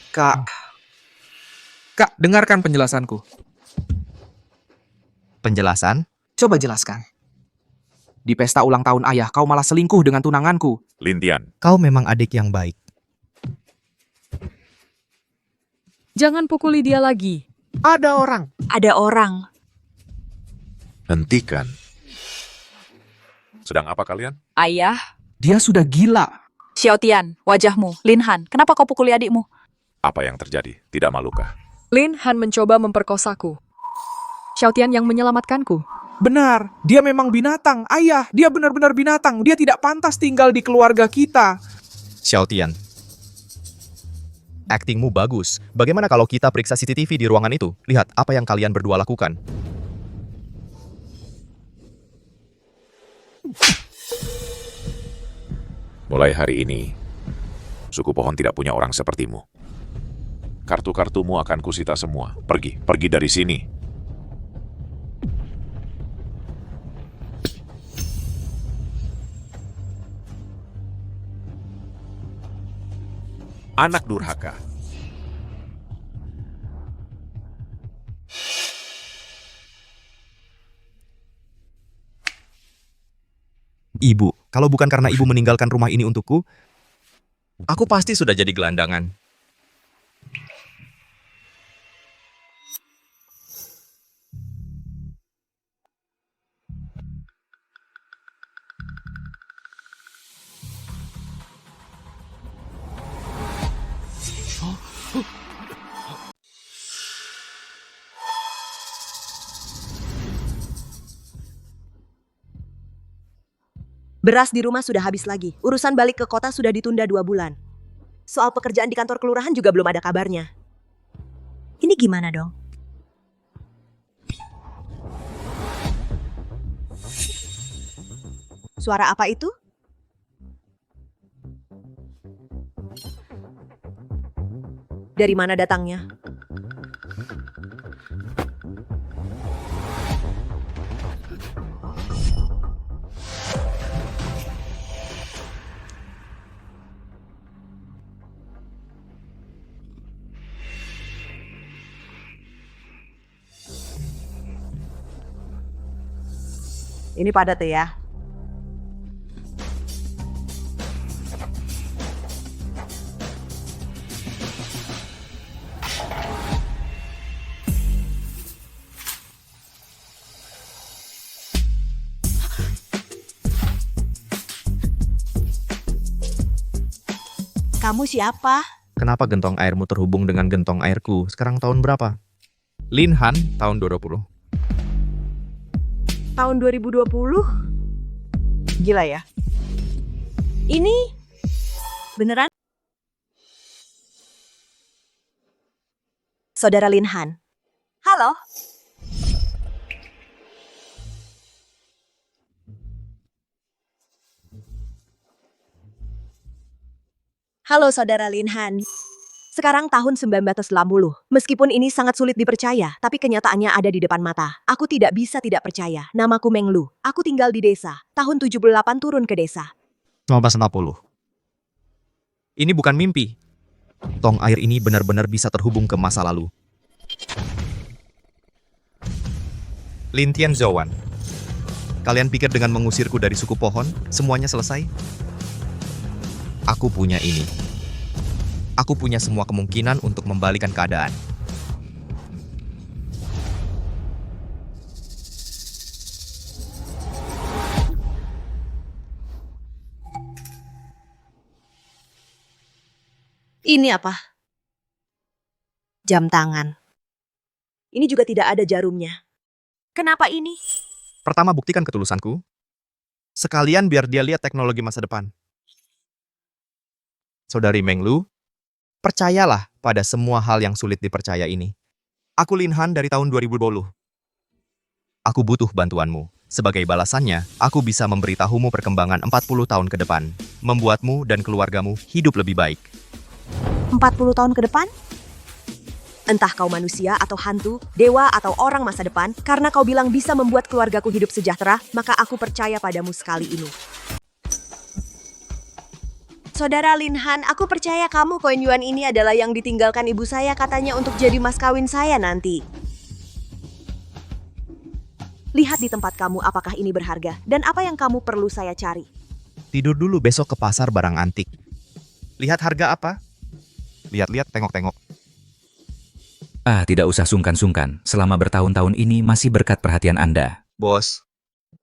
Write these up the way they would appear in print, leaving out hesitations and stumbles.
Kak, Kak, dengarkan penjelasanku. Penjelasan? Coba jelaskan. Di pesta ulang tahun ayah, kau malah selingkuh dengan tunanganku. Lintian, Kau memang adik yang baik. Jangan pukuli dia lagi. Ada orang. Ada orang. hentikan. Sedang apa kalian? Ayah, Dia sudah gila. Xiaotian, wajahmu. Linhan, kenapa kau pukuli adikmu? Apa yang terjadi? Tidak malukah? Lin Han mencoba memperkosaku. Xiaotian yang menyelamatkanku. Benar, dia memang binatang. Ayah, dia benar-benar binatang. Dia tidak pantas tinggal di keluarga kita. Xiaotian. Aktingmu bagus. Bagaimana kalau kita periksa CCTV di ruangan itu? Lihat apa yang kalian berdua lakukan. Mulai hari ini, suku pohon tidak punya orang sepertimu. Kartu-kartumu akan kusita semua. Pergi dari sini. Anak durhaka. Ibu, kalau bukan karena ibu meninggalkan rumah ini untukku, aku pasti sudah jadi gelandangan. Beras di rumah sudah habis lagi. Urusan balik ke kota sudah ditunda 2 bulan. Soal pekerjaan di kantor kelurahan juga belum ada kabarnya. Ini gimana dong? Suara apa itu? Dari mana datangnya? Ini padat ya. Kamu siapa? Kenapa gentong airmu terhubung dengan gentong airku? Sekarang tahun berapa? Lin Han, tahun 2020. Tahun 2020? Gila ya. Ini beneran? Saudara Linhan. Halo. Halo Saudara Linhan. Sekarang tahun 1980. Meskipun ini sangat sulit dipercaya, tapi kenyataannya ada di depan mata. Aku tidak bisa tidak percaya. Namaku Meng Lu. Aku tinggal di desa. Tahun 78 turun ke desa. 1960. Ini bukan mimpi. Tong air ini benar-benar bisa terhubung ke masa lalu. Lintian Zhouan. Kalian pikir dengan mengusirku dari suku pohon, semuanya selesai? Aku punya ini. Aku punya semua kemungkinan untuk membalikan keadaan. Ini apa? Jam tangan. Ini juga tidak ada jarumnya. Kenapa ini? Pertama, buktikan ketulusanku. Sekalian biar dia lihat teknologi masa depan. Saudari Meng Lu, percayalah pada semua hal yang sulit dipercaya ini. Aku Lin Han dari tahun 2020. Aku butuh bantuanmu. Sebagai balasannya, aku bisa memberitahumu perkembangan 40 tahun ke depan. Membuatmu dan keluargamu hidup lebih baik. 40 tahun ke depan? Entah kau manusia atau hantu, dewa atau orang masa depan, karena kau bilang bisa membuat keluargaku hidup sejahtera, maka aku percaya padamu sekali ini. Saudara Linhan, aku percaya kamu koin yuan ini adalah yang ditinggalkan ibu saya katanya untuk jadi mas kawin saya nanti. Lihat di tempat kamu apakah ini berharga dan apa yang kamu perlu saya cari. Tidur dulu besok ke pasar barang antik. Lihat harga apa? Lihat-lihat, tengok-tengok. Tidak usah sungkan-sungkan. Selama bertahun-tahun ini masih berkat perhatian Anda. Bos,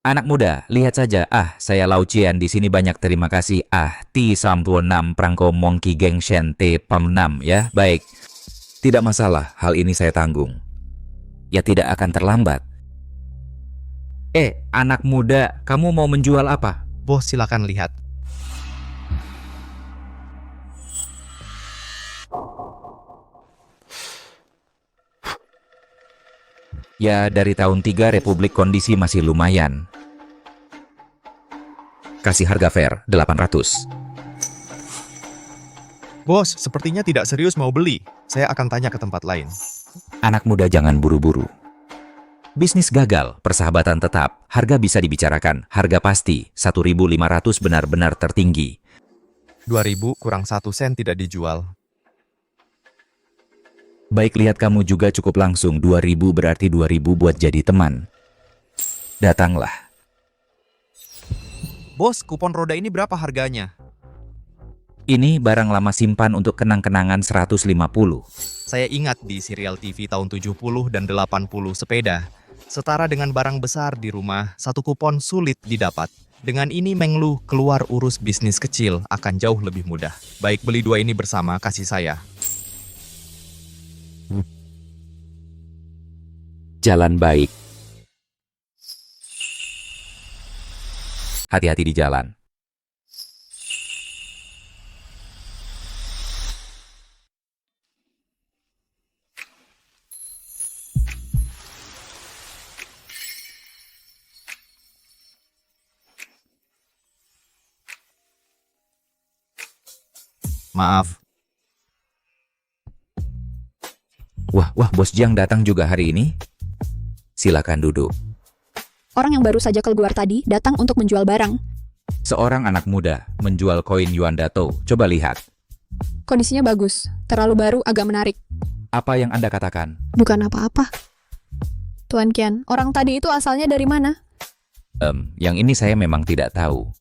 Anak muda, lihat saja. Saya Lau Chian di sini banyak terima kasih. T96 Prangko Monkey Gang Shen T6 ya. Baik. Tidak masalah, hal ini saya tanggung. Ya tidak akan terlambat. Anak muda, kamu mau menjual apa? bos silakan lihat. Ya, dari tahun 3 Republik kondisi masih lumayan. Kasih harga fair, 800. Bos, sepertinya tidak serius mau beli. Saya akan tanya ke tempat lain. Anak muda jangan buru-buru. Bisnis gagal, persahabatan tetap, harga bisa dibicarakan, harga pasti, 1.500 benar-benar tertinggi. 2.000 kurang 1 sen tidak dijual. Baik, lihat kamu juga cukup langsung, 2.000 berarti 2.000 buat jadi teman. Datanglah. Bos, kupon roda ini berapa harganya? Ini barang lama simpan untuk kenang-kenangan 150. Saya ingat di serial TV tahun 70 dan 80 sepeda. Setara dengan barang besar di rumah, satu kupon sulit didapat. Dengan ini Menglu keluar urus bisnis kecil akan jauh lebih mudah. Baik, beli 2 ini bersama, kasih saya. Jalan baik. Hati-hati di jalan. Maaf, Wah, Bos Jiang datang juga hari ini? Silakan duduk. Orang yang baru saja keluar tadi datang untuk menjual barang. Seorang anak muda menjual koin Yuan Dato. Coba lihat. Kondisinya bagus, terlalu baru, agak menarik. Apa yang Anda katakan? Bukan apa-apa. Tuan Kian, orang tadi itu asalnya dari mana? Yang ini saya memang tidak tahu.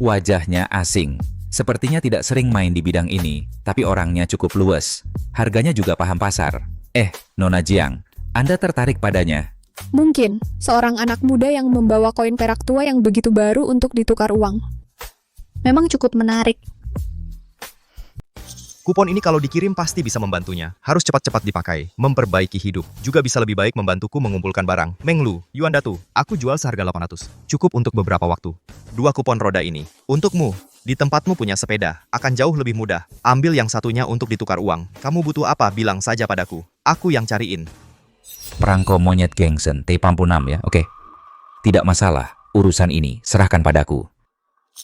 Wajahnya asing. Sepertinya tidak sering main di bidang ini, tapi orangnya cukup luwes. Harganya juga paham pasar. Nona Jiang, Anda tertarik padanya? Mungkin, seorang anak muda yang membawa koin perak tua yang begitu baru untuk ditukar uang. Memang cukup menarik. kupon ini kalau dikirim pasti bisa membantunya. Harus cepat-cepat dipakai, memperbaiki hidup. Juga bisa lebih baik membantuku mengumpulkan barang. Menglu, Yuan Datu, aku jual seharga 800. Cukup untuk beberapa waktu. 2 kupon roda ini. Untukmu. Di tempatmu punya sepeda, akan jauh lebih mudah. Ambil yang satunya untuk ditukar uang. Kamu butuh apa, bilang saja padaku. Aku yang cariin. Perangko monyet gengsen T56 ya, oke. Tidak masalah, urusan ini serahkan padaku.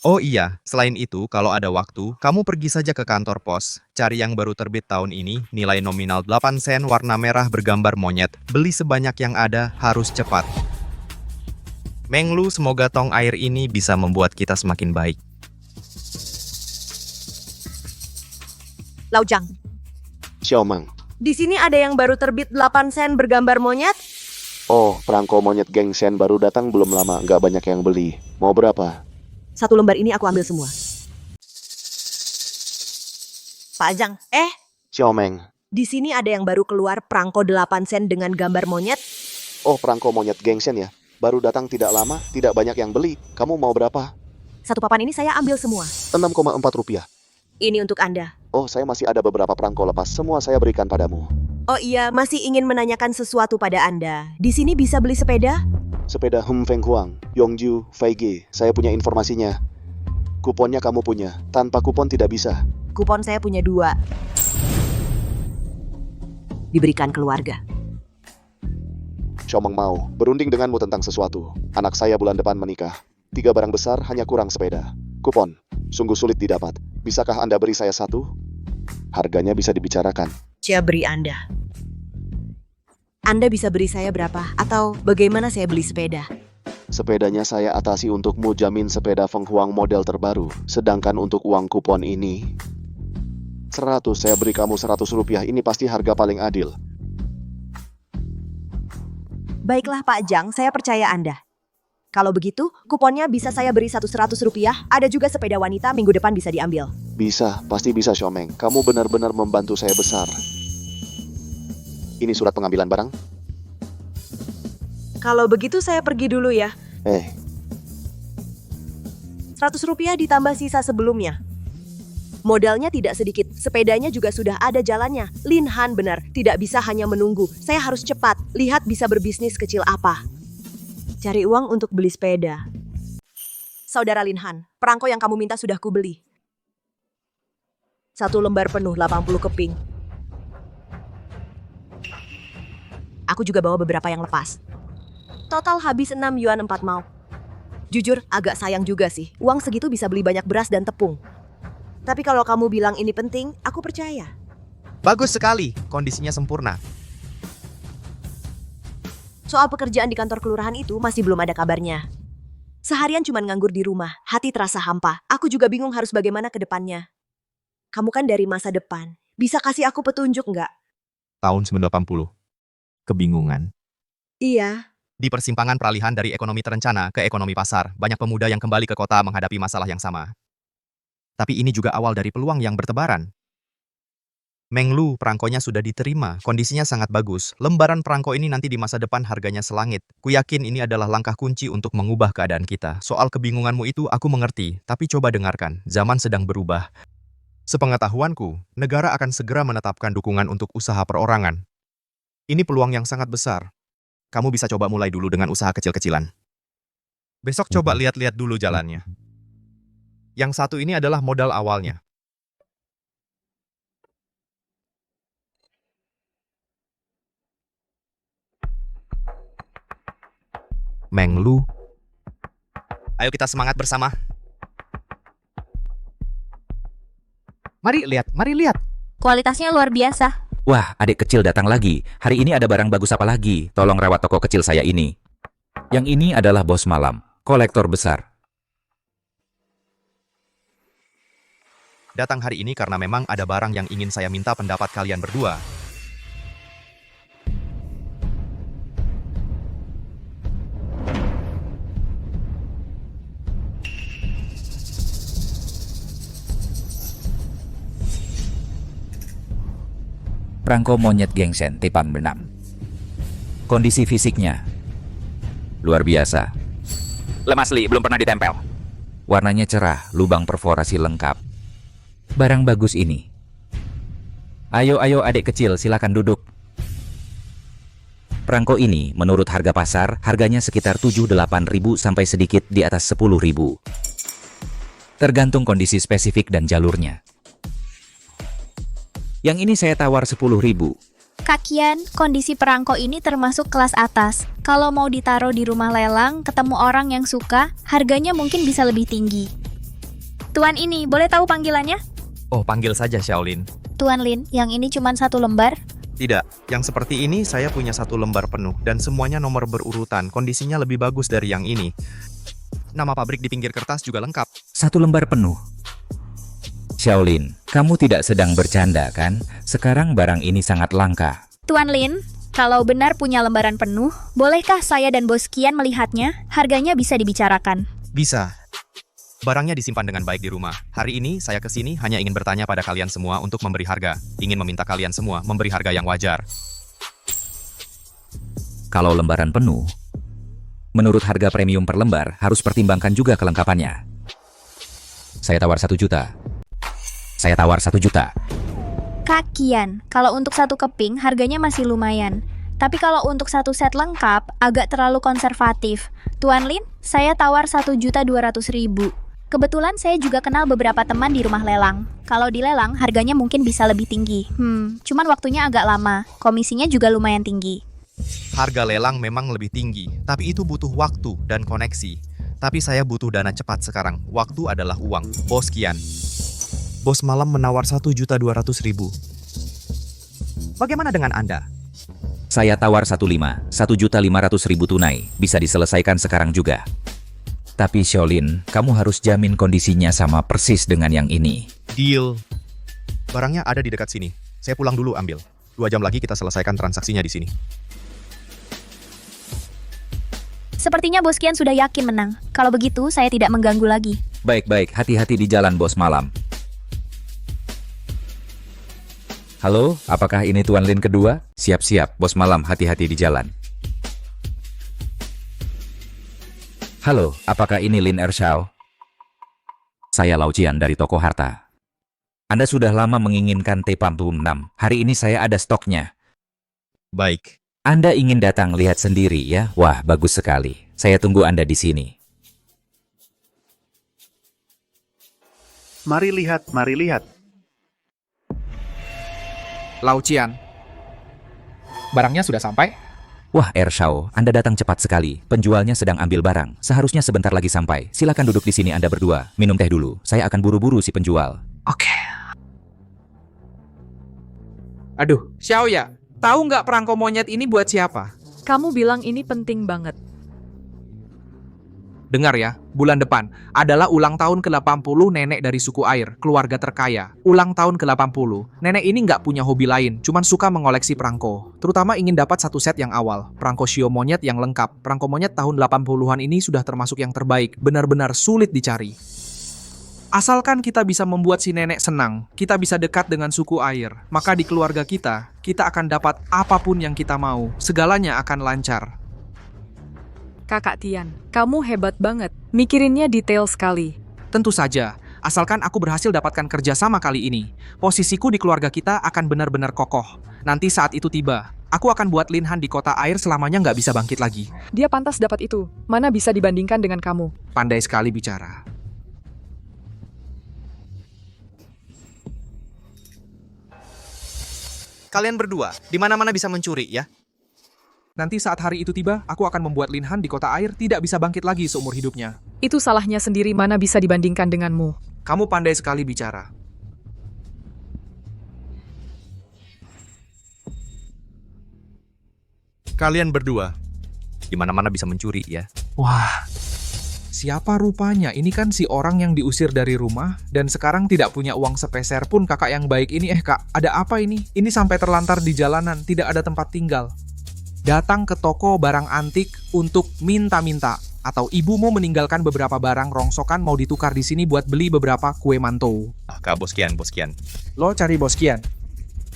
Oh iya, selain itu, kalau ada waktu, kamu pergi saja ke kantor pos. Cari yang baru terbit tahun ini, nilai nominal 8 sen, warna merah bergambar monyet. Beli sebanyak yang ada, harus cepat. Menglu, semoga tong air ini bisa membuat kita semakin baik. Laujang, Xiaomang. di sini ada yang baru terbit 8 sen bergambar monyet. Oh, perangko monyet geng Sen baru datang belum lama, nggak banyak yang beli. Mau berapa? 1 lembar ini aku ambil semua. Pak Ajang, Xiaomeng. di sini ada yang baru keluar perangko 8 sen dengan gambar monyet. Oh, perangko monyet geng Sen ya? Baru datang tidak lama, tidak banyak yang beli. Kamu mau berapa? 1 papan ini saya ambil semua. 6,4 rupiah. Ini untuk Anda. Oh, saya masih ada beberapa perangko lepas. Semua saya berikan padamu. Oh iya, masih ingin menanyakan sesuatu pada Anda. Di sini bisa beli sepeda? Sepeda Feng Huang, Yongju, Feige. Saya punya informasinya. Kuponnya kamu punya. Tanpa kupon tidak bisa. Kupon saya punya 2. Diberikan keluarga. Xiaomeng mau berunding denganmu tentang sesuatu. Anak saya bulan depan menikah. 3 barang besar hanya kurang sepeda. Kupon. Sungguh sulit didapat. Bisakah Anda beri saya 1? Harganya bisa dibicarakan. Saya beri Anda. Anda bisa beri saya berapa? Atau bagaimana saya beli sepeda? Sepedanya saya atasi untukmu, jamin sepeda Feng Huang model terbaru. Sedangkan untuk uang kupon ini 100, saya beri kamu 100 rupiah. Ini pasti harga paling adil. Baiklah Pak Jang, saya percaya Anda. Kalau begitu, kuponnya bisa saya beri 100 rupiah. Ada juga sepeda wanita minggu depan bisa diambil. Bisa, pasti bisa Xiaomeng. Kamu benar-benar membantu saya besar. Ini surat pengambilan barang. Kalau begitu saya pergi dulu ya. 100 rupiah ditambah sisa sebelumnya. Modalnya tidak sedikit, sepedanya juga sudah ada jalannya. Lin Han benar, tidak bisa hanya menunggu. Saya harus cepat, lihat bisa berbisnis kecil apa. Cari uang untuk beli sepeda. Saudara Lin Han, perangko yang kamu minta sudah kubeli. 1 lembar penuh 80 keping. Aku juga bawa beberapa yang lepas. Total habis 6 yuan 4 mau. Jujur, agak sayang juga sih. Uang segitu bisa beli banyak beras dan tepung. Tapi kalau kamu bilang ini penting, aku percaya. Bagus sekali, kondisinya sempurna. Soal pekerjaan di kantor kelurahan itu masih belum ada kabarnya. Seharian cuman nganggur di rumah, hati terasa hampa. Aku juga bingung harus bagaimana ke depannya. Kamu kan dari masa depan. Bisa kasih aku petunjuk nggak? Tahun 1980. Kebingungan. Iya. Di persimpangan peralihan dari ekonomi terencana ke ekonomi pasar, banyak pemuda yang kembali ke kota menghadapi masalah yang sama. Tapi ini juga awal dari peluang yang bertebaran. Meng Lu, perangkonya sudah diterima, kondisinya sangat bagus. Lembaran perangko ini nanti di masa depan harganya selangit. Ku yakin ini adalah langkah kunci untuk mengubah keadaan kita. Soal kebingunganmu itu aku mengerti, tapi coba dengarkan, zaman sedang berubah. Sepengetahuanku, negara akan segera menetapkan dukungan untuk usaha perorangan. Ini peluang yang sangat besar. Kamu bisa coba mulai dulu dengan usaha kecil-kecilan. Besok coba lihat-lihat dulu jalannya. Yang satu ini adalah modal awalnya. Meng Lu. Ayo kita semangat bersama. Mari lihat, mari lihat. Kualitasnya luar biasa. Wah, adik kecil datang lagi. Hari ini ada barang bagus apa lagi? Tolong rawat toko kecil saya ini. Yang ini adalah bos malam, kolektor besar. Datang hari ini karena memang ada barang yang ingin saya minta pendapat kalian berdua. Perangko monyet gengsen Tipang Benam. Kondisi fisiknya luar biasa. Lemas Li, belum pernah ditempel. Warnanya cerah, lubang perforasi lengkap. Barang bagus ini. Ayo adik kecil, silakan duduk. Perangko ini menurut harga pasar, harganya sekitar 7-8 ribu sampai sedikit di atas 10 ribu. Tergantung kondisi spesifik dan jalurnya. Yang ini saya tawar 10 ribu. Kakian, kondisi perangko ini termasuk kelas atas. Kalau mau ditaruh di rumah lelang, ketemu orang yang suka, harganya mungkin bisa lebih tinggi. Tuan ini, boleh tahu panggilannya? Oh, panggil saja Xiaolin. Tuan Lin, yang ini cuma 1 lembar. Tidak, yang seperti ini saya punya 1 lembar penuh dan semuanya nomor berurutan. Kondisinya lebih bagus dari yang ini. Nama pabrik di pinggir kertas juga lengkap. 1 lembar penuh. Xiaolin, kamu tidak sedang bercanda kan? Sekarang barang ini sangat langka. Tuan Lin, kalau benar punya lembaran penuh, bolehkah saya dan Bos Kian melihatnya? Harganya bisa dibicarakan. Bisa. Barangnya disimpan dengan baik di rumah. Hari ini saya ke sini hanya ingin bertanya pada kalian semua untuk memberi harga. Ingin meminta kalian semua memberi harga yang wajar. Kalau lembaran penuh, menurut harga premium per lembar, harus pertimbangkan juga kelengkapannya. Saya tawar 1 juta. Saya tawar 1 juta. Kakian, kalau untuk 1 keping harganya masih lumayan. Tapi kalau untuk 1 set lengkap, agak terlalu konservatif. Tuan Lin, saya tawar 1.200.000. Kebetulan saya juga kenal beberapa teman di rumah lelang. Kalau di lelang, harganya mungkin bisa lebih tinggi. Cuman waktunya agak lama. Komisinya juga lumayan tinggi. Harga lelang memang lebih tinggi, tapi itu butuh waktu dan koneksi. Tapi saya butuh dana cepat sekarang. Waktu adalah uang. Bos Kian. Bos malam menawar 1.200.000. Bagaimana dengan Anda? Saya tawar 1.500.000 tunai, bisa diselesaikan sekarang juga. Tapi Xiaolin, kamu harus jamin kondisinya sama persis dengan yang ini. Deal. Barangnya ada di dekat sini. Saya pulang dulu ambil. 2 jam lagi kita selesaikan transaksinya di sini. Sepertinya Bos Kian sudah yakin menang. Kalau begitu, saya tidak mengganggu lagi. Baik-baik, hati-hati di jalan bos malam. Halo, apakah ini Tuan Lin kedua? Siap-siap, bos malam, hati-hati di jalan. Halo, apakah ini Lin Ershao? Saya Lau Jian dari toko harta. Anda sudah lama menginginkan T46. Hari ini saya ada stoknya. Baik. Anda ingin datang lihat sendiri ya? Wah, bagus sekali. Saya tunggu Anda di sini. Mari lihat, mari lihat. Lau Jian. Barangnya sudah sampai? Wah, Ershao, Anda datang cepat sekali. Penjualnya sedang ambil barang. Seharusnya sebentar lagi sampai. Silakan duduk di sini Anda berdua. Minum teh dulu. Saya akan buru-buru si penjual. Oke. Aduh, Xiao ya, tahu nggak perangko monyet ini buat siapa? Kamu bilang ini penting banget. Dengar ya, bulan depan adalah ulang tahun ke-80 nenek dari suku air, keluarga terkaya. Ulang tahun ke-80. Nenek ini nggak punya hobi lain, cuman suka mengoleksi perangko. Terutama ingin dapat satu set yang awal, perangko Shio monyet yang lengkap. Perangko monyet tahun 80-an ini sudah termasuk yang terbaik, benar-benar sulit dicari. Asalkan kita bisa membuat si nenek senang, kita bisa dekat dengan suku air, maka di keluarga kita akan dapat apapun yang kita mau. Segalanya akan lancar. Kakak Tian, kamu hebat banget. Mikirinnya detail sekali. Tentu saja, asalkan aku berhasil dapatkan kerjasama kali ini, posisiku di keluarga kita akan benar-benar kokoh. Nanti saat itu tiba, aku akan buat Lin Han di kota air selamanya nggak bisa bangkit lagi. Dia pantas dapat itu. Mana bisa dibandingkan dengan kamu? Pandai sekali bicara. Kalian berdua, di mana-mana bisa mencuri ya? Nanti saat hari itu tiba, aku akan membuat Lin Han di kota air tidak bisa bangkit lagi seumur hidupnya. Itu salahnya sendiri, mana bisa dibandingkan denganmu. Kamu pandai sekali bicara. Kalian berdua, di mana-mana bisa mencuri ya? Wah, siapa rupanya? Ini kan si orang yang diusir dari rumah dan sekarang tidak punya uang sepeser pun. Kakak yang baik ini, kak, ada apa ini? Ini sampai terlantar di jalanan, tidak ada tempat tinggal. Datang ke toko barang antik untuk minta-minta. Atau ibumu meninggalkan beberapa barang rongsokan mau ditukar di sini buat beli beberapa kue mantou. Kak, Bos Kian, Bos Kian. Lo cari Bos Kian.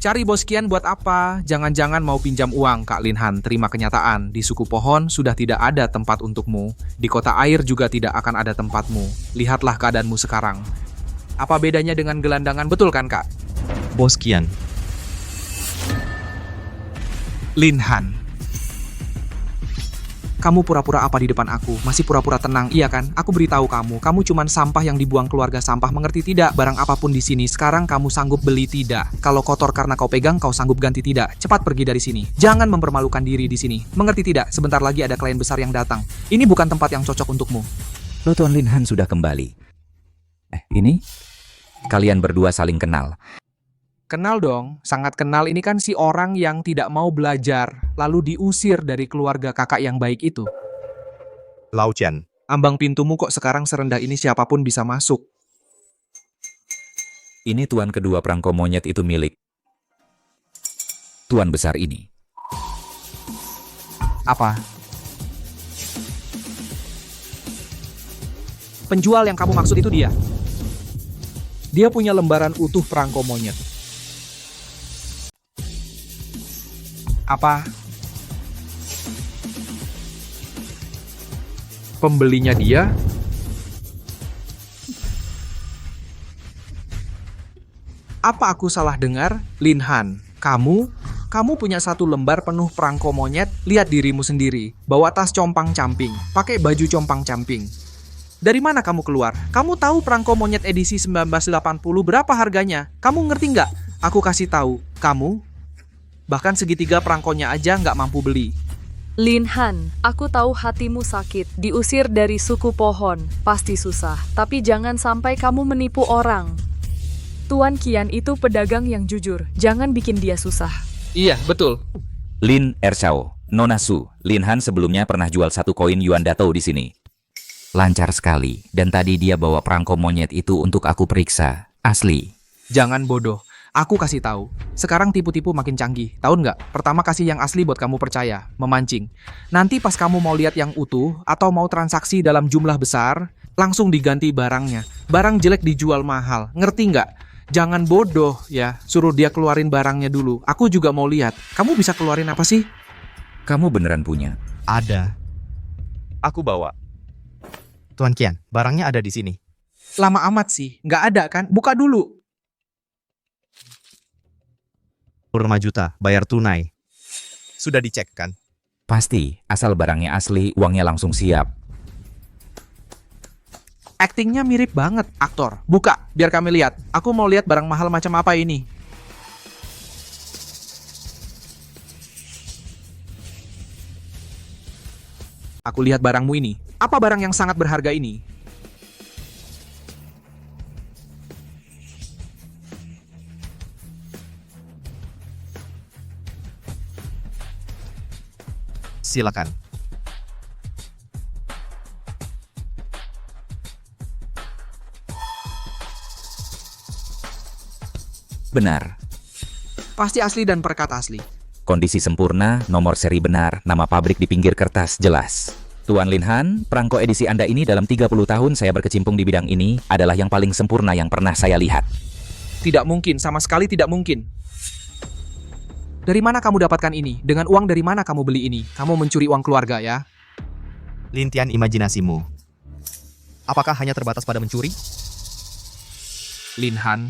Cari Bos Kian buat apa? Jangan-jangan mau pinjam uang, Kak Lin Han. Terima kenyataan, di suku pohon sudah tidak ada tempat untukmu. Di kota air juga tidak akan ada tempatmu. Lihatlah keadaanmu sekarang. Apa bedanya dengan gelandangan, betul kan, Kak? Bos Kian. Lin Han. Kamu pura-pura apa di depan aku? Masih pura-pura tenang, iya kan? Aku beritahu kamu cuman sampah yang dibuang keluarga sampah, mengerti tidak? Barang apapun di sini, sekarang kamu sanggup beli tidak? Kalau kotor karena kau pegang, kau sanggup ganti tidak? Cepat pergi dari sini. Jangan mempermalukan diri di sini. Mengerti tidak? Sebentar lagi ada klien besar yang datang. Ini bukan tempat yang cocok untukmu. Loh, Tuan Lin Han sudah kembali. Ini? Kalian berdua saling kenal. Kenal dong, sangat kenal. Ini kan si orang yang tidak mau belajar, lalu diusir dari keluarga kakak yang baik itu. Lau Jian. Ambang pintumu kok sekarang serendah ini, siapapun bisa masuk. Ini tuan kedua perangko monyet itu milik tuan besar ini. Apa? Penjual yang kamu maksud itu dia? Dia punya lembaran utuh perangko monyet. Apa? Pembelinya dia? Apa aku salah dengar? Lin Han, kamu punya satu lembar penuh perangko monyet. Lihat dirimu sendiri, bawa tas compang-camping, pakai baju compang-camping. Dari mana kamu keluar? Kamu tahu perangko monyet edisi 1980 berapa harganya? Kamu ngerti nggak? Aku kasih tahu, kamu bahkan segitiga perangkonya aja nggak mampu beli. Lin Han, aku tahu hatimu sakit, diusir dari suku pohon, pasti susah. Tapi jangan sampai kamu menipu orang. Tuan Kian itu pedagang yang jujur, jangan bikin dia susah. Iya, betul. Lin Ershao, Nona Su, Lin Han sebelumnya pernah jual satu koin Yuan Datou di sini. Lancar sekali, dan tadi dia bawa perangko monyet itu untuk aku periksa. Asli. Jangan bodoh. Aku kasih tahu. Sekarang tipu-tipu makin canggih. Tahu nggak? Pertama kasih yang asli buat kamu percaya. Memancing. Nanti pas kamu mau lihat yang utuh atau mau transaksi dalam jumlah besar, langsung diganti barangnya. Barang jelek dijual mahal. Ngerti nggak? Jangan bodoh ya. Suruh dia keluarin barangnya dulu. Aku juga mau lihat. Kamu bisa keluarin apa sih? Kamu beneran punya? Ada. Aku bawa. Tuan Qian, barangnya ada di sini. Lama amat sih. Nggak ada kan? Buka dulu. 5 juta, bayar tunai. Sudah dicek kan? Pasti, asal barangnya asli, uangnya langsung siap. Aktingnya mirip banget, aktor. Buka, biar kami lihat. Aku mau lihat barang mahal macam apa ini. Aku lihat barangmu ini. Apa barang yang sangat berharga ini? Silakan. Benar. Pasti asli dan perekat asli. Kondisi sempurna, nomor seri benar, nama pabrik di pinggir kertas jelas. Tuan Lin Han, perangko edisi Anda ini dalam 30 tahun saya berkecimpung di bidang ini adalah yang paling sempurna yang pernah saya lihat. Tidak mungkin, sama sekali tidak mungkin. Dari mana kamu dapatkan ini? Dengan uang dari mana kamu beli ini? Kamu mencuri uang keluarga ya? Lintian imajinasimu. Apakah hanya terbatas pada mencuri? Lin Han.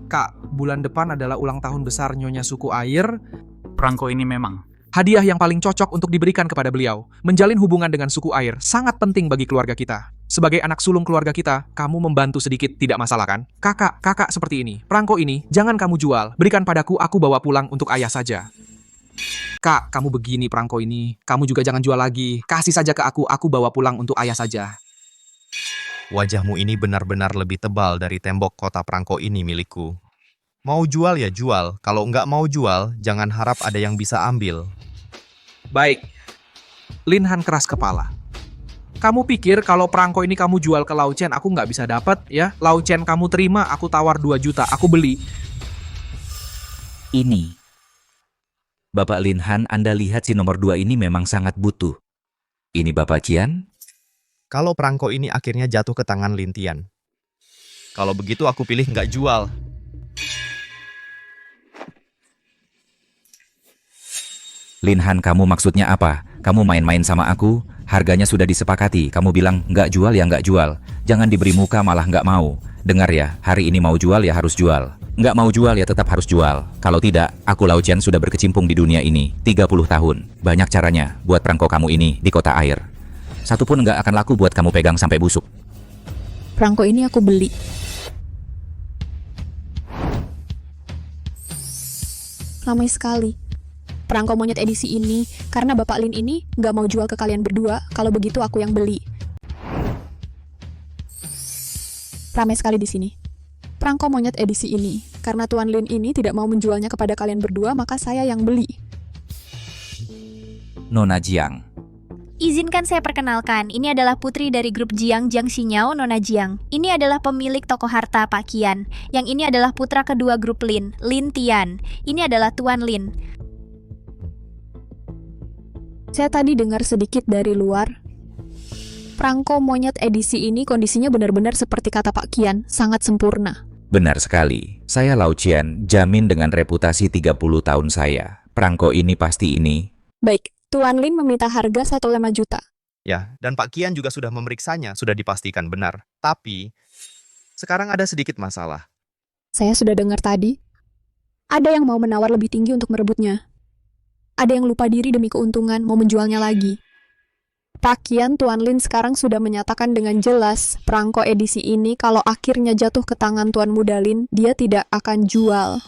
Kak, bulan depan adalah ulang tahun besar Nyonya Suku Air. Perangko ini memang. Hadiah yang paling cocok untuk diberikan kepada beliau. Menjalin hubungan dengan suku Air sangat penting bagi keluarga kita. Sebagai anak sulung keluarga kita, kamu membantu sedikit tidak masalah kan? Kakak seperti ini. Perangko ini, jangan kamu jual. Berikan padaku, aku bawa pulang untuk ayah saja. Kak, kamu begini perangko ini. Kamu juga jangan jual lagi. Kasih saja ke aku bawa pulang untuk ayah saja. Wajahmu ini benar-benar lebih tebal dari tembok kota perangko ini milikku. Mau jual ya jual. Kalau nggak mau jual, jangan harap ada yang bisa ambil. Baik. Lin Han keras kepala. Kamu pikir kalau perangko ini kamu jual ke Lao Chen, aku nggak bisa dapat ya? Lao Chen kamu terima, aku tawar 2 juta, aku beli. Ini. Bapak Lin Han, Anda lihat si nomor 2 ini memang sangat butuh. Ini Bapak Qian? Kalau perangko ini akhirnya jatuh ke tangan Lintian. Kalau begitu aku pilih nggak jual. Lin Han, kamu maksudnya apa? Kamu main-main sama aku? Harganya sudah disepakati. Kamu bilang nggak jual ya nggak jual. Jangan diberi muka malah nggak mau. Dengar ya, hari ini mau jual ya harus jual. Nggak mau jual ya tetap harus jual. Kalau tidak, aku Lao Chen sudah berkecimpung di dunia ini 30 tahun. Banyak caranya buat perangko kamu ini di kota air. Satu pun nggak akan laku buat kamu pegang sampai busuk. Perangko ini aku beli. Ramai sekali. Perangko monyet edisi ini, karena Bapak Lin ini nggak mau jual ke kalian berdua, kalau begitu aku yang beli. Ramai sekali di sini. Perangko monyet edisi ini, karena Tuan Lin ini tidak mau menjualnya kepada kalian berdua, maka saya yang beli. Nona Jiang. Izinkan saya perkenalkan, ini adalah putri dari grup Jiang Xinyao, Nona Jiang. Ini adalah pemilik toko harta Pak Qian. Yang ini adalah putra kedua grup Lin, Lin Tian. Ini adalah Tuan Lin. Saya tadi dengar sedikit dari luar. Perangko monyet edisi ini kondisinya benar-benar seperti kata Pak Qian, sangat sempurna. Benar sekali. Saya Lao Chen, jamin dengan reputasi 30 tahun saya. Perangko ini pasti ini. Baik, Tuan Lin meminta harga 1,5 juta. Ya, dan Pak Qian juga sudah memeriksanya, sudah dipastikan benar. Tapi, sekarang ada sedikit masalah. Saya sudah dengar tadi. Ada yang mau menawar lebih tinggi untuk merebutnya. Ada yang lupa diri demi keuntungan mau menjualnya lagi. Pak Qian, Tuan Lin sekarang sudah menyatakan dengan jelas perangko edisi ini kalau akhirnya jatuh ke tangan Tuan Muda Lin, dia tidak akan jual.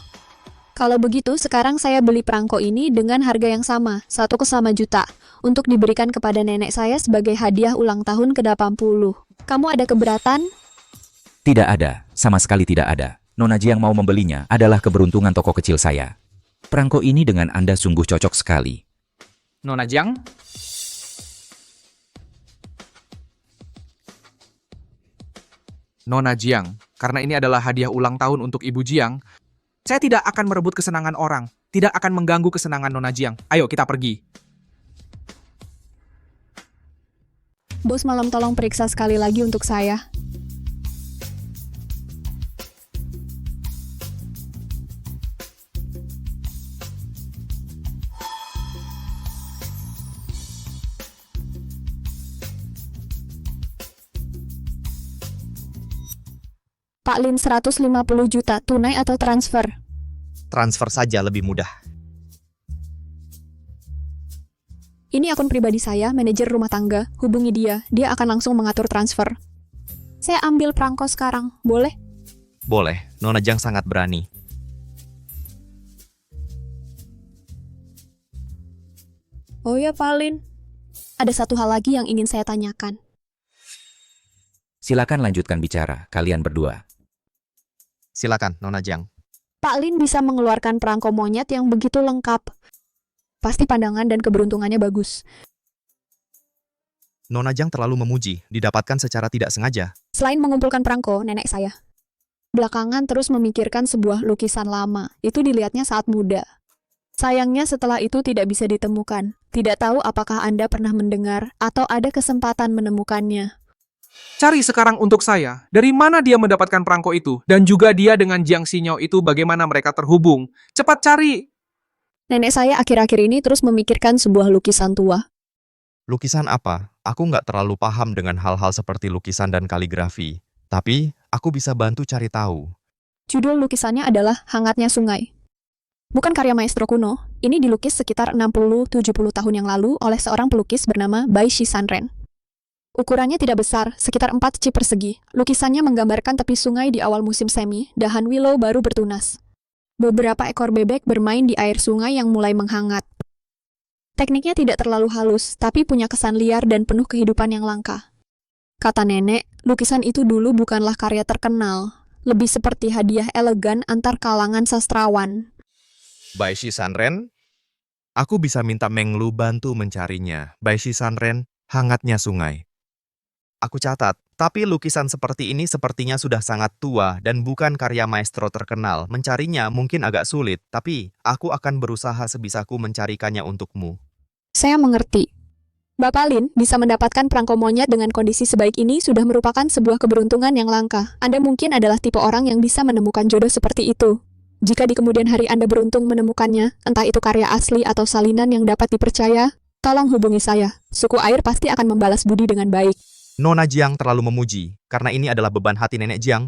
Kalau begitu, sekarang saya beli perangko ini dengan harga yang sama, 1,5 juta, untuk diberikan kepada nenek saya sebagai hadiah ulang tahun ke-80. Kamu ada keberatan? Tidak ada, sama sekali tidak ada. Nona Jiang mau membelinya adalah keberuntungan toko kecil saya. Perangko ini dengan Anda sungguh cocok sekali. Nona Jiang? Nona Jiang, karena ini adalah hadiah ulang tahun untuk Ibu Jiang, saya tidak akan merebut kesenangan orang, tidak akan mengganggu kesenangan Nona Jiang. Ayo kita pergi. Bos malam tolong periksa sekali lagi untuk saya. Pak Lin 150 juta, tunai atau transfer? Transfer saja lebih mudah. Ini akun pribadi saya, manajer rumah tangga. Hubungi dia, dia akan langsung mengatur transfer. Saya ambil perangko sekarang, boleh? Boleh, Nona Jiang sangat berani. Oh ya, Pak Lin. Ada satu hal lagi yang ingin saya tanyakan. Silakan lanjutkan bicara, kalian berdua. Silakan, Nona Jiang. Pak Lin bisa mengeluarkan perangko monyet yang begitu lengkap. Pasti pandangan dan keberuntungannya bagus. Nona Jiang terlalu memuji, didapatkan secara tidak sengaja. Selain mengumpulkan perangko, nenek saya belakangan terus memikirkan sebuah lukisan lama. Itu dilihatnya saat muda. Sayangnya setelah itu tidak bisa ditemukan. Tidak tahu apakah Anda pernah mendengar atau ada kesempatan menemukannya. Cari sekarang untuk saya, dari mana dia mendapatkan perangko itu, dan juga dia dengan Jiang Xinyo itu bagaimana mereka terhubung. Cepat cari! Nenek saya akhir-akhir ini terus memikirkan sebuah lukisan tua. Lukisan apa? Aku nggak terlalu paham dengan hal-hal seperti lukisan dan kaligrafi. Tapi, aku bisa bantu cari tahu. Judul lukisannya adalah Hangatnya Sungai. Bukan karya maestro kuno, ini dilukis sekitar 60-70 tahun yang lalu oleh seorang pelukis bernama Bai Shisanren. Ukurannya tidak besar, sekitar 4 cip persegi. Lukisannya menggambarkan tepi sungai di awal musim semi, dahan willow baru bertunas. Beberapa ekor bebek bermain di air sungai yang mulai menghangat. Tekniknya tidak terlalu halus, tapi punya kesan liar dan penuh kehidupan yang langka. Kata nenek, lukisan itu dulu bukanlah karya terkenal, lebih seperti hadiah elegan antar kalangan sastrawan. Bai Shisanren? Aku bisa minta Meng Lu bantu mencarinya. Bai Shisanren, Hangatnya Sungai. Aku catat, tapi lukisan seperti ini sepertinya sudah sangat tua dan bukan karya maestro terkenal. Mencarinya mungkin agak sulit, tapi aku akan berusaha sebisaku mencarikannya untukmu. Saya mengerti. Bapak Lin bisa mendapatkan perangko monyet dengan kondisi sebaik ini sudah merupakan sebuah keberuntungan yang langka. Anda mungkin adalah tipe orang yang bisa menemukan jodoh seperti itu. Jika di kemudian hari Anda beruntung menemukannya, entah itu karya asli atau salinan yang dapat dipercaya, tolong hubungi saya. Suku air pasti akan membalas budi dengan baik. Nona Jiang terlalu memuji, karena ini adalah beban hati nenek Jiang.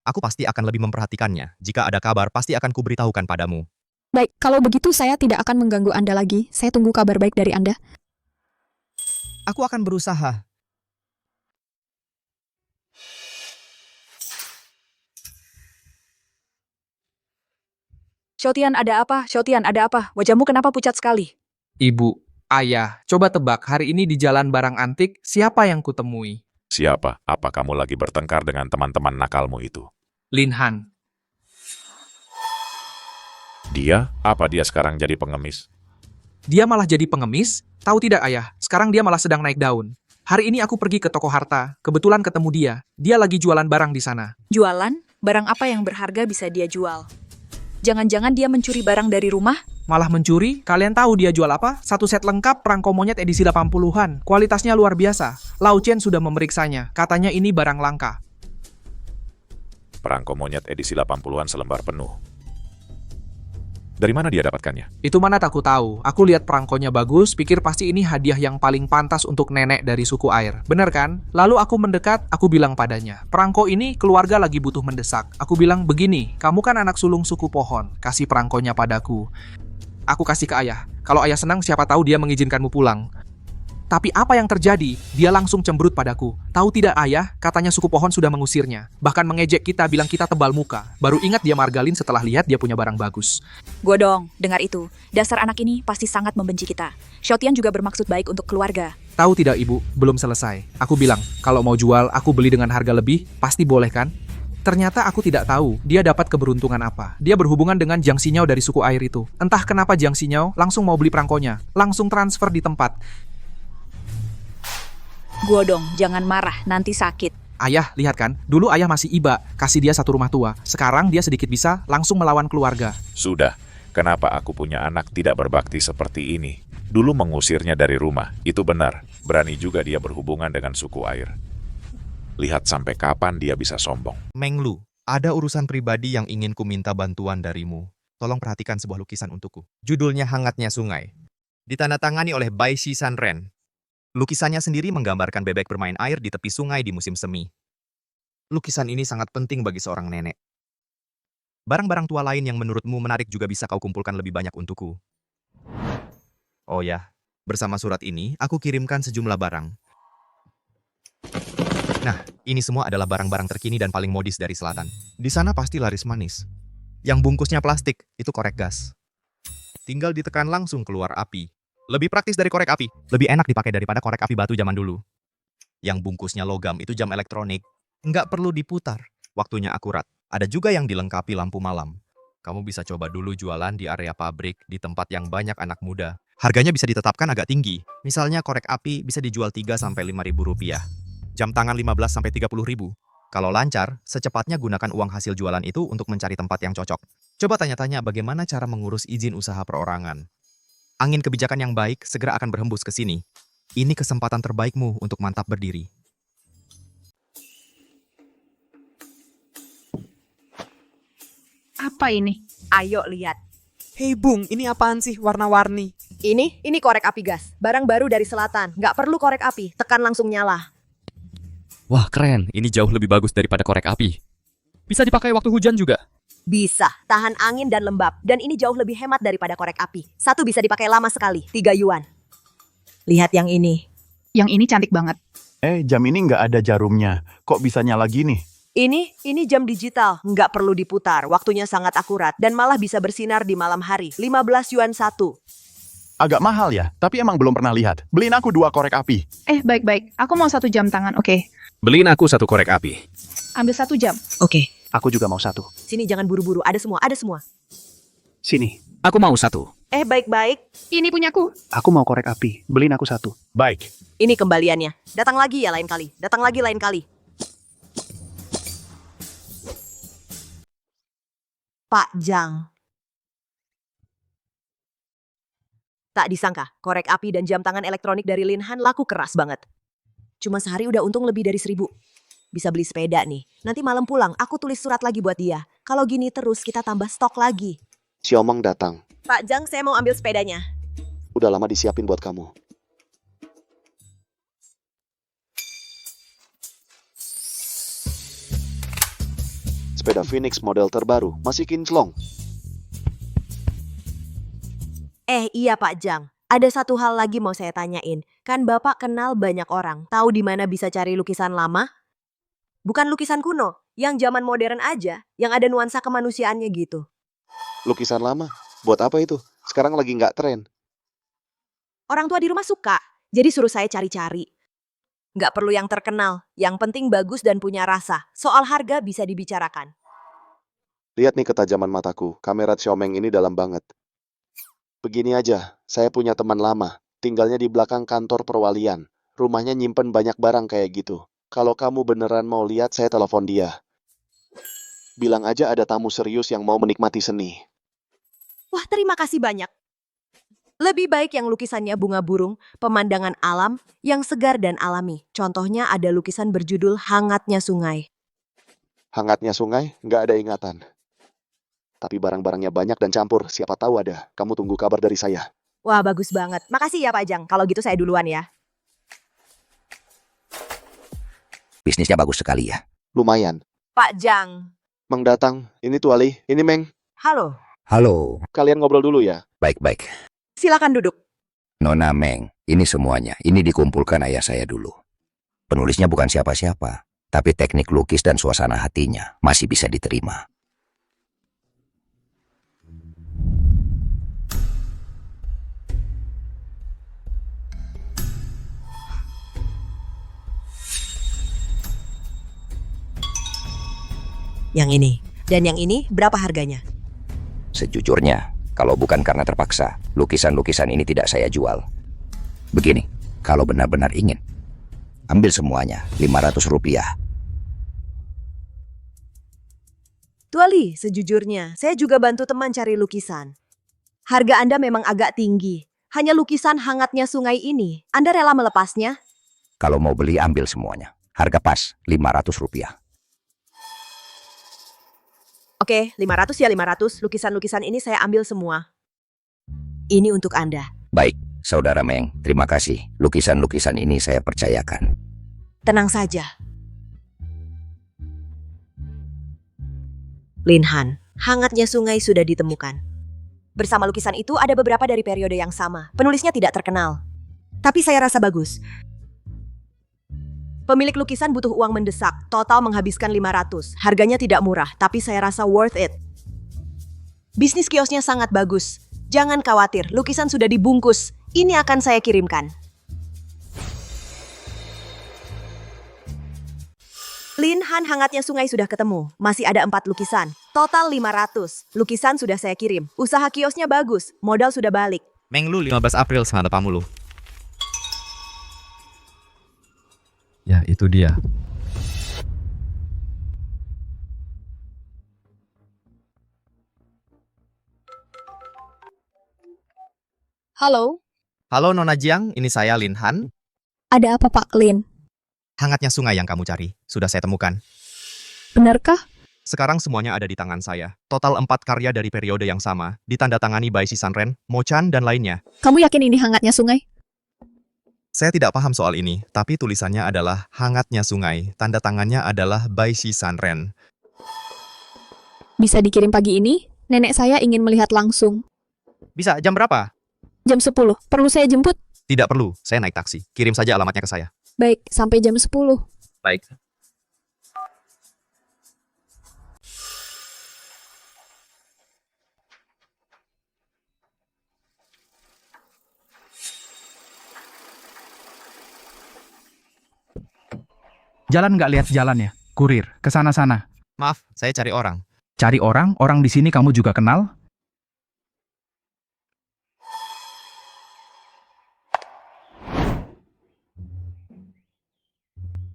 Aku pasti akan lebih memperhatikannya. Jika ada kabar, pasti akan kuberitahukan padamu. Baik, kalau begitu saya tidak akan mengganggu Anda lagi. Saya tunggu kabar baik dari Anda. Aku akan berusaha. Xiaotian, ada apa? Xiaotian, ada apa? Wajahmu kenapa pucat sekali? Ibu, ayah, coba tebak hari ini di jalan barang antik, siapa yang kutemui? Siapa? Apa kamu lagi bertengkar dengan teman-teman nakalmu itu? Lin Han. Dia? Apa dia sekarang jadi pengemis? Dia malah jadi pengemis? Tahu tidak ayah, sekarang dia malah sedang naik daun. Hari ini aku pergi ke toko harta, kebetulan ketemu dia. Dia lagi jualan barang di sana. Jualan? Barang apa yang berharga bisa dia jual? Jangan-jangan dia mencuri barang dari rumah? Malah mencuri? Kalian tahu dia jual apa? Satu set lengkap perangko monyet edisi 80-an. Kualitasnya luar biasa. Lau Chen sudah memeriksanya. Katanya ini barang langka. Perangko monyet edisi 80-an selembar penuh. Dari mana dia dapatkannya? Itu mana tak aku tahu. Aku lihat perangkonya bagus, pikir pasti ini hadiah yang paling pantas untuk nenek dari suku air. Bener kan? Lalu aku mendekat, aku bilang padanya, perangko ini keluarga lagi butuh mendesak. Aku bilang, begini, kamu kan anak sulung suku pohon, kasih perangkonya padaku. Aku kasih ke ayah. Kalau ayah senang, siapa tahu dia mengizinkanmu pulang. Tapi apa yang terjadi? Dia langsung cemberut padaku. Tahu tidak ayah, katanya suku pohon sudah mengusirnya. Bahkan mengejek kita, bilang kita tebal muka. Baru ingat dia margalin setelah lihat dia punya barang bagus. Godong, dengar itu. Dasar anak ini pasti sangat membenci kita. Xiaotian juga bermaksud baik untuk keluarga. Tahu tidak ibu, belum selesai. Aku bilang, kalau mau jual, aku beli dengan harga lebih, pasti boleh kan? Ternyata aku tidak tahu dia dapat keberuntungan apa. Dia berhubungan dengan Jiang Xinyao dari suku air itu. Entah kenapa Jiang Xinyao langsung mau beli perangkonya. Langsung transfer di tempat. Gua dong, jangan marah, nanti sakit. Ayah, lihat kan? Dulu ayah masih iba, kasih dia satu rumah tua. Sekarang dia sedikit bisa langsung melawan keluarga. Sudah, kenapa aku punya anak tidak berbakti seperti ini? Dulu mengusirnya dari rumah, itu benar. Berani juga dia berhubungan dengan suku air. Lihat sampai kapan dia bisa sombong. Menglu, ada urusan pribadi yang ingin ku minta bantuan darimu. Tolong perhatikan sebuah lukisan untukku. Judulnya Hangatnya Sungai. Ditandatangani oleh Bai Shi Sanren. Lukisannya sendiri menggambarkan bebek bermain air di tepi sungai di musim semi. Lukisan ini sangat penting bagi seorang nenek. Barang-barang tua lain yang menurutmu menarik juga bisa kau kumpulkan lebih banyak untukku. Oh ya, bersama surat ini, aku kirimkan sejumlah barang. Nah, ini semua adalah barang-barang terkini dan paling modis dari selatan. Di sana pasti laris manis. Yang bungkusnya plastik, itu korek gas. Tinggal ditekan langsung keluar api. Lebih praktis dari korek api. Lebih enak dipakai daripada korek api batu zaman dulu. Yang bungkusnya logam, itu jam elektronik. Nggak perlu diputar. Waktunya akurat. Ada juga yang dilengkapi lampu malam. Kamu bisa coba dulu jualan di area pabrik, di tempat yang banyak anak muda. Harganya bisa ditetapkan agak tinggi. Misalnya korek api bisa dijual 3-5 ribu rupiah. Jam tangan 15-30 ribu. Kalau lancar, secepatnya gunakan uang hasil jualan itu untuk mencari tempat yang cocok. Coba tanya-tanya bagaimana cara mengurus izin usaha perorangan. Angin kebijakan yang baik segera akan berhembus ke sini. Ini kesempatan terbaikmu untuk mantap berdiri. Apa ini? Ayo lihat. Hei Bung, ini apaan sih warna-warni? Ini korek api gas. Barang baru dari selatan. Nggak perlu korek api, tekan langsung nyala. Wah keren, ini jauh lebih bagus daripada korek api. Bisa dipakai waktu hujan juga? Bisa, tahan angin dan lembab. Dan ini jauh lebih hemat daripada korek api. Satu bisa dipakai lama sekali, 3 yuan. Lihat yang ini. Yang ini cantik banget. Jam ini nggak ada jarumnya. Kok bisa nyala gini? Ini jam digital, nggak perlu diputar. Waktunya sangat akurat dan malah bisa bersinar di malam hari. 15 yuan satu. Agak mahal ya, tapi emang belum pernah lihat. Beliin aku 2 korek api. Baik-baik. Aku mau 1 jam tangan, oke. Beliin aku 1 korek api. Ambil 1 jam. Oke. Aku juga mau 1. Sini jangan buru-buru, ada semua. Sini. Aku mau 1. Baik-baik. Ini punyaku. Aku mau korek api. Beliin aku 1. Baik. Ini kembaliannya. Datang lagi ya lain kali. Datang lagi lain kali. Pak Jang. Tak disangka, korek api dan jam tangan elektronik dari Lin Han laku keras banget. Cuma sehari udah untung lebih dari 1.000. Bisa beli sepeda nih. Nanti malam pulang, aku tulis surat lagi buat dia. Kalau gini terus, kita tambah stok lagi. Xiaomeng datang. Pak Jang, saya mau ambil sepedanya. Udah lama disiapin buat kamu. Sepeda Phoenix model terbaru, masih kinclong. Iya Pak Jang. Ada satu hal lagi mau saya tanyain. Kan Bapak kenal banyak orang. Tahu di mana bisa cari lukisan lama? Bukan lukisan kuno, yang zaman modern aja, yang ada nuansa kemanusiaannya gitu. Lukisan lama? Buat apa itu? Sekarang lagi nggak tren. Orang tua di rumah suka, jadi suruh saya cari-cari. Nggak perlu yang terkenal, yang penting bagus dan punya rasa. Soal harga bisa dibicarakan. Lihat nih ketajaman mataku, kamera Xiaomeng ini dalam banget. Begini aja, saya punya teman lama, tinggalnya di belakang kantor perwalian. Rumahnya nyimpen banyak barang kayak gitu. Kalau kamu beneran mau lihat, saya telepon dia. Bilang aja ada tamu serius yang mau menikmati seni. Wah, terima kasih banyak. Lebih baik yang lukisannya bunga burung, pemandangan alam, yang segar dan alami. Contohnya ada lukisan berjudul Hangatnya Sungai. Hangatnya sungai, nggak ada ingatan. Tapi barang-barangnya banyak dan campur, siapa tahu ada. Kamu tunggu kabar dari saya. Wah, bagus banget. Makasih ya Pak Jang. Kalau gitu saya duluan ya. Bisnisnya bagus sekali ya. Lumayan. Pak Jang. Meng datang, ini Tuali, ini Meng. Halo. Halo. Kalian ngobrol dulu ya. Baik-baik. Silakan duduk. Nona Meng, ini semuanya. Ini dikumpulkan ayah saya dulu. Penulisnya bukan siapa-siapa, tapi teknik lukis dan suasana hatinya masih bisa diterima. Yang ini. Dan yang ini berapa harganya? Sejujurnya, kalau bukan karena terpaksa, lukisan-lukisan ini tidak saya jual. Begini, kalau benar-benar ingin, ambil semuanya, 500 rupiah. Tuali, sejujurnya, saya juga bantu teman cari lukisan. Harga Anda memang agak tinggi. Hanya lukisan hangatnya sungai ini. Anda rela melepasnya? Kalau mau beli, ambil semuanya. Harga pas, 500 rupiah. Oke, 500 ya 500. Lukisan-lukisan ini saya ambil semua. Ini untuk Anda. Baik, Saudara Meng, terima kasih. Lukisan-lukisan ini saya percayakan. Tenang saja. Lin Han, hangatnya sungai sudah ditemukan. Bersama lukisan itu ada beberapa dari periode yang sama. Penulisnya tidak terkenal. Tapi saya rasa bagus. Pemilik lukisan butuh uang mendesak. Total menghabiskan 500. Harganya tidak murah, tapi saya rasa worth it. Bisnis kiosnya sangat bagus. Jangan khawatir, lukisan sudah dibungkus. Ini akan saya kirimkan. Lin Han, hangatnya sungai sudah ketemu. Masih ada 4 lukisan. Total 500. Lukisan sudah saya kirim. Usaha kiosnya bagus. Modal sudah balik. Meng Lu 15 April semangat pamu lu. Ya, itu dia. Halo, Halo Nona Jiang, ini saya Lin Han. ada apa Pak Lin? Hangatnya sungai yang kamu cari, sudah saya temukan. Benarkah? Sekarang semuanya ada di tangan saya. Total 4 karya dari periode yang sama, ditandatangani by Si Sanren, Mo Chan, dan lainnya. Kamu yakin ini hangatnya sungai? Saya tidak paham soal ini, tapi tulisannya adalah Hangatnya Sungai. Tanda tangannya adalah by Si Sanren. Bisa dikirim pagi ini? Nenek saya ingin melihat langsung. Bisa, jam berapa? Jam 10. Perlu saya jemput? Tidak perlu, saya naik taksi. Kirim saja alamatnya ke saya. Baik, sampai jam 10. Baik. Jalan nggak lihat jalannya. Kurir, ke sana-sana. Maaf, saya cari orang. Cari orang, orang di sini kamu juga kenal?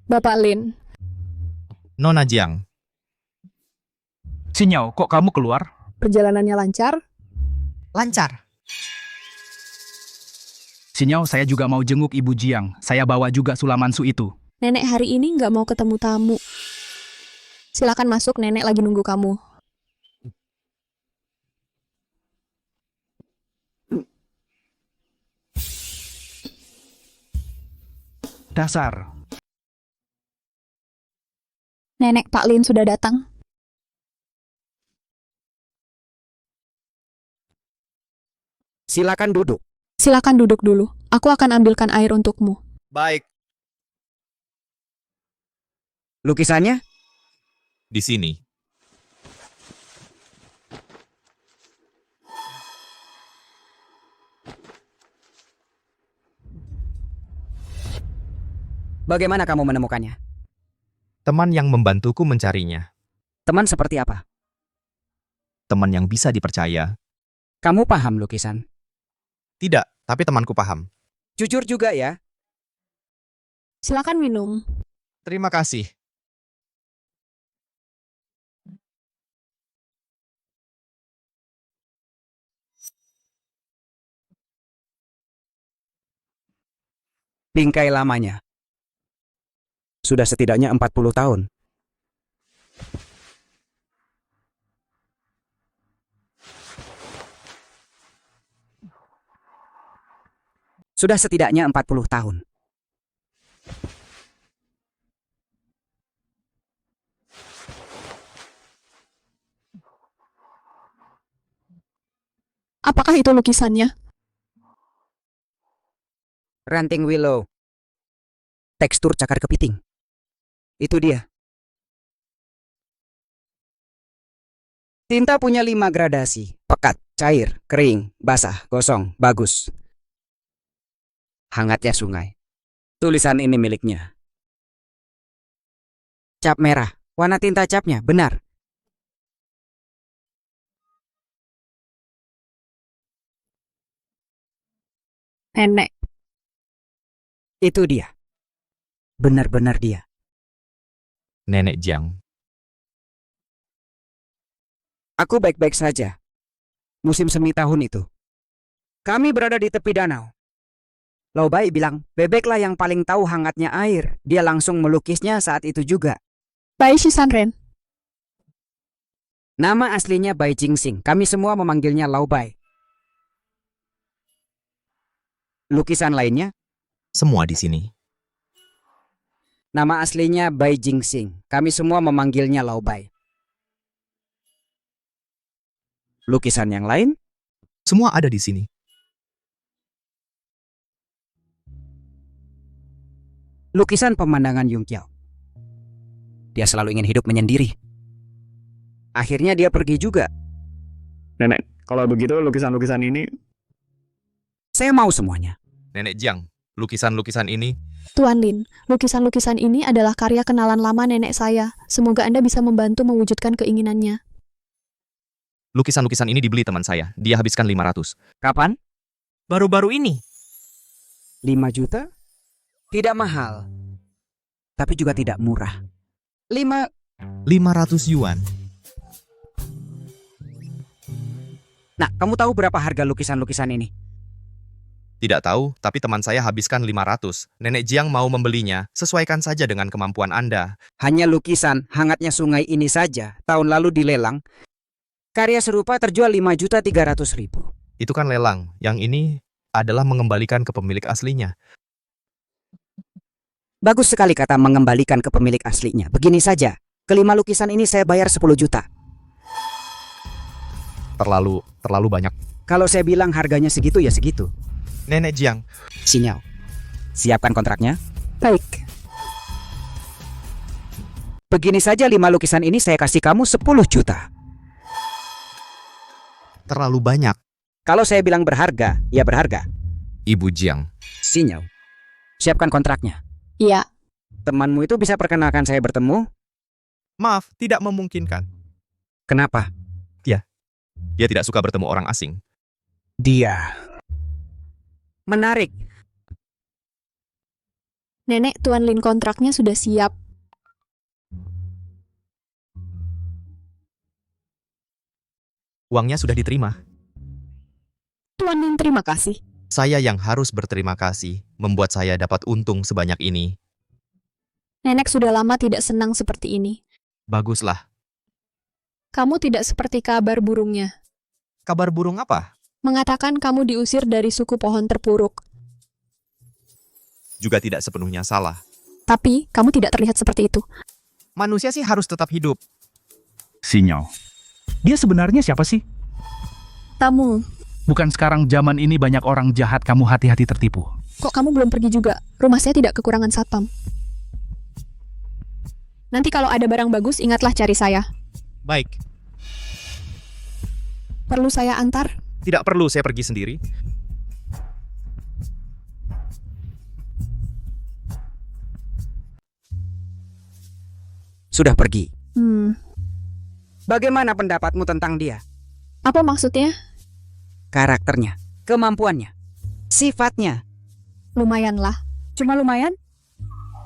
Bapak Lin. Nona Jiang. Sinyau, kok kamu keluar? Perjalanannya lancar? Lancar. Sinyau, saya juga mau jenguk Ibu Jiang. Saya bawa juga Sulamansu itu. Nenek hari ini nggak mau ketemu tamu. Silakan masuk, nenek lagi nunggu kamu. Dasar. Nenek Pak Lin sudah datang. Silakan duduk. Silakan duduk dulu. Aku akan ambilkan air untukmu. Baik. Lukisannya? Di sini. Bagaimana kamu menemukannya? Teman yang membantuku mencarinya. Teman seperti apa? Teman yang bisa dipercaya. Kamu paham lukisan? Tidak, tapi temanku paham. Jujur juga ya. Silakan minum. Terima kasih. Bingkai lamanya. Sudah setidaknya 40 tahun. Sudah setidaknya 40 tahun. Apakah itu lukisannya? Ranting willow. Tekstur cakar kepiting. Itu dia. Tinta punya 5 gradasi. Pekat, cair, kering, basah, gosong, bagus. Hangatnya sungai. Tulisan ini miliknya. Cap merah. Warna tinta capnya, benar. Nenek. Itu dia. Benar-benar dia. Nenek Jiang. Aku baik-baik saja. Musim semi tahun itu. Kami berada di tepi danau. Lau Bai bilang, bebeklah yang paling tahu hangatnya air. Dia langsung melukisnya saat itu juga. Bai Shisanren. Nama aslinya Bai Jingsing. Kami semua memanggilnya Lau Bai. Lukisan lainnya? Semua di sini. Nama aslinya Bai Jingsing. Kami semua memanggilnya Lau Bai. Lukisan yang lain? Semua ada di sini. Lukisan pemandangan Yung Kiao. Dia selalu ingin hidup menyendiri. Akhirnya dia pergi juga. Nenek, kalau begitu lukisan-lukisan ini... Saya mau semuanya. Nenek Jiang, lukisan-lukisan ini... Tuan Lin, lukisan-lukisan ini adalah karya kenalan lama nenek saya. Semoga Anda bisa membantu mewujudkan keinginannya. Lukisan-lukisan ini dibeli teman saya. Dia habiskan 500. Kapan? Baru-baru ini. 5 juta? Tidak mahal. Tapi juga tidak murah. 500 yuan. Nah, kamu tahu berapa harga lukisan-lukisan ini? Tidak tahu, tapi teman saya habiskan 500. Nenek Jiang mau membelinya, sesuaikan saja dengan kemampuan Anda. Hanya lukisan hangatnya sungai ini saja, tahun lalu dilelang. Karya serupa terjual 5.300.000. Itu kan lelang. Yang ini adalah mengembalikan ke pemilik aslinya. Bagus sekali kata mengembalikan ke pemilik aslinya. Begini saja, kelima lukisan ini saya bayar 10 juta. Terlalu banyak. Kalau saya bilang harganya segitu ya segitu. Nenek Jiang. Sinyal. Siapkan kontraknya. Baik. Begini saja 5 lukisan ini saya kasih kamu 10 juta. Terlalu banyak. Kalau saya bilang berharga, ya berharga. Ibu Jiang. Sinyal. Siapkan kontraknya. Iya. Temanmu itu bisa perkenalkan saya bertemu? Maaf, tidak memungkinkan. Kenapa? Dia tidak suka bertemu orang asing. Dia. Menarik. Nenek, Tuan Lin kontraknya sudah siap. Uangnya sudah diterima. Tuan Lin, terima kasih. Saya yang harus berterima kasih, membuat saya dapat untung sebanyak ini. Nenek sudah lama tidak senang seperti ini. Baguslah. Kamu tidak seperti kabar burungnya. Kabar burung apa? Mengatakan kamu diusir dari suku pohon terpuruk. Juga tidak sepenuhnya salah. Tapi, kamu tidak terlihat seperti itu. Manusia sih harus tetap hidup. Sinyal. Dia sebenarnya siapa sih? Tamu. Bukan sekarang zaman ini banyak orang jahat, kamu hati-hati tertipu. Kok kamu belum pergi juga? Rumah saya tidak kekurangan satpam. Nanti kalau ada barang bagus, ingatlah cari saya. Baik. Perlu saya antar? Tidak perlu, saya pergi sendiri. Sudah pergi. Hmm. Bagaimana pendapatmu tentang dia? Apa maksudnya? Karakternya, kemampuannya, sifatnya. Lumayanlah. Cuma lumayan?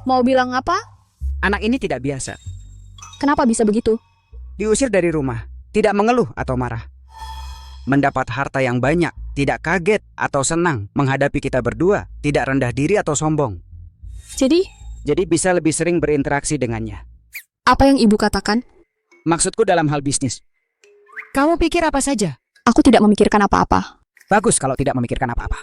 Mau bilang apa? Anak ini tidak biasa. Kenapa bisa begitu? Diusir dari rumah, tidak mengeluh atau marah. Mendapat harta yang banyak, tidak kaget atau senang menghadapi kita berdua, tidak rendah diri atau sombong. Jadi bisa lebih sering berinteraksi dengannya. Apa yang ibu katakan? Maksudku dalam hal bisnis. Kamu pikir apa saja? Aku tidak memikirkan apa-apa. Bagus kalau tidak memikirkan apa-apa.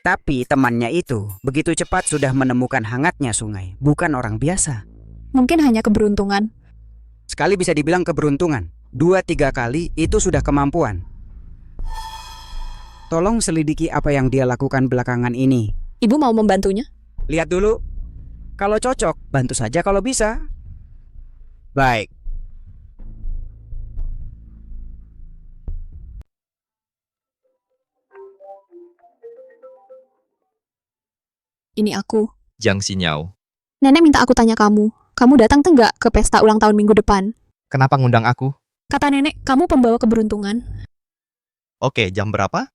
Tapi temannya itu begitu cepat sudah menemukan hangatnya sungai. Bukan orang biasa. Mungkin hanya keberuntungan. Sekali bisa dibilang keberuntungan. 2-3 kali itu sudah kemampuan. Tolong selidiki apa yang dia lakukan belakangan ini. Ibu mau membantunya? Lihat dulu. Kalau cocok, bantu saja kalau bisa. Baik. Ini aku. Jiang Xinyao. Nenek minta aku tanya kamu. Kamu datang enggak ke pesta ulang tahun minggu depan? Kenapa ngundang aku? Kata nenek, kamu pembawa keberuntungan. Oke, jam berapa?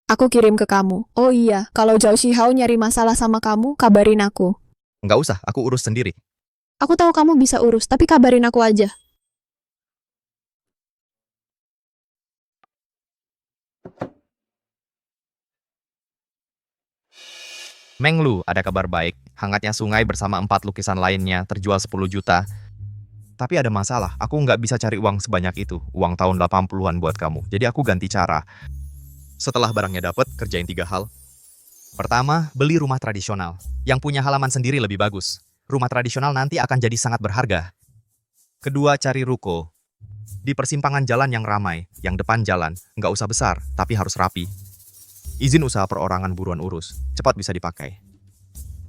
Aku kirim ke kamu. Oh iya, kalau Zhao Shihao nyari masalah sama kamu, kabarin aku. Nggak usah, aku urus sendiri. Aku tahu kamu bisa urus, tapi kabarin aku aja. Menglu, ada kabar baik. Hangatnya sungai bersama 4 lukisan lainnya terjual 10 juta. Tapi ada masalah, aku nggak bisa cari uang sebanyak itu. Uang tahun 80-an buat kamu. Jadi aku ganti cara. Setelah barangnya dapat, kerjain 3 hal. Pertama, beli rumah tradisional. Yang punya halaman sendiri lebih bagus. Rumah tradisional nanti akan jadi sangat berharga. Kedua, cari ruko. Di persimpangan jalan yang ramai, yang depan jalan, nggak usah besar, tapi harus rapi. Izin usaha perorangan buruan urus, cepat bisa dipakai.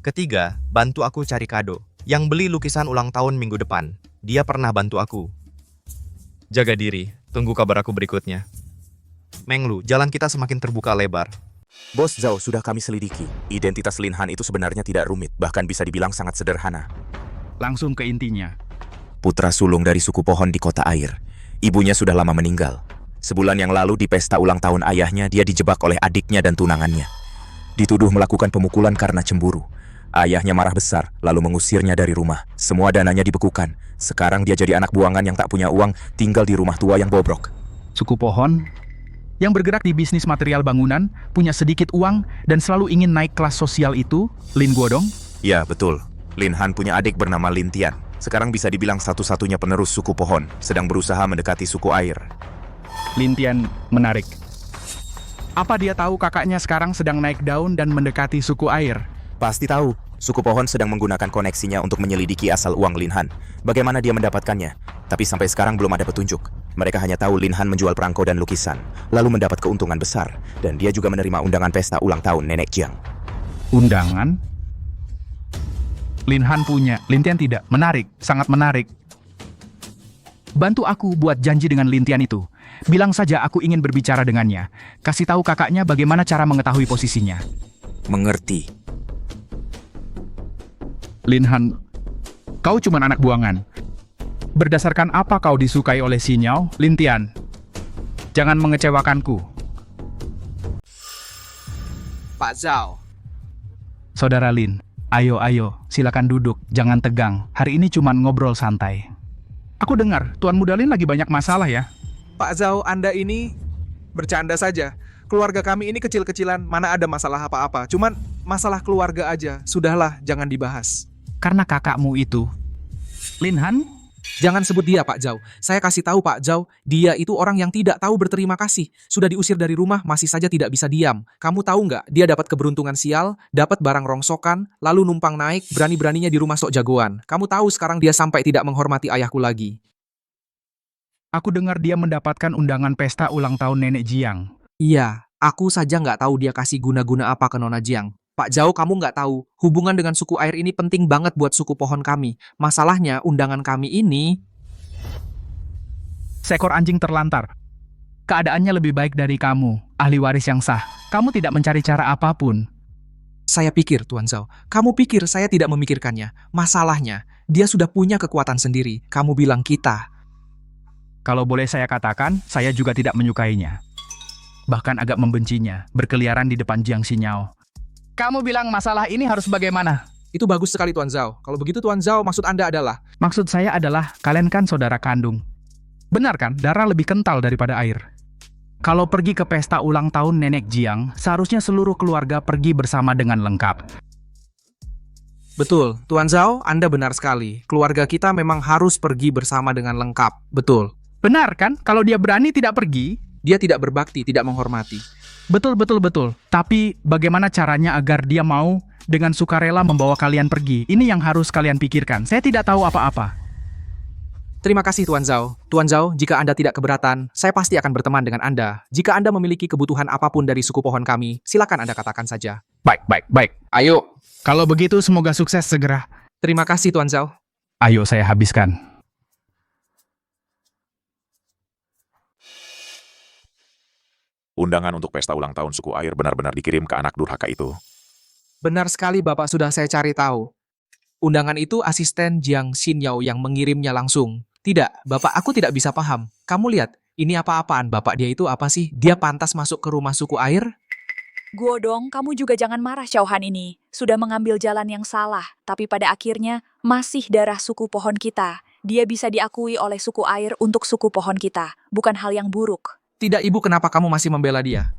Ketiga, bantu aku cari kado. Yang beli lukisan ulang tahun minggu depan, dia pernah bantu aku. Jaga diri, tunggu kabar aku berikutnya. Menglu, jalan kita semakin terbuka lebar. Bos Zhao, sudah kami selidiki. Identitas Lin Han itu sebenarnya tidak rumit, bahkan bisa dibilang sangat sederhana. Langsung ke intinya. Putra sulung dari suku pohon di kota air. Ibunya sudah lama meninggal. Sebulan yang lalu di pesta ulang tahun ayahnya, dia dijebak oleh adiknya dan tunangannya. Dituduh melakukan pemukulan karena cemburu. Ayahnya marah besar, lalu mengusirnya dari rumah. Semua dananya dibekukan. Sekarang dia jadi anak buangan yang tak punya uang, tinggal di rumah tua yang bobrok. Suku pohon yang bergerak di bisnis material bangunan, punya sedikit uang, dan selalu ingin naik kelas sosial itu, Lin Guodong? Ya, betul. Lin Han punya adik bernama Lin Tian. Sekarang bisa dibilang satu-satunya penerus suku pohon, sedang berusaha mendekati suku air. Lin Tian menarik. Apa dia tahu kakaknya sekarang sedang naik daun dan mendekati suku air? Pasti tahu. Suku pohon sedang menggunakan koneksinya untuk menyelidiki asal uang Lin Han. Bagaimana dia mendapatkannya? Tapi sampai sekarang belum ada petunjuk. Mereka hanya tahu Lin Han menjual perangko dan lukisan, lalu mendapat keuntungan besar. Dan dia juga menerima undangan pesta ulang tahun Nenek Jiang. Undangan? Lin Han punya, Lin Tian tidak. Menarik, sangat menarik. Bantu aku buat janji dengan Lin Tian itu. Bilang saja aku ingin berbicara dengannya. Kasih tahu kakaknya bagaimana cara mengetahui posisinya. Mengerti. Lin Han, kau cuma anak buangan. Berdasarkan apa kau disukai oleh Xinyao, Lin Tian? Jangan mengecewakanku. Pak Zhao. Saudara Lin, ayo, silakan duduk, jangan tegang. Hari ini cuma ngobrol santai. Aku dengar, Tuan Muda Lin lagi banyak masalah ya? Pak Zhao, Anda ini bercanda saja. Keluarga kami ini kecil-kecilan, mana ada masalah apa-apa. Cuman masalah keluarga aja. Sudahlah, jangan dibahas. Karena kakakmu itu, Lin Han? Jangan sebut dia, Pak Zhao. Saya kasih tahu Pak Zhao, dia itu orang yang tidak tahu berterima kasih. Sudah diusir dari rumah, masih saja tidak bisa diam. Kamu tahu nggak, dia dapat keberuntungan sial, dapat barang rongsokan, lalu numpang naik, berani-beraninya di rumah sok jagoan. Kamu tahu sekarang dia sampai tidak menghormati ayahku lagi. Aku dengar dia mendapatkan undangan pesta ulang tahun Nenek Jiang. Iya, aku saja nggak tahu dia kasih guna-guna apa ke Nona Jiang. Pak Zhao, kamu nggak tahu, hubungan dengan suku air ini penting banget buat suku pohon kami. Masalahnya, undangan kami ini... Seekor anjing terlantar. Keadaannya lebih baik dari kamu, ahli waris yang sah. Kamu tidak mencari cara apapun. Saya pikir, Tuan Zhao, kamu pikir saya tidak memikirkannya. Masalahnya, dia sudah punya kekuatan sendiri. Kamu bilang kita. Kalau boleh saya katakan, saya juga tidak menyukainya. Bahkan agak membencinya, berkeliaran di depan Jiang Xinyao. Kamu bilang masalah ini harus bagaimana? Itu bagus sekali Tuan Zhao. Kalau begitu Tuan Zhao, maksud Anda adalah? Maksud saya adalah, kalian kan saudara kandung. Benar kan, darah lebih kental daripada air. Kalau pergi ke pesta ulang tahun Nenek Jiang, seharusnya seluruh keluarga pergi bersama dengan lengkap. Betul, Tuan Zhao, Anda benar sekali. Keluarga kita memang harus pergi bersama dengan lengkap. Betul. Benar kan, kalau dia berani tidak pergi, dia tidak berbakti, tidak menghormati. Betul. Tapi bagaimana caranya agar dia mau dengan sukarela membawa kalian pergi? Ini yang harus kalian pikirkan. Saya tidak tahu apa-apa. Terima kasih Tuan Zhao. Tuan Zhao, jika Anda tidak keberatan, saya pasti akan berteman dengan Anda. Jika Anda memiliki kebutuhan apapun dari suku pohon kami, silakan Anda katakan saja. Baik. Ayo. Kalau begitu semoga sukses segera. Terima kasih Tuan Zhao. Ayo saya habiskan. Undangan untuk pesta ulang tahun suku air benar-benar dikirim ke anak durhaka itu. Benar sekali Bapak, sudah saya cari tahu. Undangan itu asisten Jiang Xinyao yang mengirimnya langsung. Tidak, Bapak, aku tidak bisa paham. Kamu lihat, ini apa-apaan Bapak dia itu apa sih? Dia pantas masuk ke rumah suku air? Guodong, kamu juga jangan marah Xiaohan ini. Sudah mengambil jalan yang salah, tapi pada akhirnya masih darah suku pohon kita. Dia bisa diakui oleh suku air untuk suku pohon kita, bukan hal yang buruk. Tidak, Ibu, kenapa kamu masih membela dia?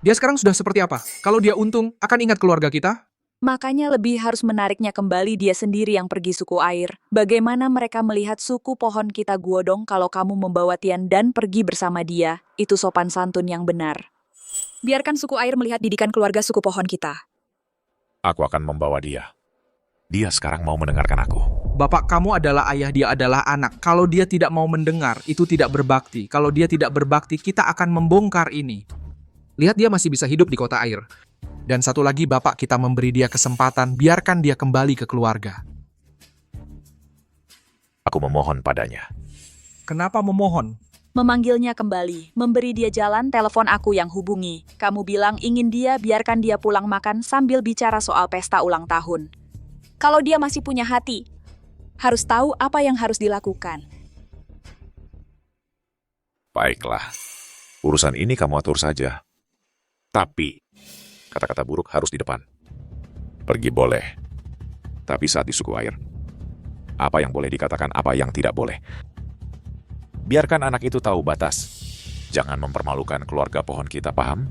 Dia sekarang sudah seperti apa? Kalau dia untung, akan ingat keluarga kita? Makanya lebih harus menariknya kembali dia sendiri yang pergi suku air. Bagaimana mereka melihat suku pohon kita Guodong kalau kamu membawa Tian dan pergi bersama dia, itu sopan santun yang benar. Biarkan suku air melihat didikan keluarga suku pohon kita. Aku akan membawa dia. Dia sekarang mau mendengarkan aku. Bapak kamu adalah ayah, dia adalah anak. Kalau dia tidak mau mendengar, itu tidak berbakti. Kalau dia tidak berbakti, kita akan membongkar ini. Lihat, dia masih bisa hidup di kota air. Dan satu lagi, Bapak kita memberi dia kesempatan, biarkan dia kembali ke keluarga. Aku memohon padanya. Kenapa memohon? Memanggilnya kembali, memberi dia jalan, telepon aku yang hubungi. Kamu bilang ingin dia, biarkan dia pulang makan sambil bicara soal pesta ulang tahun. Kalau dia masih punya hati, harus tahu apa yang harus dilakukan. Baiklah, urusan ini kamu atur saja. Tapi, kata-kata buruk harus di depan. Pergi boleh, tapi saat di suku air, apa yang boleh dikatakan, apa yang tidak boleh. Biarkan anak itu tahu batas. Jangan mempermalukan keluarga pohon kita, paham?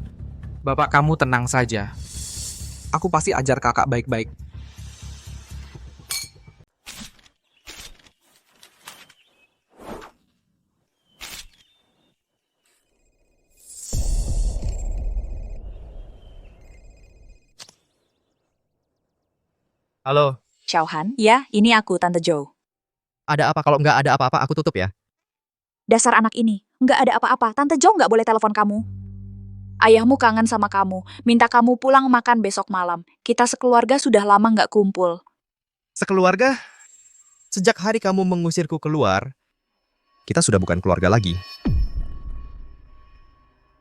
Bapak kamu tenang saja. Aku pasti ajar kakak baik-baik. Halo, Xiaohan, ya, ini aku, Tante Zhou. ada apa? Kalau nggak ada apa-apa, aku tutup ya. Dasar anak ini, nggak ada apa-apa. Tante Zhou nggak boleh telepon kamu. Ayahmu kangen sama kamu, minta kamu pulang makan besok malam. Kita sekeluarga sudah lama nggak kumpul. Sekeluarga? Sejak hari kamu mengusirku keluar, kita sudah bukan keluarga lagi.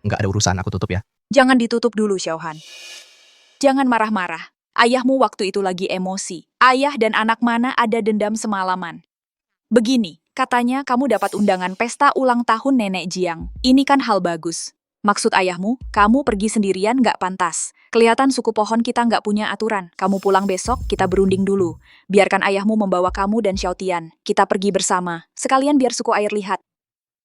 Nggak ada urusan, aku tutup ya. Jangan ditutup dulu, Xiaohan. Jangan marah-marah. Ayahmu waktu itu lagi emosi. Ayah dan anak mana ada dendam semalaman. Begini, katanya kamu dapat undangan pesta ulang tahun Nenek Jiang. Ini kan hal bagus. Maksud ayahmu, kamu pergi sendirian nggak pantas. Kelihatan suku pohon kita nggak punya aturan. Kamu pulang besok, kita berunding dulu. Biarkan ayahmu membawa kamu dan Xiaotian. Kita pergi bersama. Sekalian biar suku air lihat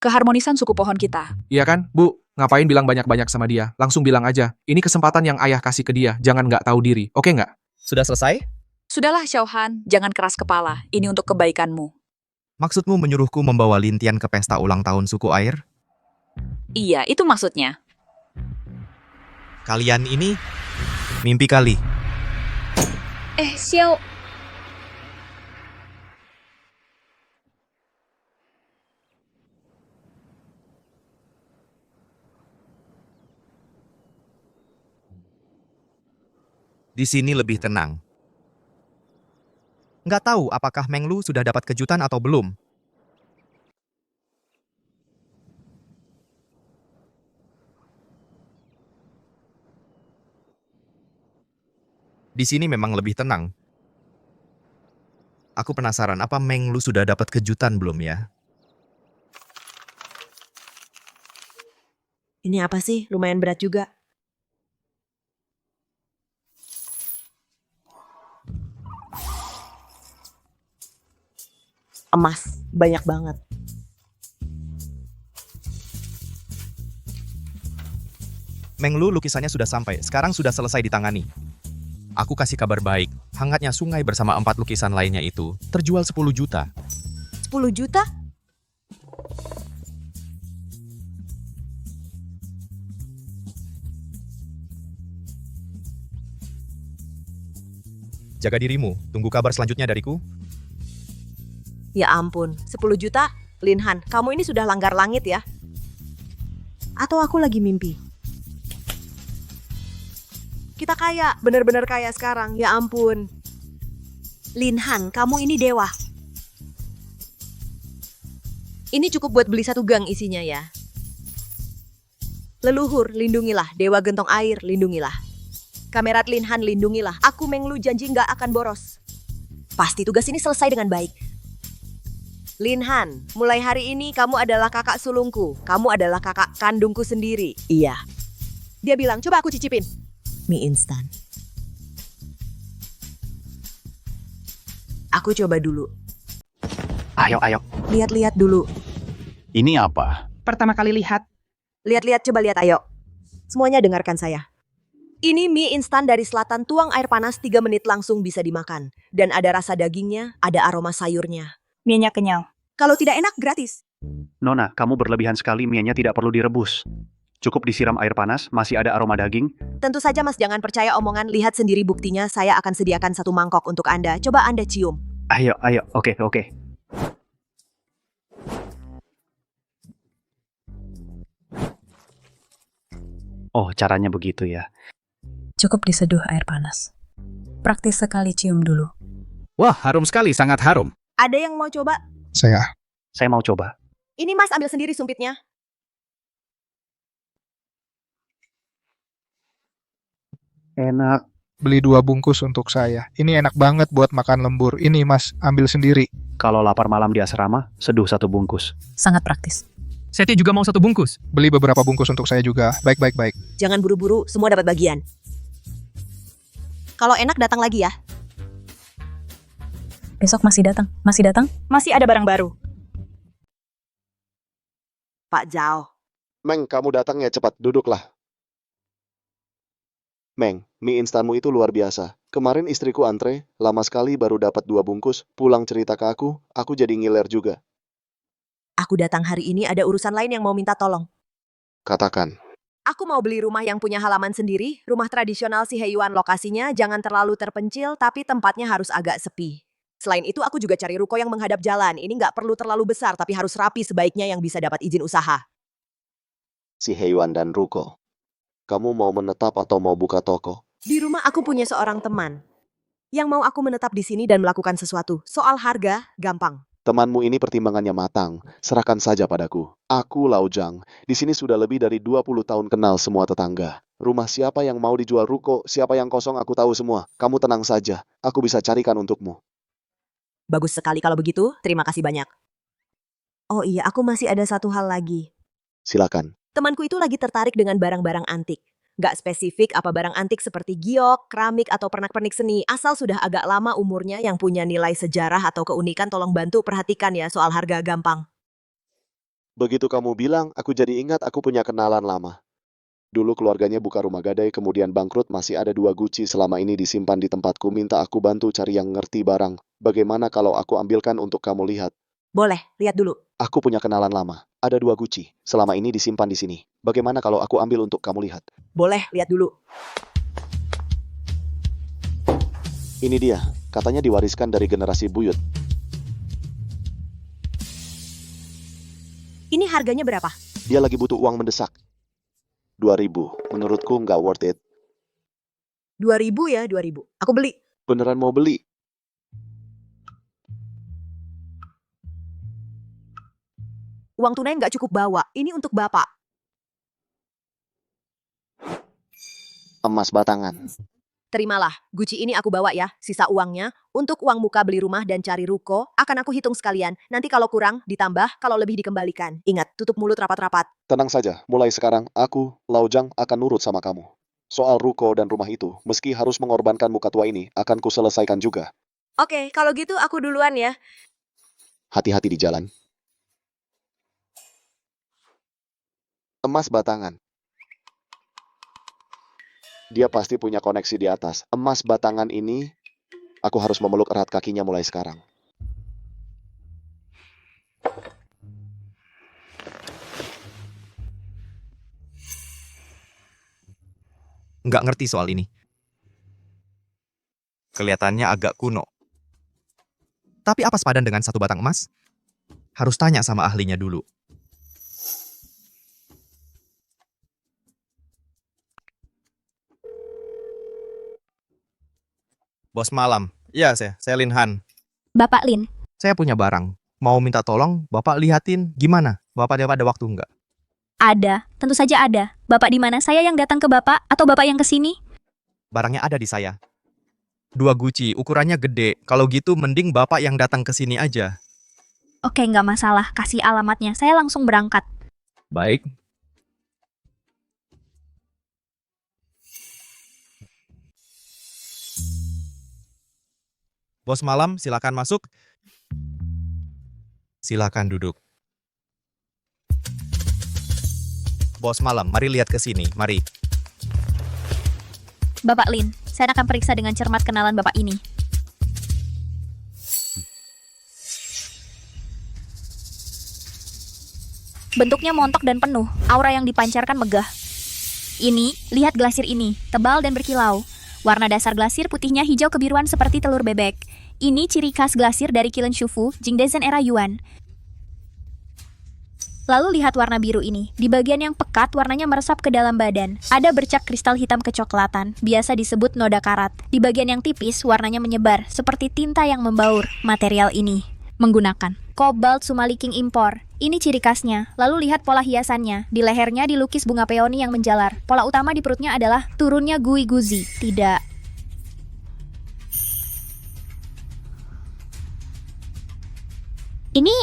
keharmonisan suku pohon kita. Iya kan, Bu? Ngapain bilang banyak-banyak sama dia? Langsung bilang aja. Ini kesempatan yang ayah kasih ke dia. Jangan nggak tahu diri. Oke nggak? Sudah selesai? Sudahlah, Xiaohan. Jangan keras kepala. Ini untuk kebaikanmu. Maksudmu menyuruhku membawa Lintian ke pesta ulang tahun suku air? Iya, itu maksudnya. Kalian ini mimpi kali. Xiao. Di sini lebih tenang. Nggak tahu apakah Menglu sudah dapat kejutan atau belum. Di sini memang lebih tenang. Aku penasaran apa Menglu sudah dapat kejutan belum ya? Ini apa sih? Lumayan berat juga. Emas, banyak banget. Menglu lukisannya sudah sampai, sekarang sudah selesai ditangani. Aku kasih kabar baik, hangatnya sungai bersama 4 lukisan lainnya itu terjual 10 juta. 10 juta? Jaga dirimu, tunggu kabar selanjutnya dariku. Ya ampun, 10 juta? Linhan, kamu ini sudah langgar langit ya? Atau aku lagi mimpi? Kita kaya, benar-benar kaya sekarang, ya ampun. Linhan, kamu ini dewa. Ini cukup buat beli 1 gang isinya ya. Leluhur, lindungilah. Dewa gentong air, lindungilah. Kamerat Linhan, lindungilah. Aku Menglu janji nggak akan boros. Pasti tugas ini selesai dengan baik. Linhan, mulai hari ini kamu adalah kakak sulungku. Kamu adalah kakak kandungku sendiri. Iya. Dia bilang, coba aku cicipin. mie instan. Aku coba dulu. Ayo, ayo. Lihat-lihat dulu. Ini apa? Pertama kali lihat. Lihat-lihat, coba lihat, ayo. Semuanya dengarkan saya. Ini mie instan dari selatan, tuang air panas 3 menit langsung bisa dimakan. Dan ada rasa dagingnya, ada aroma sayurnya. Mie-nya kenyal. Kalau tidak enak, gratis. Nona, kamu berlebihan sekali, mie-nya tidak perlu direbus. Cukup disiram air panas, masih ada aroma daging. Tentu saja Mas, jangan percaya omongan, lihat sendiri buktinya. Saya akan sediakan 1 mangkok untuk Anda. Coba Anda cium. Ayo, ayo, oke. Oh, caranya begitu ya. Cukup diseduh air panas. Praktis sekali cium dulu. Wah, harum sekali, sangat harum. Ada yang mau coba? Saya mau coba. Ini Mas, ambil sendiri sumpitnya. Enak. Beli 2 bungkus untuk saya. Ini enak banget buat makan lembur. Ini Mas, ambil sendiri. Kalau lapar malam di asrama, seduh 1 bungkus. Sangat praktis. Seti juga mau 1 bungkus. Beli beberapa bungkus untuk saya juga. Baik. Jangan buru-buru, semua dapat bagian. Kalau enak datang lagi ya. Besok masih datang? Masih ada barang baru. Pak Zhao. Meng, kamu datang ya cepat, duduklah. Meng, mie instanmu itu luar biasa. Kemarin istriku antre, lama sekali baru dapat 2 bungkus, pulang cerita ke aku jadi ngiler juga. Aku datang hari ini ada urusan lain yang mau minta tolong. Katakan. Aku mau beli rumah yang punya halaman sendiri, rumah tradisional si Heyuan, lokasinya jangan terlalu terpencil tapi tempatnya harus agak sepi. Selain itu aku juga cari ruko yang menghadap jalan, ini nggak perlu terlalu besar tapi harus rapi sebaiknya yang bisa dapat izin usaha. Si Heyuan dan Ruko. Kamu mau menetap atau mau buka toko? Di rumah aku punya seorang teman yang mau aku menetap di sini dan melakukan sesuatu. Soal harga, gampang. Temanmu ini pertimbangannya matang, serahkan saja padaku. Aku Lau Zhang, di sini sudah lebih dari 20 tahun kenal semua tetangga. Rumah siapa yang mau dijual ruko, siapa yang kosong aku tahu semua. Kamu tenang saja, aku bisa carikan untukmu. Bagus sekali kalau begitu, terima kasih banyak. Oh iya, aku masih ada satu hal lagi. Silakan. Temanku itu lagi tertarik dengan barang-barang antik. Gak spesifik apa barang antik seperti giok, keramik, atau pernak-pernik seni. Asal sudah agak lama umurnya yang punya nilai sejarah atau keunikan, tolong bantu perhatikan ya soal harga, gampang. Begitu kamu bilang, aku jadi ingat aku punya kenalan lama. Dulu keluarganya buka rumah gadai, kemudian bangkrut, masih ada 2 guci selama ini disimpan di tempatku. Minta aku bantu cari yang ngerti barang. Bagaimana kalau aku ambilkan untuk kamu lihat? Boleh, lihat dulu. Aku punya kenalan lama. Ada 2 guci. Selama ini disimpan di sini. Bagaimana kalau aku ambil untuk kamu lihat? Boleh, lihat dulu. Ini dia. Katanya diwariskan dari generasi buyut. Ini harganya berapa? Dia lagi butuh uang mendesak. 2.000. Menurutku nggak worth it. 2.000 ya, 2.000. Aku beli. Beneran mau beli? Uang tunai nggak cukup bawa. Ini untuk Bapak. Emas batangan. Terimalah, guci ini aku bawa ya, sisa uangnya. Untuk uang muka beli rumah dan cari ruko, akan aku hitung sekalian. Nanti kalau kurang, ditambah, kalau lebih dikembalikan. Ingat, tutup mulut rapat-rapat. Tenang saja, mulai sekarang aku, Lau Zhang, akan nurut sama kamu. Soal ruko dan rumah itu, meski harus mengorbankan muka tua ini, akan kuselesaikan juga. Oke, kalau gitu aku duluan ya. Hati-hati di jalan. Emas batangan. Dia pasti punya koneksi di atas. Emas batangan ini, aku harus memeluk erat kakinya mulai sekarang. Nggak ngerti soal ini. Kelihatannya agak kuno. Tapi apa sepadan dengan 1 batang emas? Harus tanya sama ahlinya dulu. Bos malam. Iya, saya Lin Han. Bapak Lin. Saya punya barang. Mau minta tolong, Bapak lihatin gimana? Bapak ada waktu nggak? Ada, tentu saja ada. Bapak di mana? Saya yang datang ke Bapak atau Bapak yang ke sini? Barangnya ada di saya. 2 guci, ukurannya gede. Kalau gitu mending Bapak yang datang ke sini aja. Oke, nggak masalah. Kasih alamatnya. Saya langsung berangkat. Baik. Bos Malam, silakan masuk. Silakan duduk. Bos Malam, mari lihat ke sini, mari. Bapak Lin, saya akan periksa dengan cermat kenalan Bapak ini. Bentuknya montok dan penuh, aura yang dipancarkan megah. Ini, lihat glasir ini, tebal dan berkilau. Warna dasar glasir putihnya hijau kebiruan seperti telur bebek. Ini ciri khas glasir dari Kilen Shufu, Jingdezhen era Yuan. Lalu lihat warna biru ini. Di bagian yang pekat, warnanya meresap ke dalam badan. Ada bercak kristal hitam kecoklatan, biasa disebut noda karat. Di bagian yang tipis, warnanya menyebar, seperti tinta yang membaur. Material ini menggunakan Cobalt Sumaliking impor. Ini ciri khasnya. Lalu lihat pola hiasannya. Di lehernya dilukis bunga peoni yang menjalar. Pola utama di perutnya adalah turunnya Gui Guzi. Tidak. Ini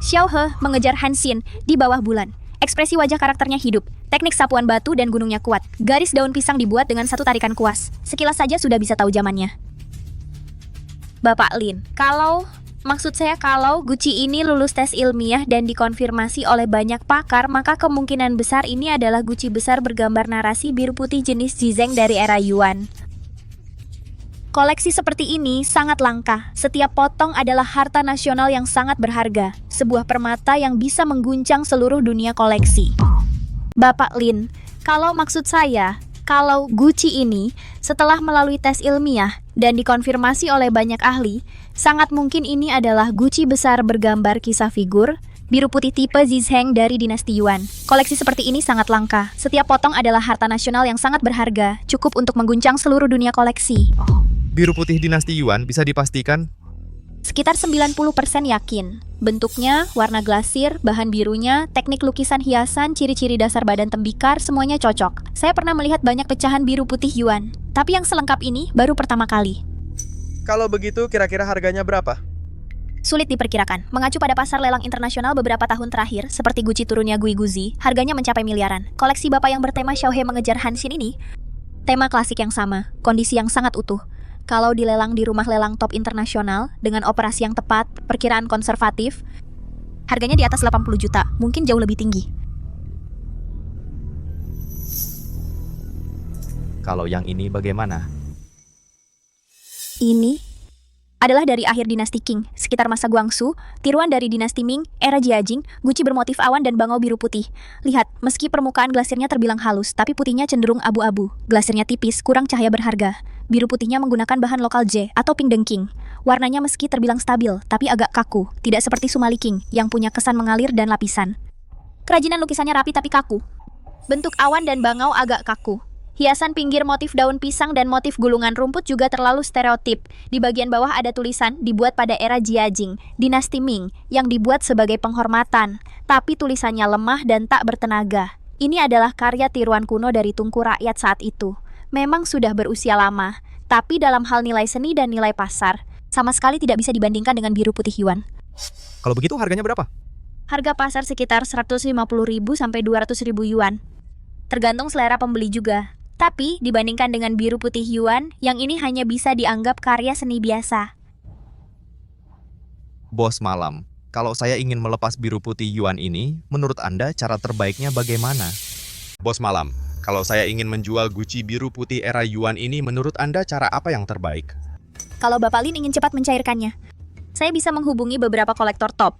Xiao He mengejar Han Xin di bawah bulan. Ekspresi wajah karakternya hidup. Teknik sapuan batu dan gunungnya kuat. Garis daun pisang dibuat dengan satu tarikan kuas. Sekilas saja sudah bisa tahu zamannya. Bapak Lin, maksud saya kalau Gucci ini lulus tes ilmiah dan dikonfirmasi oleh banyak pakar, maka kemungkinan besar ini adalah Gucci besar bergambar narasi biru putih jenis Zizeng dari era Yuan. Koleksi seperti ini sangat langka. Setiap potong adalah harta nasional yang sangat berharga. Sebuah permata yang bisa mengguncang seluruh dunia koleksi. Bapak Lin, maksud saya, kalau Gucci ini setelah melalui tes ilmiah dan dikonfirmasi oleh banyak ahli, sangat mungkin ini adalah Gucci besar bergambar kisah figur biru putih tipe Zizeng dari dinasti Yuan. Koleksi seperti ini sangat langka. Setiap potong adalah harta nasional yang sangat berharga, cukup untuk mengguncang seluruh dunia koleksi. Biru putih dinasti Yuan bisa dipastikan? Sekitar 90% yakin. Bentuknya, warna glasir, bahan birunya, teknik lukisan hiasan, ciri-ciri dasar badan tembikar, semuanya cocok. Saya pernah melihat banyak pecahan biru putih Yuan, tapi yang selengkap ini baru pertama kali. Kalau begitu, kira-kira harganya berapa? Sulit diperkirakan. Mengacu pada pasar lelang internasional beberapa tahun terakhir, seperti Gucci turunnya Gui Guzi, harganya mencapai miliaran. Koleksi Bapak yang bertema Xiao He mengejar Han Xin ini, tema klasik yang sama, kondisi yang sangat utuh. Kalau dilelang di rumah lelang top internasional, dengan operasi yang tepat, perkiraan konservatif, harganya di atas 80 juta, mungkin jauh lebih tinggi. Kalau yang ini bagaimana? Ini adalah dari akhir dinasti Qing, sekitar masa Guangxu, tiruan dari dinasti Ming, era Jiajing, Gucci bermotif awan dan bangau biru putih. Lihat, meski permukaan glasirnya terbilang halus, tapi putihnya cenderung abu-abu. Glasirnya tipis, kurang cahaya berharga. Biru putihnya menggunakan bahan lokal J atau Pingdeng King. Warnanya meski terbilang stabil, tapi agak kaku, tidak seperti Sumali King yang punya kesan mengalir dan lapisan. Kerajinan lukisannya rapi tapi kaku. Bentuk awan dan bangau agak kaku. Hiasan pinggir motif daun pisang dan motif gulungan rumput juga terlalu stereotip. Di bagian bawah ada tulisan dibuat pada era Jiajing, dinasti Ming, yang dibuat sebagai penghormatan. Tapi tulisannya lemah dan tak bertenaga. Ini adalah karya tiruan kuno dari Tungku rakyat saat itu. Memang sudah berusia lama, tapi dalam hal nilai seni dan nilai pasar, sama sekali tidak bisa dibandingkan dengan biru putih Yuan. Kalau begitu harganya berapa? Harga pasar sekitar 150.000 sampai 200.000 Yuan. Tergantung selera pembeli juga. Tapi, dibandingkan dengan biru putih Yuan, yang ini hanya bisa dianggap karya seni biasa. Bos Malam, kalau saya ingin melepas biru putih Yuan ini, menurut Anda cara terbaiknya bagaimana? Bos Malam, kalau saya ingin menjual Gucci biru putih era Yuan ini, menurut Anda cara apa yang terbaik? Kalau Bapak Lin ingin cepat mencairkannya, saya bisa menghubungi beberapa kolektor top.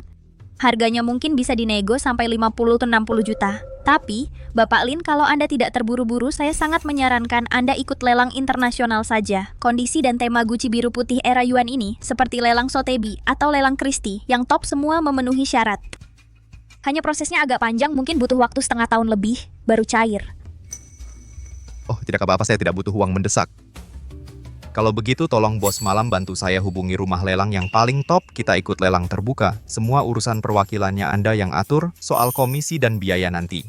Harganya mungkin bisa dinego sampai 50-60 juta. Tapi, Bapak Lin, kalau Anda tidak terburu-buru, saya sangat menyarankan Anda ikut lelang internasional saja. Kondisi dan tema Gucci biru putih era Yuan ini, seperti lelang Sotheby atau lelang Christie, yang top semua memenuhi syarat. Hanya prosesnya agak panjang, mungkin butuh waktu setengah tahun lebih, baru cair. Oh, tidak apa-apa, saya tidak butuh uang mendesak. Kalau begitu, tolong Bos Malam bantu saya hubungi rumah lelang yang paling top, kita ikut lelang terbuka. Semua urusan perwakilannya Anda yang atur, soal komisi dan biaya nanti.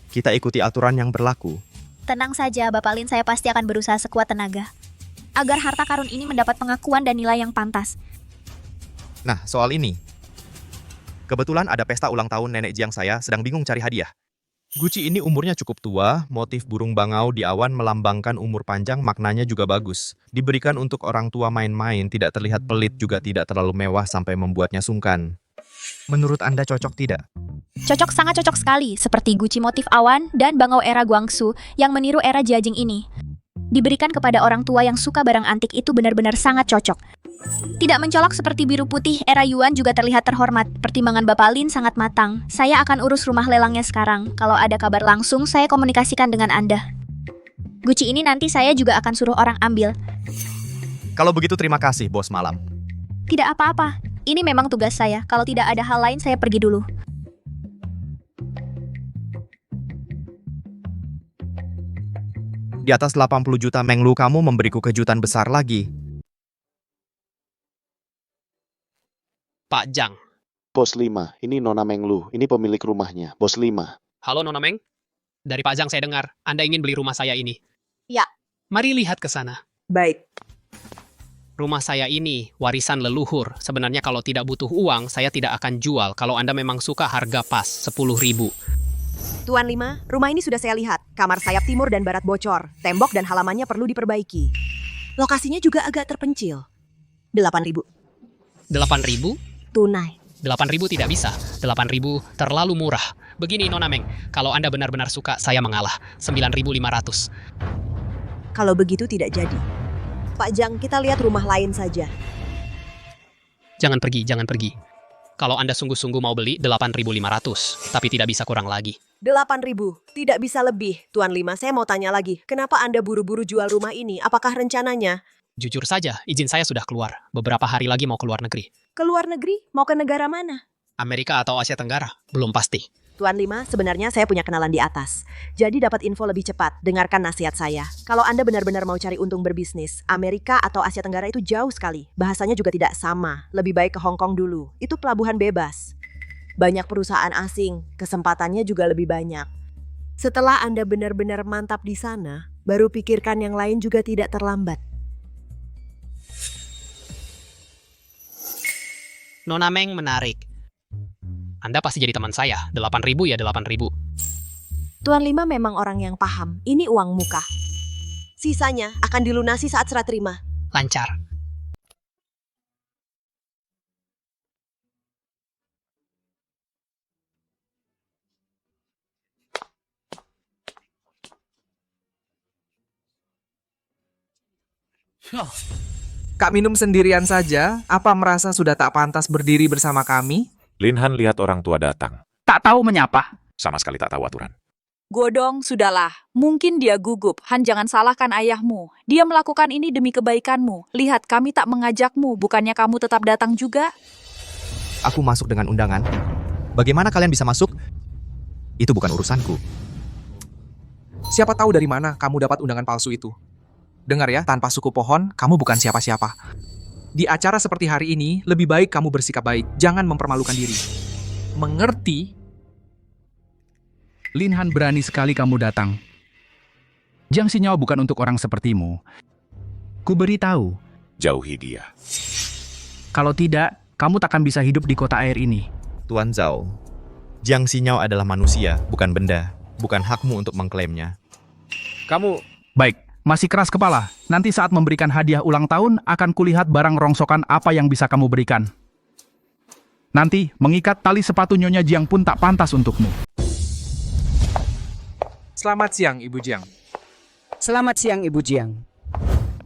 Kita ikuti aturan yang berlaku. Tenang saja, Bapak Lin, saya pasti akan berusaha sekuat tenaga. Agar harta karun ini mendapat pengakuan dan nilai yang pantas. Nah, soal ini. Kebetulan ada pesta ulang tahun nenek Jiang saya, sedang bingung cari hadiah. Guci ini umurnya cukup tua, motif burung bangau di awan melambangkan umur panjang, maknanya juga bagus. Diberikan untuk orang tua main-main, tidak terlihat pelit, juga tidak terlalu mewah sampai membuatnya sungkan. Menurut Anda cocok tidak? Cocok, sangat cocok sekali, seperti Gucci motif awan dan bangau era Guangzhou yang meniru era Jiajing ini. Diberikan kepada orang tua yang suka barang antik itu benar-benar sangat cocok. Tidak mencolok seperti biru putih era Yuan juga terlihat terhormat. Pertimbangan Bapak Lin sangat matang. Saya akan urus rumah lelangnya sekarang. Kalau ada kabar langsung, saya komunikasikan dengan Anda. Gucci ini nanti saya juga akan suruh orang ambil. Kalau begitu terima kasih, Bos Malam. Tidak apa-apa. Ini memang tugas saya. Kalau tidak ada hal lain, saya pergi dulu. Di atas 80 juta Meng Lu, kamu memberiku kejutan besar lagi. Pak Jang. Bos 5, ini Nona Meng Lu. Ini pemilik rumahnya, Bos 5. Halo Nona Meng. Dari Pak Jang saya dengar, Anda ingin beli rumah saya ini. Ya. Mari lihat ke sana. Baik. Rumah saya ini warisan leluhur. Sebenarnya kalau tidak butuh uang, saya tidak akan jual. Kalau Anda memang suka, harga pas, 10.000. Tuan 5, rumah ini sudah saya lihat. Kamar sayap timur dan barat bocor. Tembok dan halamannya perlu diperbaiki. Lokasinya juga agak terpencil. 8.000. 8.000? Tunai. 8.000 tidak bisa. 8.000 terlalu murah. Begini Nona Meng, kalau Anda benar-benar suka, saya mengalah. 9.500. Kalau begitu tidak jadi. Pak Jang, kita lihat rumah lain saja. Jangan pergi, jangan pergi. Kalau Anda sungguh-sungguh mau beli, 8.500. Tapi tidak bisa kurang lagi. 8.000, tidak bisa lebih. Tuan 5, saya mau tanya lagi. Kenapa Anda buru-buru jual rumah ini? Apakah rencananya? Jujur saja, izin saya sudah keluar. Beberapa hari lagi mau keluar negeri. Keluar negeri? Mau ke negara mana? Amerika atau Asia Tenggara? Belum pasti. Tuan 5, sebenarnya saya punya kenalan di atas. Jadi dapat info lebih cepat. Dengarkan nasihat saya. Kalau Anda benar-benar mau cari untung berbisnis, Amerika atau Asia Tenggara itu jauh sekali. Bahasanya juga tidak sama. Lebih baik ke Hong Kong dulu. Itu pelabuhan bebas. Banyak perusahaan asing. Kesempatannya juga lebih banyak. Setelah Anda benar-benar mantap di sana, baru pikirkan yang lain juga tidak terlambat. Nona Meng menarik. Anda pasti jadi teman saya. 8.000 ya 8.000. Tuan 5 memang orang yang paham. Ini uang muka. Sisanya akan dilunasi saat serah terima. Lancar. Kak minum sendirian saja? Apa merasa sudah tak pantas berdiri bersama kami? Lin Han lihat orang tua datang. Tak tahu menyapa. Sama sekali tak tahu aturan. Godong, sudahlah. Mungkin dia gugup. Han, jangan salahkan ayahmu. Dia melakukan ini demi kebaikanmu. Lihat, kami tak mengajakmu. Bukannya kamu tetap datang juga? Aku masuk dengan undangan. Bagaimana kalian bisa masuk? Itu bukan urusanku. Siapa tahu dari mana kamu dapat undangan palsu itu? Dengar ya, tanpa suku pohon, kamu bukan siapa-siapa. Di acara seperti hari ini, lebih baik kamu bersikap baik. Jangan mempermalukan diri. Mengerti? Lin Han, berani sekali kamu datang. Jiang Xinyao bukan untuk orang sepertimu. Ku beritahu. Jauhi dia. Kalau tidak, kamu takkan bisa hidup di kota air ini. Tuan Zhao, Jiang Xinyao adalah manusia, bukan benda. Bukan hakmu untuk mengklaimnya. Kamu... Baik. Masih keras kepala, nanti saat memberikan hadiah ulang tahun akan kulihat barang rongsokan apa yang bisa kamu berikan. Nanti, mengikat tali sepatu Nyonya Jiang pun tak pantas untukmu. Selamat siang, Ibu Jiang. Selamat siang, Ibu Jiang.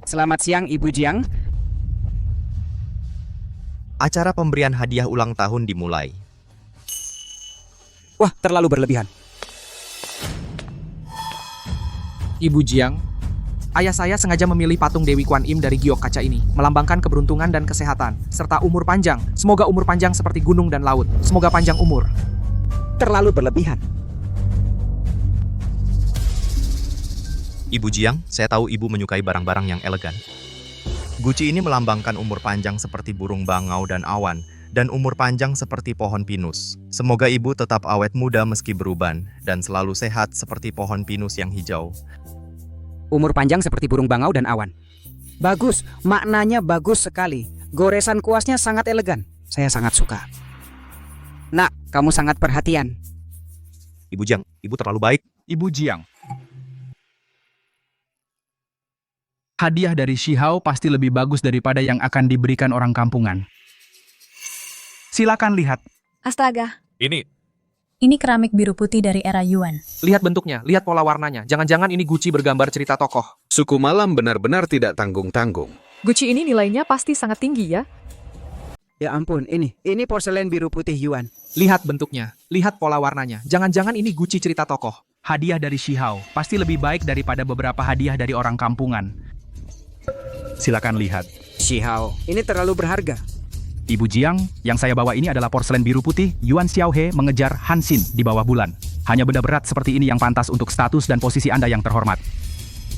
Selamat siang, Ibu Jiang. Acara pemberian hadiah ulang tahun dimulai. Wah, terlalu berlebihan. Ibu Jiang, ayah saya sengaja memilih patung Dewi Kuan Im dari giok kaca ini, melambangkan keberuntungan dan kesehatan, serta umur panjang. Semoga umur panjang seperti gunung dan laut. Semoga panjang umur. Terlalu berlebihan. Ibu Jiang, saya tahu ibu menyukai barang-barang yang elegan. Guci ini melambangkan umur panjang seperti burung bangau dan awan, dan umur panjang seperti pohon pinus. Semoga ibu tetap awet muda meski beruban, dan selalu sehat seperti pohon pinus yang hijau. Umur panjang seperti burung bangau dan awan. Bagus, maknanya bagus sekali. Goresan kuasnya sangat elegan. Saya sangat suka. Nak, kamu sangat perhatian. Ibu Jiang, ibu terlalu baik. Ibu Jiang. Hadiah dari Shihao pasti lebih bagus daripada yang akan diberikan orang kampungan. Silakan lihat. Astaga, Ini keramik biru putih dari era Yuan. Lihat bentuknya, lihat pola warnanya. Jangan-jangan ini Gucci bergambar cerita tokoh. Suku malam benar-benar tidak tanggung-tanggung. Gucci ini nilainya pasti sangat tinggi ya. Ya ampun, ini porselen biru putih Yuan. Lihat bentuknya, lihat pola warnanya. Jangan-jangan ini Gucci cerita tokoh. Hadiah dari Shihao pasti lebih baik daripada beberapa hadiah dari orang kampungan. Silakan lihat. Shihao, ini terlalu berharga. Ibu Jiang, yang saya bawa ini adalah porselen biru putih Yuan Xiaohe mengejar Han Xin di bawah bulan. Hanya benda berat seperti ini yang pantas untuk status dan posisi Anda yang terhormat.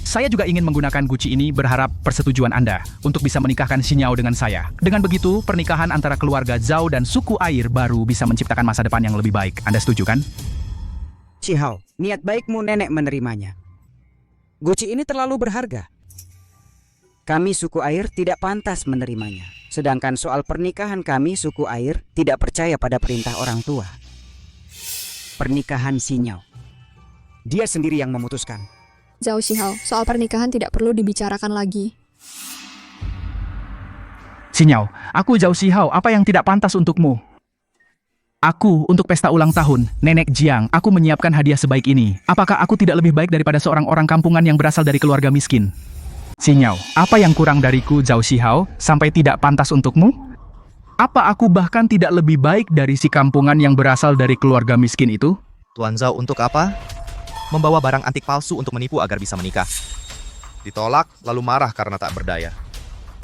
Saya juga ingin menggunakan Gucci ini berharap persetujuan Anda untuk bisa menikahkan Xinyao dengan saya. Dengan begitu, pernikahan antara keluarga Zhao dan suku air baru bisa menciptakan masa depan yang lebih baik. Anda setuju kan? Shihao, niat baikmu nenek menerimanya. Gucci ini terlalu berharga. Kami suku air tidak pantas menerimanya. Sedangkan soal pernikahan kami suku air tidak percaya pada perintah orang tua. Pernikahan Xinyao. Dia sendiri yang memutuskan. Zhao Shihao, soal pernikahan tidak perlu dibicarakan lagi. Xinyao, aku Zhao Shihao, apa yang tidak pantas untukmu? Aku, untuk pesta ulang tahun, Nenek Jiang, aku menyiapkan hadiah sebaik ini. Apakah aku tidak lebih baik daripada seorang orang kampungan yang berasal dari keluarga miskin? Xinyao, apa yang kurang dariku Zhao Shihao sampai tidak pantas untukmu? Apa aku bahkan tidak lebih baik dari si kampungan yang berasal dari keluarga miskin itu? Tuan Zhao untuk apa? Membawa barang antik palsu untuk menipu agar bisa menikah. Ditolak, lalu marah karena tak berdaya.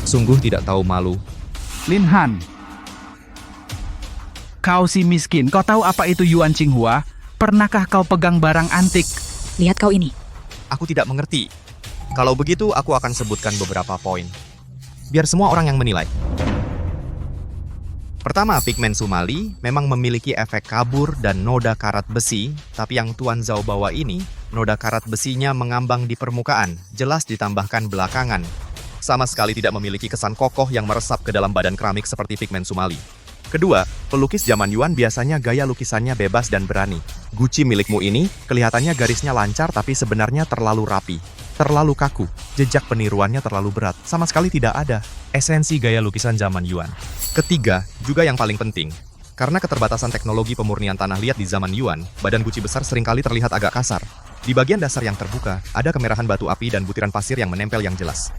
Sungguh tidak tahu malu. Lin Han. Kau si miskin, kau tahu apa itu Yuan Qinghua? Pernahkah kau pegang barang antik? Lihat kau ini. Aku tidak mengerti. Kalau begitu, aku akan sebutkan beberapa poin. Biar semua orang yang menilai. Pertama, pigmen Sumali memang memiliki efek kabur dan noda karat besi, tapi yang Tuan Zhao bawa ini, noda karat besinya mengambang di permukaan, jelas ditambahkan belakangan. Sama sekali tidak memiliki kesan kokoh yang meresap ke dalam badan keramik seperti pigmen Sumali. Kedua, pelukis zaman Yuan biasanya gaya lukisannya bebas dan berani. Gucci milikmu ini, kelihatannya garisnya lancar tapi sebenarnya terlalu rapi. Terlalu kaku, jejak peniruannya terlalu berat, sama sekali tidak ada esensi gaya lukisan zaman Yuan. Ketiga, juga yang paling penting, karena keterbatasan teknologi pemurnian tanah liat di zaman Yuan, badan Gucci besar seringkali terlihat agak kasar. Di bagian dasar yang terbuka, ada kemerahan batu api dan butiran pasir yang menempel yang jelas.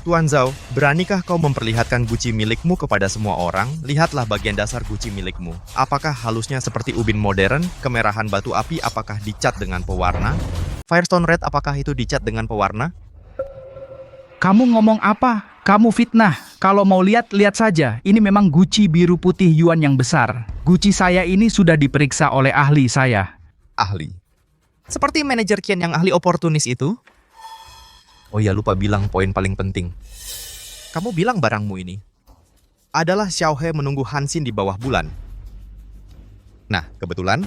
Tuan Zhao, beranikah kau memperlihatkan Gucci milikmu kepada semua orang? Lihatlah bagian dasar Gucci milikmu. Apakah halusnya seperti ubin modern? Kemerahan batu api apakah dicat dengan pewarna? Firestone Red apakah itu dicat dengan pewarna? Kamu ngomong apa? Kamu fitnah. Kalau mau lihat, lihat saja. Ini memang Gucci biru putih Yuan yang besar. Gucci saya ini sudah diperiksa oleh ahli saya. Ahli? Seperti manajer Qian yang ahli oportunis itu? Oh ya, lupa bilang poin paling penting. Kamu bilang barangmu ini adalah Xiaohe menunggu Han Xin di bawah bulan. Nah, kebetulan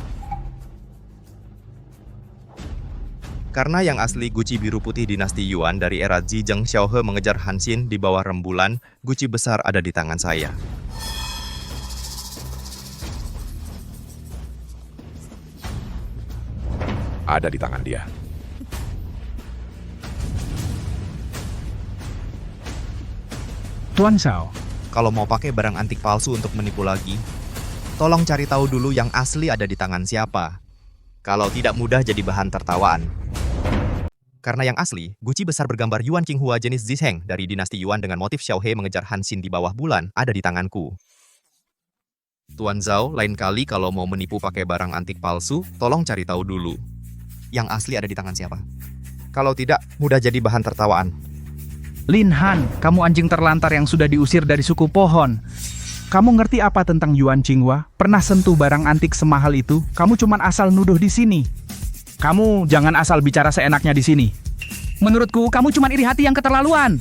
karena yang asli Gucci biru putih dinasti Yuan dari era Zheng Xiaohe mengejar Han Xin di bawah rembulan, Gucci besar ada di tangan saya. Ada di tangan dia. Tuan Zhao, kalau mau pakai barang antik palsu untuk menipu lagi, tolong cari tahu dulu yang asli ada di tangan siapa. Kalau tidak mudah jadi bahan tertawaan. Karena yang asli, Gucci besar bergambar Yuan Qinghua jenis Zheng dari dinasti Yuan dengan motif Xiaohe mengejar Han Xin di bawah bulan ada di tanganku. Tuan Zhao, lain kali kalau mau menipu pakai barang antik palsu, tolong cari tahu dulu. Yang asli ada di tangan siapa. Kalau tidak, mudah jadi bahan tertawaan. Lin Han, kamu anjing terlantar yang sudah diusir dari suku pohon. Kamu ngerti apa tentang Yuan Qinghua? Pernah sentuh barang antik semahal itu? Kamu cuman asal nuduh di sini. Kamu jangan asal bicara seenaknya di sini. Menurutku, kamu cuman iri hati yang keterlaluan.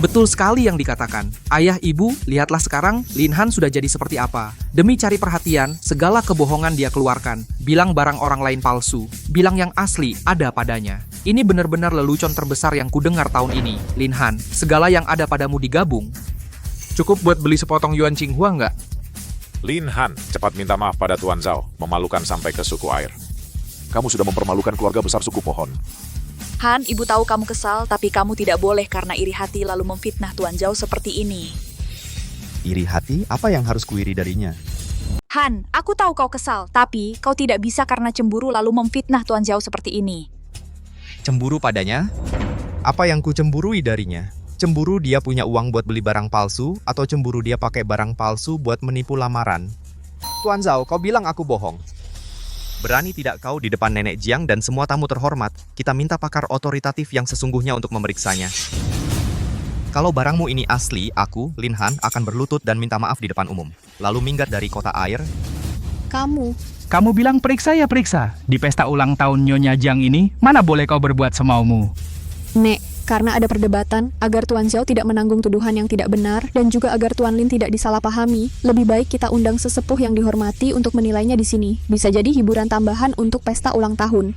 Betul sekali yang dikatakan. Ayah, ibu, lihatlah sekarang Lin Han sudah jadi seperti apa. Demi cari perhatian, segala kebohongan dia keluarkan. Bilang barang orang lain palsu. Bilang yang asli ada padanya. Ini benar-benar lelucon terbesar yang kudengar tahun ini. Lin Han, segala yang ada padamu digabung. Cukup buat beli sepotong Yuan Qinghua nggak? Lin Han, cepat minta maaf pada Tuan Zhao. Memalukan sampai ke suku air. Kamu sudah mempermalukan keluarga besar suku pohon. Han, ibu tahu kamu kesal, tapi kamu tidak boleh karena iri hati lalu memfitnah Tuan Zhao seperti ini. Iri hati? Apa yang harus kuiri darinya? Han, aku tahu kau kesal, tapi kau tidak bisa karena cemburu lalu memfitnah Tuan Zhao seperti ini. Cemburu padanya? Apa yang ku cemburui darinya? Cemburu dia punya uang buat beli barang palsu, atau cemburu dia pakai barang palsu buat menipu lamaran? Tuan Zhao, kau bilang aku bohong. Berani tidak kau di depan Nenek Jiang dan semua tamu terhormat, kita minta pakar otoritatif yang sesungguhnya untuk memeriksanya. Kalau barangmu ini asli, aku, Lin Han, akan berlutut dan minta maaf di depan umum. Lalu minggat dari kota air. Kamu bilang periksa ya periksa. Di pesta ulang tahun Nyonya Jiang ini, mana boleh kau berbuat semaumu? Nek, karena ada perdebatan, agar Tuan Zhao tidak menanggung tuduhan yang tidak benar, dan juga agar Tuan Lin tidak disalahpahami, lebih baik kita undang sesepuh yang dihormati untuk menilainya di sini. Bisa jadi hiburan tambahan untuk pesta ulang tahun.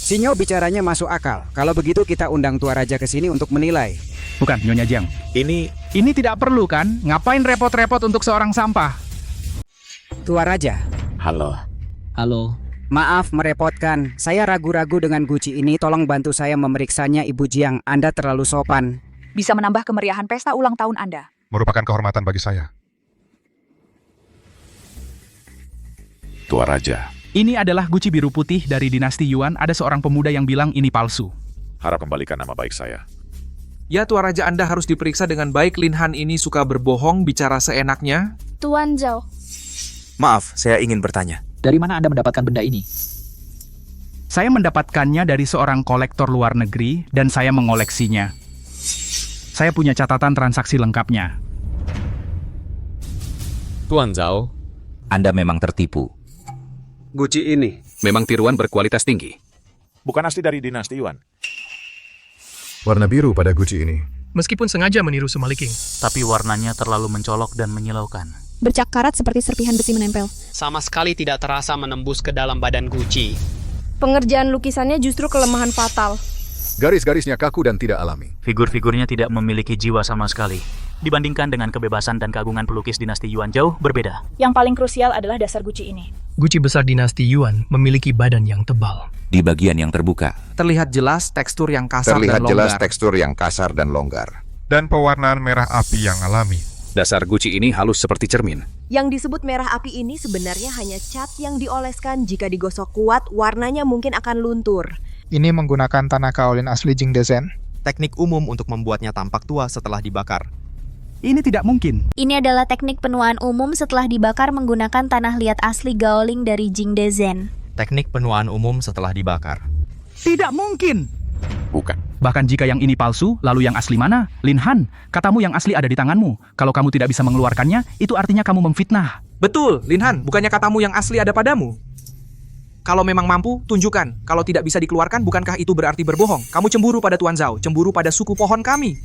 Sinyo bicaranya masuk akal. Kalau begitu kita undang Tua Raja ke sini untuk menilai. Bukan, Nyonya Jiang. Ini tidak perlu kan? Ngapain repot-repot untuk seorang sampah? Tua Raja. Halo. Maaf merepotkan. Saya ragu-ragu dengan guci ini. Tolong bantu saya memeriksanya, Ibu Jiang. Anda terlalu sopan. Bisa menambah kemeriahan pesta ulang tahun Anda. Merupakan kehormatan bagi saya. Tua Raja, Ini adalah guci biru putih dari dinasti Yuan. Ada seorang pemuda yang bilang ini palsu. harap kembalikan nama baik saya. Ya, Tua Raja, Anda harus diperiksa dengan baik. Lin Han ini suka berbohong, bicara seenaknya. Tuan Zhao. Maaf, saya ingin bertanya. Dari mana Anda mendapatkan benda ini? Saya mendapatkannya dari seorang kolektor luar negeri dan saya mengoleksinya. Saya punya catatan transaksi lengkapnya. Tuan Zhao, Anda memang tertipu. guci ini memang tiruan berkualitas tinggi. Bukan asli dari dinasti Yuan. Warna biru pada guci ini. Meskipun sengaja meniru Sumaliking. Tapi warnanya terlalu mencolok dan menyilaukan. Bercak karat seperti serpihan besi menempel. Sama sekali tidak terasa menembus ke dalam badan Gucci. Pengerjaan lukisannya justru kelemahan fatal. Garis-garisnya kaku dan tidak alami. Figur-figurnya tidak memiliki jiwa sama sekali. Dibandingkan dengan kebebasan dan keagungan pelukis dinasti Yuan jauh berbeda. Yang paling krusial adalah dasar guci ini. Guci besar dinasti Yuan memiliki badan yang tebal. Di bagian yang terbuka, Terlihat jelas tekstur yang kasar dan longgar. tekstur yang kasar dan longgar. Dan pewarnaan merah api yang alami. Dasar guci ini halus seperti cermin. Yang disebut merah api ini sebenarnya hanya cat yang dioleskan. Jika digosok kuat, warnanya mungkin akan luntur. Ini menggunakan tanah kaolin asli Jingdezhen. Teknik umum untuk membuatnya tampak tua setelah dibakar. Ini tidak mungkin. Ini adalah teknik penuaan umum setelah dibakar menggunakan tanah liat asli Gaoling dari Jingdezhen. Teknik penuaan umum setelah dibakar. Tidak mungkin. Bukan. Bahkan jika yang ini palsu, lalu yang asli mana? Lin Han, katamu yang asli ada di tanganmu. Kalau kamu tidak bisa mengeluarkannya, itu artinya kamu memfitnah. Betul, Lin Han, bukannya katamu yang asli ada padamu? Kalau memang mampu, tunjukkan. Kalau tidak bisa dikeluarkan, bukankah itu berarti berbohong? Kamu cemburu pada Tuan Zhao, cemburu pada suku pohon kami.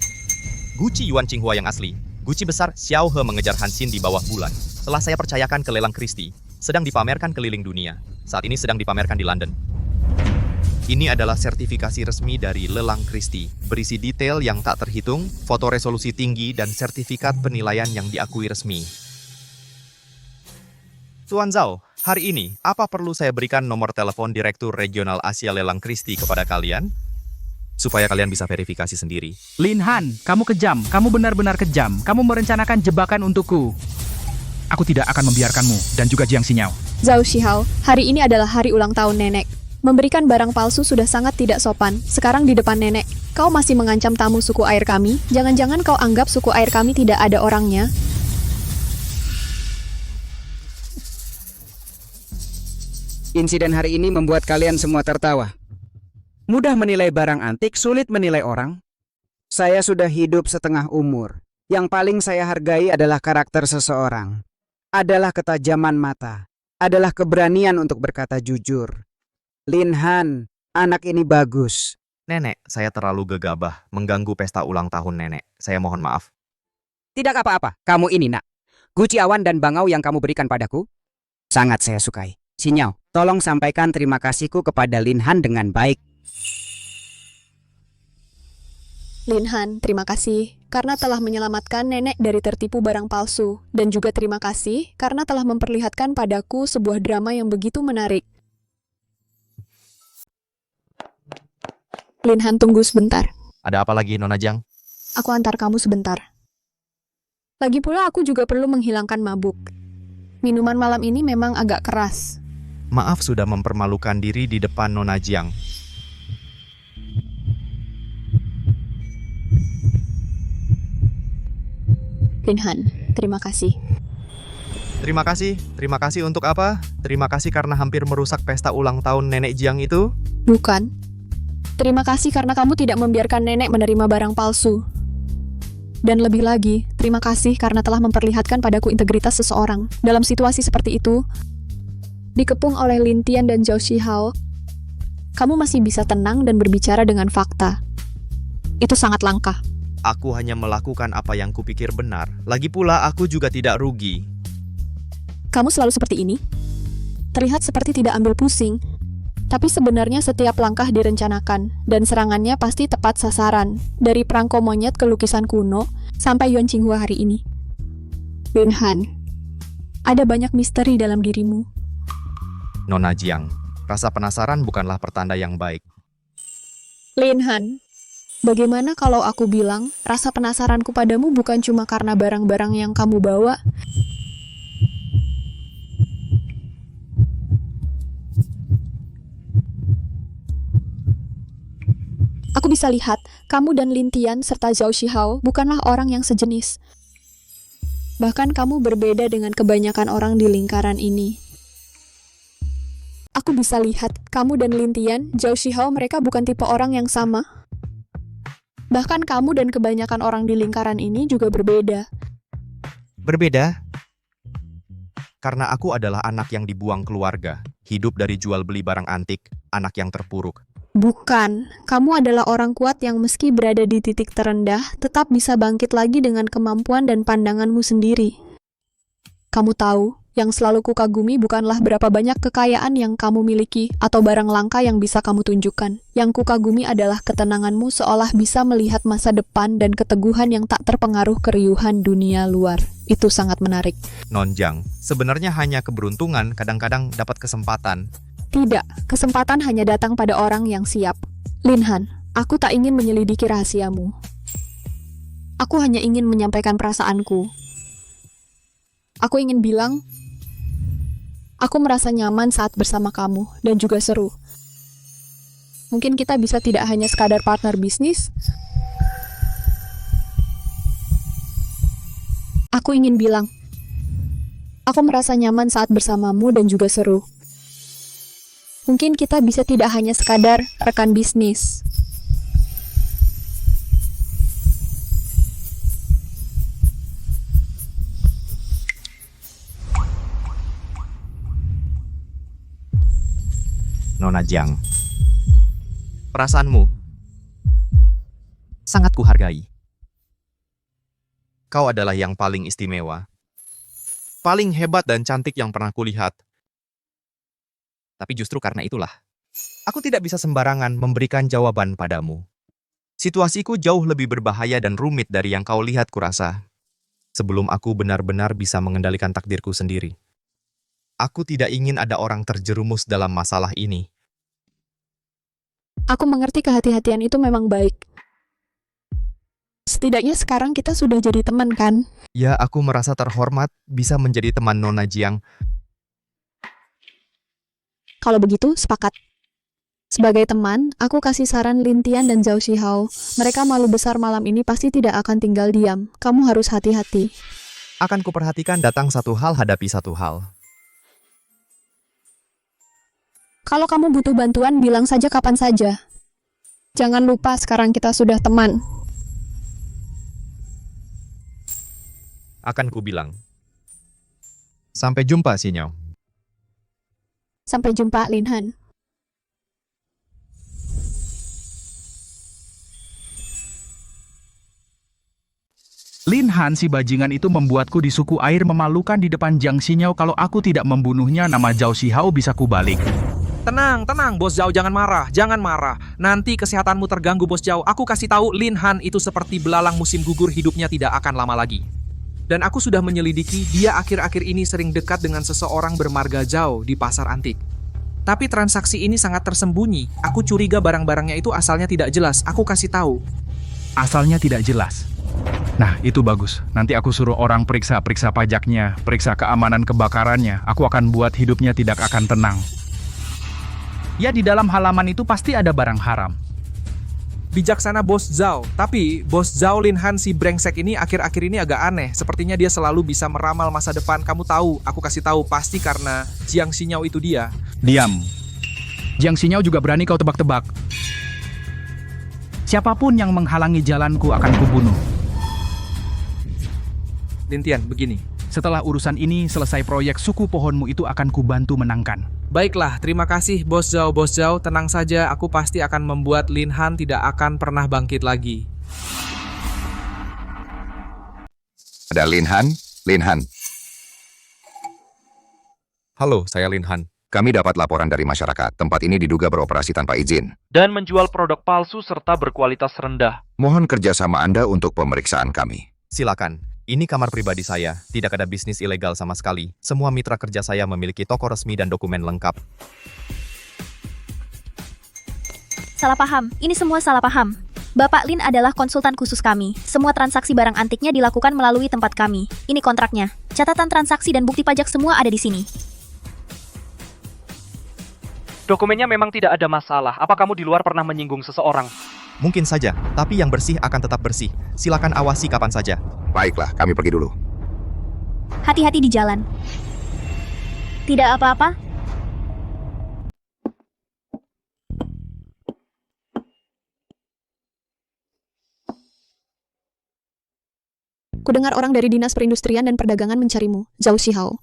Guci Yuan Qinghua yang asli. Guci besar Xiao He mengejar Han Xin di bawah bulan. Telah saya percayakan ke lelang Christie. Sedang dipamerkan keliling dunia. Saat ini sedang dipamerkan di London. Ini adalah sertifikasi resmi dari lelang Christie. Berisi detail yang tak terhitung, foto resolusi tinggi, dan sertifikat penilaian yang diakui resmi. Tuan Zhao, hari ini, apa perlu saya berikan nomor telepon Direktur Regional Asia Lelang Christie kepada kalian? Supaya kalian bisa verifikasi sendiri. Lin Han, kamu kejam. Kamu benar-benar kejam. Kamu merencanakan jebakan untukku. Aku tidak akan membiarkanmu, dan juga Jiang Xinyao. Zhao Shihao, hari ini adalah hari ulang tahun nenek. Memberikan barang palsu sudah sangat tidak sopan. Sekarang di depan nenek, kau masih mengancam tamu suku air kami? Jangan-jangan kau anggap suku air kami tidak ada orangnya? Insiden hari ini membuat kalian semua tertawa. Mudah menilai barang antik, sulit menilai orang. Saya sudah hidup setengah umur. Yang paling saya hargai adalah karakter seseorang. Adalah ketajaman mata. Adalah keberanian untuk berkata jujur. Lin Han, anak ini bagus. Nenek, saya terlalu gegabah mengganggu pesta ulang tahun nenek. Saya mohon maaf. Tidak apa-apa, kamu ini nak. Guci awan dan bangau yang kamu berikan padaku, sangat saya sukai. Xinyao, tolong sampaikan terima kasihku kepada Lin Han dengan baik. Lin Han, terima kasih karena telah menyelamatkan nenek dari tertipu barang palsu. Dan juga terima kasih karena telah memperlihatkan padaku sebuah drama yang begitu menarik. Lin Han, tunggu sebentar. Ada apa lagi, Nona Jiang? Aku antar kamu sebentar. Lagi pula aku juga perlu menghilangkan mabuk. Minuman malam ini memang agak keras. Maaf sudah mempermalukan diri di depan Nona Jiang. Lin Han, terima kasih. Terima kasih. Terima kasih untuk apa? Terima kasih karena hampir merusak pesta ulang tahun Nenek Jiang itu? Bukan. Terima kasih karena kamu tidak membiarkan nenek menerima barang palsu. Dan lebih lagi, terima kasih karena telah memperlihatkan padaku integritas seseorang. Dalam situasi seperti itu, dikepung oleh Lin Tian dan Zhao Shihao, kamu masih bisa tenang dan berbicara dengan fakta. Itu sangat langka. Aku hanya melakukan apa yang kupikir benar. Lagi pula aku juga tidak rugi. Kamu selalu seperti ini? Terlihat seperti tidak ambil pusing, tapi sebenarnya setiap langkah direncanakan, dan serangannya pasti tepat sasaran, dari perangko monyet ke lukisan kuno, sampai Yuan Qinghua hari ini. Lin Han, ada banyak misteri dalam dirimu. Nona Jiang, rasa penasaran bukanlah pertanda yang baik. Lin Han, bagaimana kalau aku bilang, rasa penasaranku padamu bukan cuma karena barang-barang yang kamu bawa, aku bisa lihat, kamu dan Lin Tian serta Zhao Shihao bukanlah orang yang sejenis. Bahkan kamu berbeda dengan kebanyakan orang di lingkaran ini. Aku bisa lihat, kamu dan Lin Tian, Zhao Shihao mereka bukan tipe orang yang sama. Bahkan kamu dan kebanyakan orang di lingkaran ini juga berbeda. Berbeda? Karena aku adalah anak yang dibuang keluarga, hidup dari jual beli barang antik, anak yang terpuruk. Bukan, kamu adalah orang kuat yang meski berada di titik terendah, tetap bisa bangkit lagi dengan kemampuan dan pandanganmu sendiri. Kamu tahu, yang selalu kukagumi bukanlah berapa banyak kekayaan yang kamu miliki atau barang langka yang bisa kamu tunjukkan. Yang kukagumi adalah ketenanganmu seolah bisa melihat masa depan dan keteguhan yang tak terpengaruh keriuhan dunia luar. Itu sangat menarik. Non Jiang, sebenarnya hanya keberuntungan kadang-kadang dapat kesempatan. Tidak, kesempatan hanya datang pada orang yang siap. Lin Han, aku tak ingin menyelidiki rahasiamu. Aku hanya ingin menyampaikan perasaanku. Aku ingin bilang, aku merasa nyaman saat bersama kamu dan juga seru. Mungkin kita bisa tidak hanya sekadar partner bisnis. Aku ingin bilang, aku merasa nyaman saat bersamamu dan juga seru. Mungkin kita bisa tidak hanya sekadar rekan bisnis. Nona Jiang, perasaanmu sangat kuhargai. Kau adalah yang paling istimewa, paling hebat dan cantik yang pernah kulihat. Tapi justru karena itulah, aku tidak bisa sembarangan memberikan jawaban padamu. Situasiku jauh lebih berbahaya dan rumit dari yang kau lihat kurasa. Sebelum aku benar-benar bisa mengendalikan takdirku sendiri. Aku tidak ingin ada orang terjerumus dalam masalah ini. Aku mengerti kehati-hatian itu memang baik. Setidaknya sekarang kita sudah jadi teman, kan? Ya, aku merasa terhormat bisa menjadi teman Nona Jiang. Kalau begitu, sepakat. Sebagai teman, aku kasih saran Lin Tian dan Zhao Shihao. Mereka malu besar malam ini pasti tidak akan tinggal diam. Kamu harus hati-hati. Akan kuperhatikan datang satu hal hadapi satu hal. Kalau kamu butuh bantuan, bilang saja kapan saja. Jangan lupa sekarang kita sudah teman. Akan kubilang. Sampai jumpa, Sinyao. Sampai jumpa, Lin Han. Lin Han, si bajingan itu membuatku di suku air memalukan di depan Jiang Xinyao. Kalau aku tidak membunuhnya, nama Zhao Shihao bisa kubalik. Tenang, tenang, Bos Zhao, jangan marah, jangan marah. Nanti kesehatanmu terganggu, Bos Zhao. Aku kasih tahu, Lin Han itu seperti belalang musim gugur, hidupnya tidak akan lama lagi. Dan aku sudah menyelidiki, dia akhir-akhir ini sering dekat dengan seseorang bermarga Zhao di pasar antik. Tapi transaksi ini sangat tersembunyi. Aku curiga barang-barangnya itu asalnya tidak jelas. Aku kasih tahu. Asalnya tidak jelas. Nah, itu bagus. Nanti aku suruh orang periksa pajaknya, periksa keamanan kebakarannya. Aku akan buat hidupnya tidak akan tenang. Ya, di dalam halaman itu pasti ada barang haram. Bijaksana Bos Zhao. Tapi Bos Zhao Lin Han si brengsek ini akhir-akhir ini agak aneh. Sepertinya dia selalu bisa meramal masa depan. Kamu tahu, aku kasih tahu pasti karena Jiang Xinyao itu dia. Diam. Jiang Xinyao juga berani kau tebak-tebak. Siapapun yang menghalangi jalanku akan kubunuh. Lintian, begini. Setelah urusan ini selesai, proyek suku pohonmu itu akan kubantu menangkan. Baiklah, terima kasih Bos Zhao. Bos Zhao, tenang saja, aku pasti akan membuat Lin Han tidak akan pernah bangkit lagi. Ada Lin Han? Lin Han. Halo, saya Lin Han. Kami dapat laporan dari masyarakat. Tempat ini diduga beroperasi tanpa izin. Dan menjual produk palsu serta berkualitas rendah. Mohon kerjasama Anda untuk pemeriksaan kami. Silakan. Ini kamar pribadi saya. Tidak ada bisnis ilegal sama sekali. Semua mitra kerja saya memiliki toko resmi dan dokumen lengkap. Salah paham. Ini semua salah paham. Bapak Lin adalah konsultan khusus kami. Semua transaksi barang antiknya dilakukan melalui tempat kami. Ini kontraknya. Catatan transaksi dan bukti pajak semua ada di sini. Dokumennya memang tidak ada masalah. Apa kamu di luar pernah menyinggung seseorang? Mungkin saja, tapi yang bersih akan tetap bersih. Silakan awasi kapan saja. Baiklah, kami pergi dulu. Hati-hati di jalan. Tidak apa-apa. Kudengar orang dari Dinas Perindustrian dan Perdagangan mencarimu, Zhao Shihao.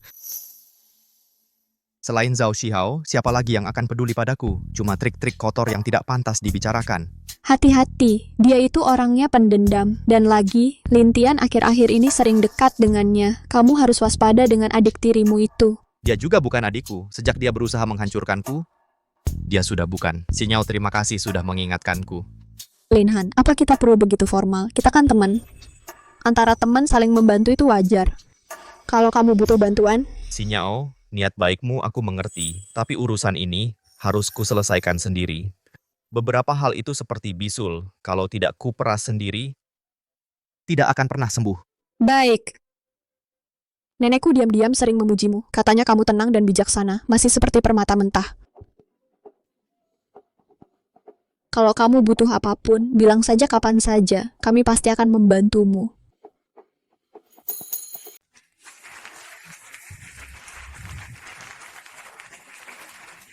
Selain Zhao Shihao, siapa lagi yang akan peduli padaku? Cuma trik-trik kotor yang tidak pantas dibicarakan. Hati-hati, dia itu orangnya pendendam. Dan lagi, Lintian akhir-akhir ini sering dekat dengannya. Kamu harus waspada dengan adik tirimu itu. Dia juga bukan adikku. Sejak dia berusaha menghancurkanku, dia sudah bukan. Xinyao, terima kasih sudah mengingatkanku. Lin Han, apa kita perlu begitu formal? Kita kan teman. Antara teman saling membantu itu wajar. Kalau kamu butuh bantuan, Xinyao, niat baikmu aku mengerti. Tapi urusan ini harus kuselesaikan sendiri. Beberapa hal itu seperti bisul, kalau tidak kuperas sendiri, tidak akan pernah sembuh. baik. Nenekku diam-diam sering memujimu. Katanya kamu tenang dan bijaksana, masih seperti permata mentah. Kalau kamu butuh apapun, bilang saja kapan saja. Kami pasti akan membantumu.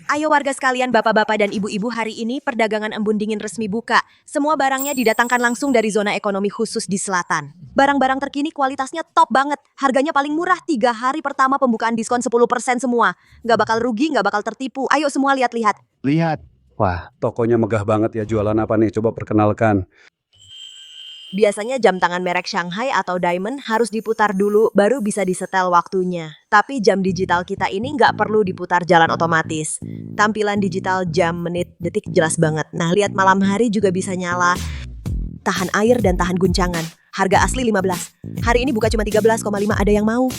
Ayo warga sekalian, bapak-bapak dan ibu-ibu, hari ini perdagangan embun dingin resmi buka. Semua barangnya didatangkan langsung dari zona ekonomi khusus di selatan. Barang-barang terkini kualitasnya top banget. Harganya paling murah, 3 hari pertama pembukaan diskon 10% semua. Nggak bakal rugi, nggak bakal tertipu. Ayo semua lihat-lihat. Lihat. Wah, tokonya megah banget ya. Jualan apa nih? Coba perkenalkan. Biasanya jam tangan merek Shanghai atau Diamond harus diputar dulu baru bisa disetel waktunya. Tapi jam digital kita ini nggak perlu diputar jalan otomatis. Tampilan digital jam, menit, detik jelas banget. Nah, lihat malam hari juga bisa nyala. Tahan air dan tahan guncangan. Harga asli 15. Hari ini buka cuma 13,5, ada yang mau?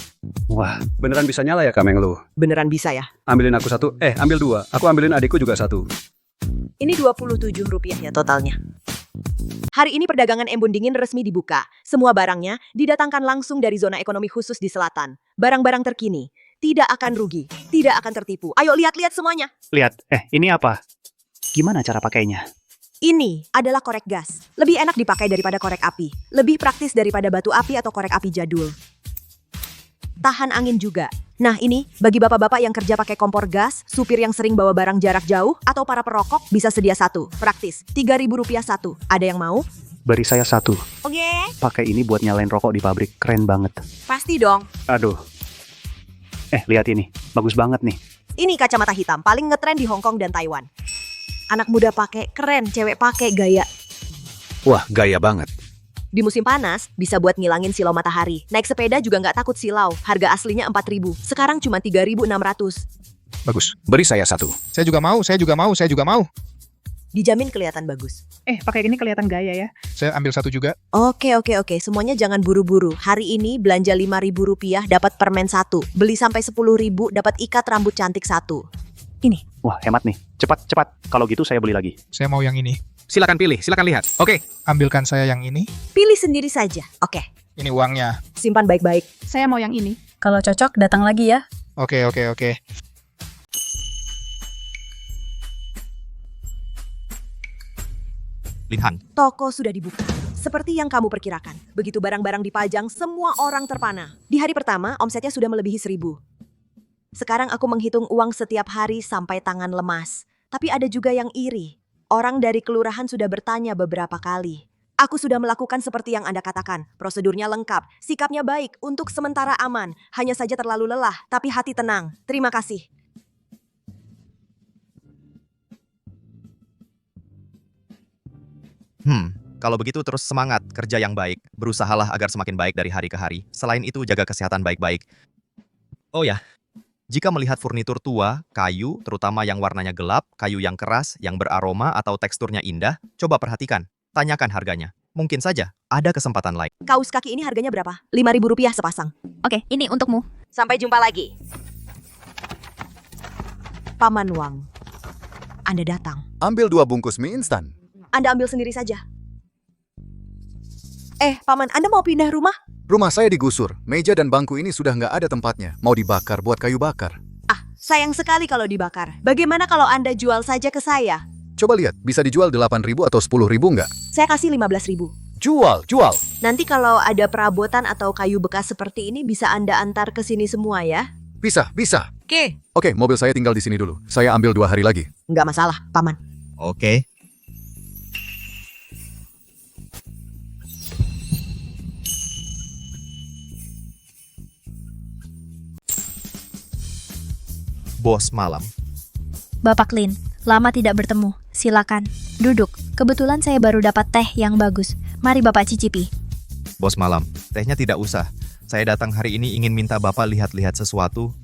Wah, beneran bisa nyala ya Kameng lu? Beneran bisa ya? Ambilin aku satu, ambil 2. Aku ambilin adikku juga 1. Ini Rp27 ya totalnya. Hari ini perdagangan embun dingin resmi dibuka. Semua barangnya didatangkan langsung dari zona ekonomi khusus di selatan. Barang-barang terkini. Tidak akan rugi. Tidak akan tertipu. Ayo lihat-lihat semuanya. Lihat, ini apa? Gimana cara pakainya? Ini adalah korek gas. Lebih enak dipakai daripada korek api. Lebih praktis daripada batu api atau korek api jadul. Tahan angin juga. Nah ini, bagi bapak-bapak yang kerja pakai kompor gas, supir yang sering bawa barang jarak jauh, atau para perokok bisa sedia 1. Praktis, Rp3.000 1. Ada yang mau? Beri saya 1. Oke. Pakai ini buat nyalain rokok di pabrik. Keren banget. Pasti dong. Aduh. Lihat ini. Bagus banget nih. Ini kacamata hitam, paling ngetren di Hong Kong dan Taiwan. Anak muda pakai, keren, cewek pakai, gaya. Wah, gaya banget. Di musim panas, bisa buat ngilangin silau matahari. Naik sepeda juga nggak takut silau. Harga aslinya Rp4.000, sekarang cuma Rp3.600. Bagus, beri saya 1. Saya juga mau, saya juga mau, saya juga mau. Dijamin kelihatan bagus. Pakai gini kelihatan gaya ya. Saya ambil 1 juga. Oke. Semuanya jangan buru-buru. Hari ini belanja Rp5.000 dapat permen 1. Beli sampai Rp10.000 dapat ikat rambut cantik 1. Ini. Wah, hemat nih. Cepat, cepat. Kalau gitu saya beli lagi. Saya mau yang ini. Silakan pilih, silakan lihat. Oke. Ambilkan saya yang ini. Pilih sendiri saja. Oke. Ini uangnya. Simpan baik-baik. Saya mau yang ini. Kalau cocok, datang lagi ya. Oke. Linhan, Toko sudah dibuka. Seperti yang kamu perkirakan. Begitu barang-barang dipajang, semua orang terpana. Di hari pertama, omsetnya sudah melebihi 1.000. Sekarang aku menghitung uang setiap hari sampai tangan lemas. Tapi ada juga yang iri. Orang dari kelurahan sudah bertanya beberapa kali. Aku sudah melakukan seperti yang Anda katakan. Prosedurnya lengkap, sikapnya baik, untuk sementara aman. Hanya saja terlalu lelah, tapi hati tenang. Terima kasih. Kalau begitu terus semangat, kerja yang baik. Berusahalah agar semakin baik dari hari ke hari. Selain itu, jaga kesehatan baik-baik. Oh ya, jika melihat furnitur tua, kayu, terutama yang warnanya gelap, kayu yang keras, yang beraroma atau teksturnya indah, coba perhatikan. Tanyakan harganya. Mungkin saja ada kesempatan lain. Kaos kaki ini harganya berapa? Rp5.000 sepasang. Oke, ini untukmu. Sampai jumpa lagi. Paman Wang, Anda datang. Ambil 2 bungkus mie instan. Anda ambil sendiri saja. Paman, Anda mau pindah rumah? Rumah saya digusur. Meja dan bangku ini sudah nggak ada tempatnya. Mau dibakar buat kayu bakar. Sayang sekali kalau dibakar. Bagaimana kalau Anda jual saja ke saya? Coba lihat, bisa dijual 8.000 atau 10.000 nggak? Saya kasih 15.000. Jual. Nanti kalau ada perabotan atau kayu bekas seperti ini, bisa Anda antar ke sini semua ya? Bisa. Oke, Mobil saya tinggal di sini dulu. Saya ambil 2 hari lagi. nggak masalah, Paman. Oke. Bos malam. Bapak Lin, lama tidak bertemu. Silakan, duduk. Kebetulan saya baru dapat teh yang bagus. Mari Bapak cicipi. Bos malam, tehnya tidak usah. Saya datang hari ini ingin minta Bapak lihat-lihat sesuatu.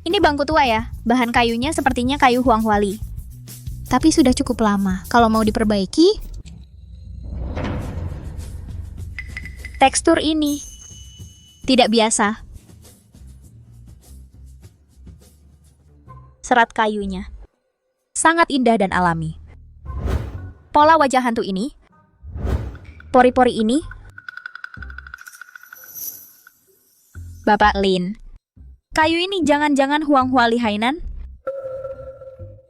Ini bangku tua ya. Bahan kayunya sepertinya kayu Huang Huali. Tapi sudah cukup lama. Kalau mau diperbaiki, tekstur ini tidak biasa. Serat kayunya sangat indah dan alami. Pola wajah hantu ini, pori-pori ini. Bapak Lin, kayu ini jangan-jangan Huang Huali Hainan?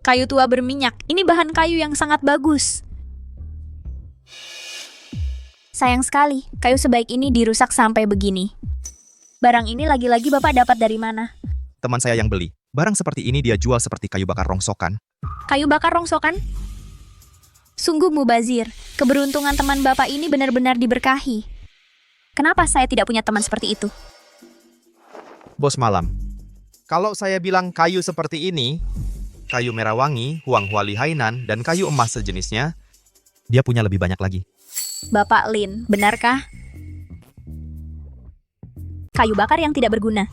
Kayu tua berminyak, ini bahan kayu yang sangat bagus. Sayang sekali, kayu sebaik ini dirusak sampai begini. Barang ini lagi-lagi Bapak dapat dari mana? Teman saya yang beli. Barang seperti ini dia jual seperti kayu bakar rongsokan. Kayu bakar rongsokan? Sungguh mubazir. Keberuntungan teman Bapak ini benar-benar diberkahi. Kenapa saya tidak punya teman seperti itu? Bos malam, kalau saya bilang kayu seperti ini, kayu merah wangi, Huang Huali Hainan, dan kayu emas sejenisnya, dia punya lebih banyak lagi. Bapak Lin, benarkah? Kayu bakar yang tidak berguna.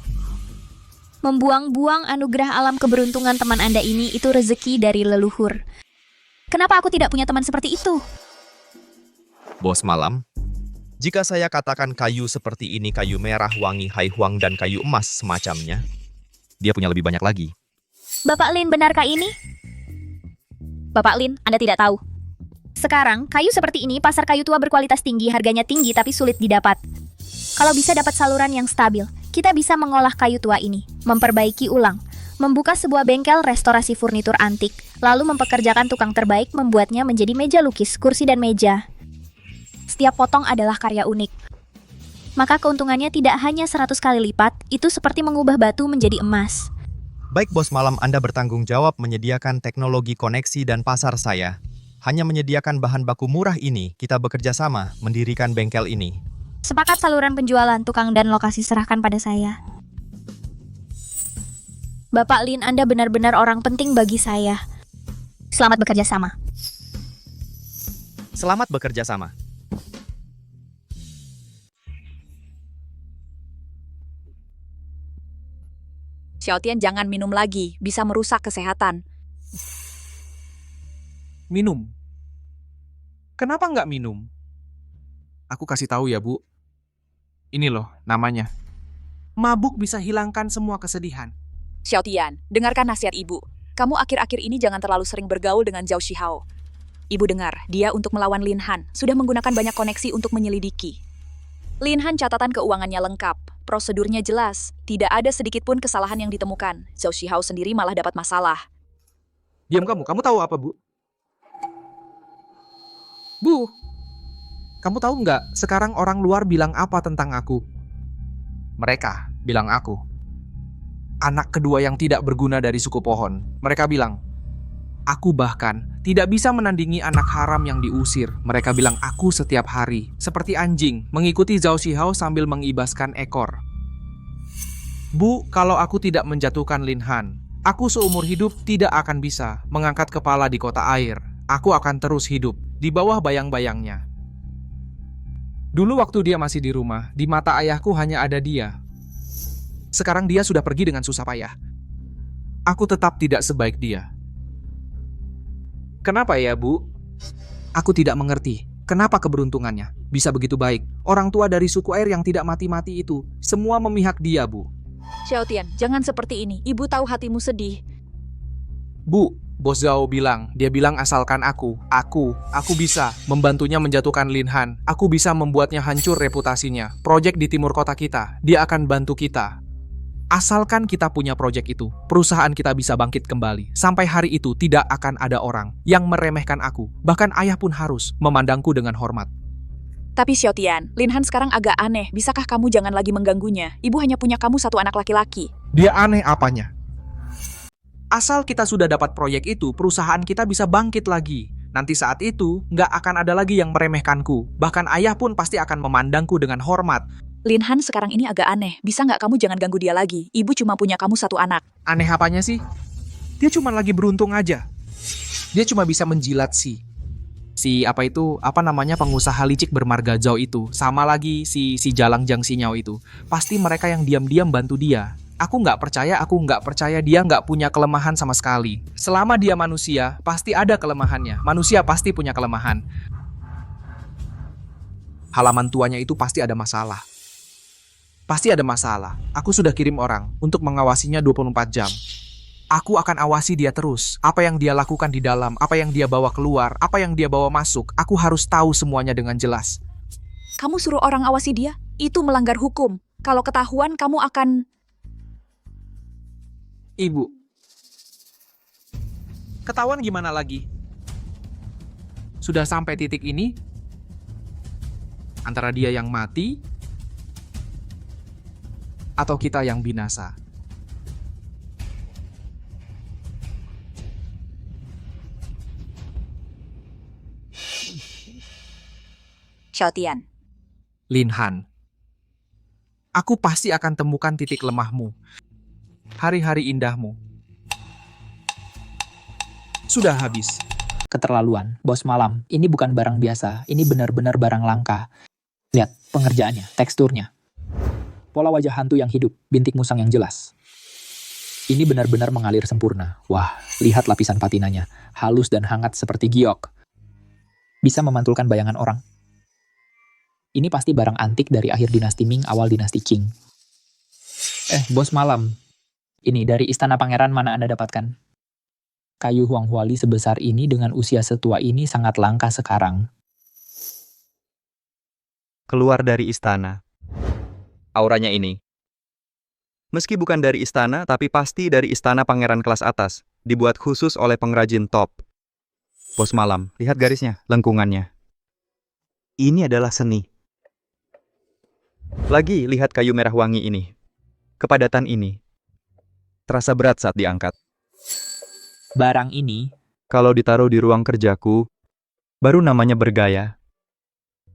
Membuang-buang anugerah alam keberuntungan teman Anda ini itu rezeki dari leluhur. Kenapa aku tidak punya teman seperti itu? Bos malam, jika saya katakan kayu seperti ini, kayu merah, wangi, hai huang, dan kayu emas semacamnya, dia punya lebih banyak lagi. Bapak Lin, benarkah ini? Bapak Lin, Anda tidak tahu. Sekarang, kayu seperti ini, pasar kayu tua berkualitas tinggi, harganya tinggi tapi sulit didapat. Kalau bisa dapat saluran yang stabil, kita bisa mengolah kayu tua ini, memperbaiki ulang, membuka sebuah bengkel restorasi furnitur antik, lalu mempekerjakan tukang terbaik membuatnya menjadi meja lukis, kursi dan meja. Setiap potong adalah karya unik. Maka keuntungannya tidak hanya 100 kali lipat, itu seperti mengubah batu menjadi emas. Baik bos malam, Anda bertanggung jawab menyediakan teknologi koneksi dan pasar saya. Hanya menyediakan bahan baku murah ini, kita bekerja sama mendirikan bengkel ini. Sepakat saluran penjualan, tukang dan lokasi serahkan pada saya. Bapak Lin, Anda benar-benar orang penting bagi saya. Selamat bekerja sama. Selamat bekerja sama. Xiaotian jangan minum lagi, bisa merusak kesehatan. Minum? Kenapa nggak minum? Aku kasih tahu ya, Bu. Ini loh namanya. Mabuk bisa hilangkan semua kesedihan. Xiaotian, dengarkan nasihat ibu. Kamu akhir-akhir ini jangan terlalu sering bergaul dengan Zhao Shihao. Ibu dengar, dia untuk melawan Lin Han sudah menggunakan banyak koneksi untuk menyelidiki. Lin Han catatan keuangannya lengkap, prosedurnya jelas, tidak ada sedikit pun kesalahan yang ditemukan. Zhao Shihao sendiri malah dapat masalah. Diam kamu tahu apa, Bu? Bu, kamu tahu nggak sekarang orang luar bilang apa tentang aku? Mereka bilang aku anak kedua yang tidak berguna dari suku pohon. Mereka bilang, aku bahkan tidak bisa menandingi anak haram yang diusir. Mereka bilang aku setiap hari, seperti anjing, mengikuti Zhao Shihao sambil mengibaskan ekor. Bu, kalau aku tidak menjatuhkan Lin Han, aku seumur hidup tidak akan bisa mengangkat kepala di kota air. Aku akan terus hidup di bawah bayang-bayangnya. Dulu waktu dia masih di rumah, di mata ayahku hanya ada dia. Sekarang dia sudah pergi dengan susah payah. Aku tetap tidak sebaik dia. Kenapa ya, Bu? Aku tidak mengerti. Kenapa keberuntungannya bisa begitu baik? Orang tua dari suku air yang tidak mati-mati itu, semua memihak dia, Bu. Xiaotian, jangan seperti ini. Ibu tahu hatimu sedih. Bu, Bos Zhao bilang, dia bilang asalkan aku bisa membantunya menjatuhkan Lin Han. Aku bisa membuatnya hancur reputasinya. Proyek di timur kota kita, dia akan bantu kita. Asalkan kita punya proyek itu, perusahaan kita bisa bangkit kembali. Sampai hari itu tidak akan ada orang yang meremehkan aku. Bahkan ayah pun harus memandangku dengan hormat. Tapi Xiaotian, Lin Han sekarang agak aneh. Bisakah kamu jangan lagi mengganggunya? Ibu hanya punya kamu satu anak laki-laki. Dia aneh apanya? Asal kita sudah dapat proyek itu, perusahaan kita bisa bangkit lagi. Nanti saat itu, nggak akan ada lagi yang meremehkanku. Bahkan ayah pun pasti akan memandangku dengan hormat. Lin Han sekarang ini agak aneh. Bisa nggak kamu jangan ganggu dia lagi? Ibu cuma punya kamu satu anak. Aneh apanya sih? Dia cuma lagi beruntung aja. Dia cuma bisa menjilat pengusaha licik bermarga Zhao itu. Sama lagi si Jalang Jang Sinyao itu. Pasti mereka yang diam-diam bantu dia. Aku nggak percaya dia nggak punya kelemahan sama sekali. Selama dia manusia, pasti ada kelemahannya. Manusia pasti punya kelemahan. Halaman tuanya itu pasti ada masalah. Aku sudah kirim orang untuk mengawasinya 24 jam. Aku akan awasi dia terus. Apa yang dia lakukan di dalam, apa yang dia bawa keluar, apa yang dia bawa masuk. Aku harus tahu semuanya dengan jelas. Kamu suruh orang awasi dia? Itu melanggar hukum. Kalau ketahuan, kamu akan... Ibu, ketahuan gimana lagi? Sudah sampai titik ini, antara dia yang mati atau kita yang binasa. Xiaotian. Lin Han, aku pasti akan temukan titik lemahmu. Hari-hari indahmu sudah habis. Keterlaluan, bos malam. Ini bukan barang biasa, ini benar-benar barang langka. Lihat pengerjaannya, teksturnya. Pola wajah hantu yang hidup, bintik musang yang jelas. Ini benar-benar mengalir sempurna. Wah, lihat lapisan patinanya, halus dan hangat seperti giok. Bisa memantulkan bayangan orang. Ini pasti barang antik dari akhir dinasti Ming, awal dinasti Qing. Bos malam. Ini dari istana pangeran mana Anda dapatkan? Kayu Huanghuali sebesar ini dengan usia setua ini sangat langka sekarang. Keluar dari istana. Auranya ini. Meski bukan dari istana, tapi pasti dari istana pangeran kelas atas. Dibuat khusus oleh pengrajin top. Bos malam, lihat garisnya, lengkungannya. Ini adalah seni. Lagi, lihat kayu merah wangi ini. Kepadatan ini. Terasa berat saat diangkat. Barang ini, kalau ditaruh di ruang kerjaku, baru namanya bergaya.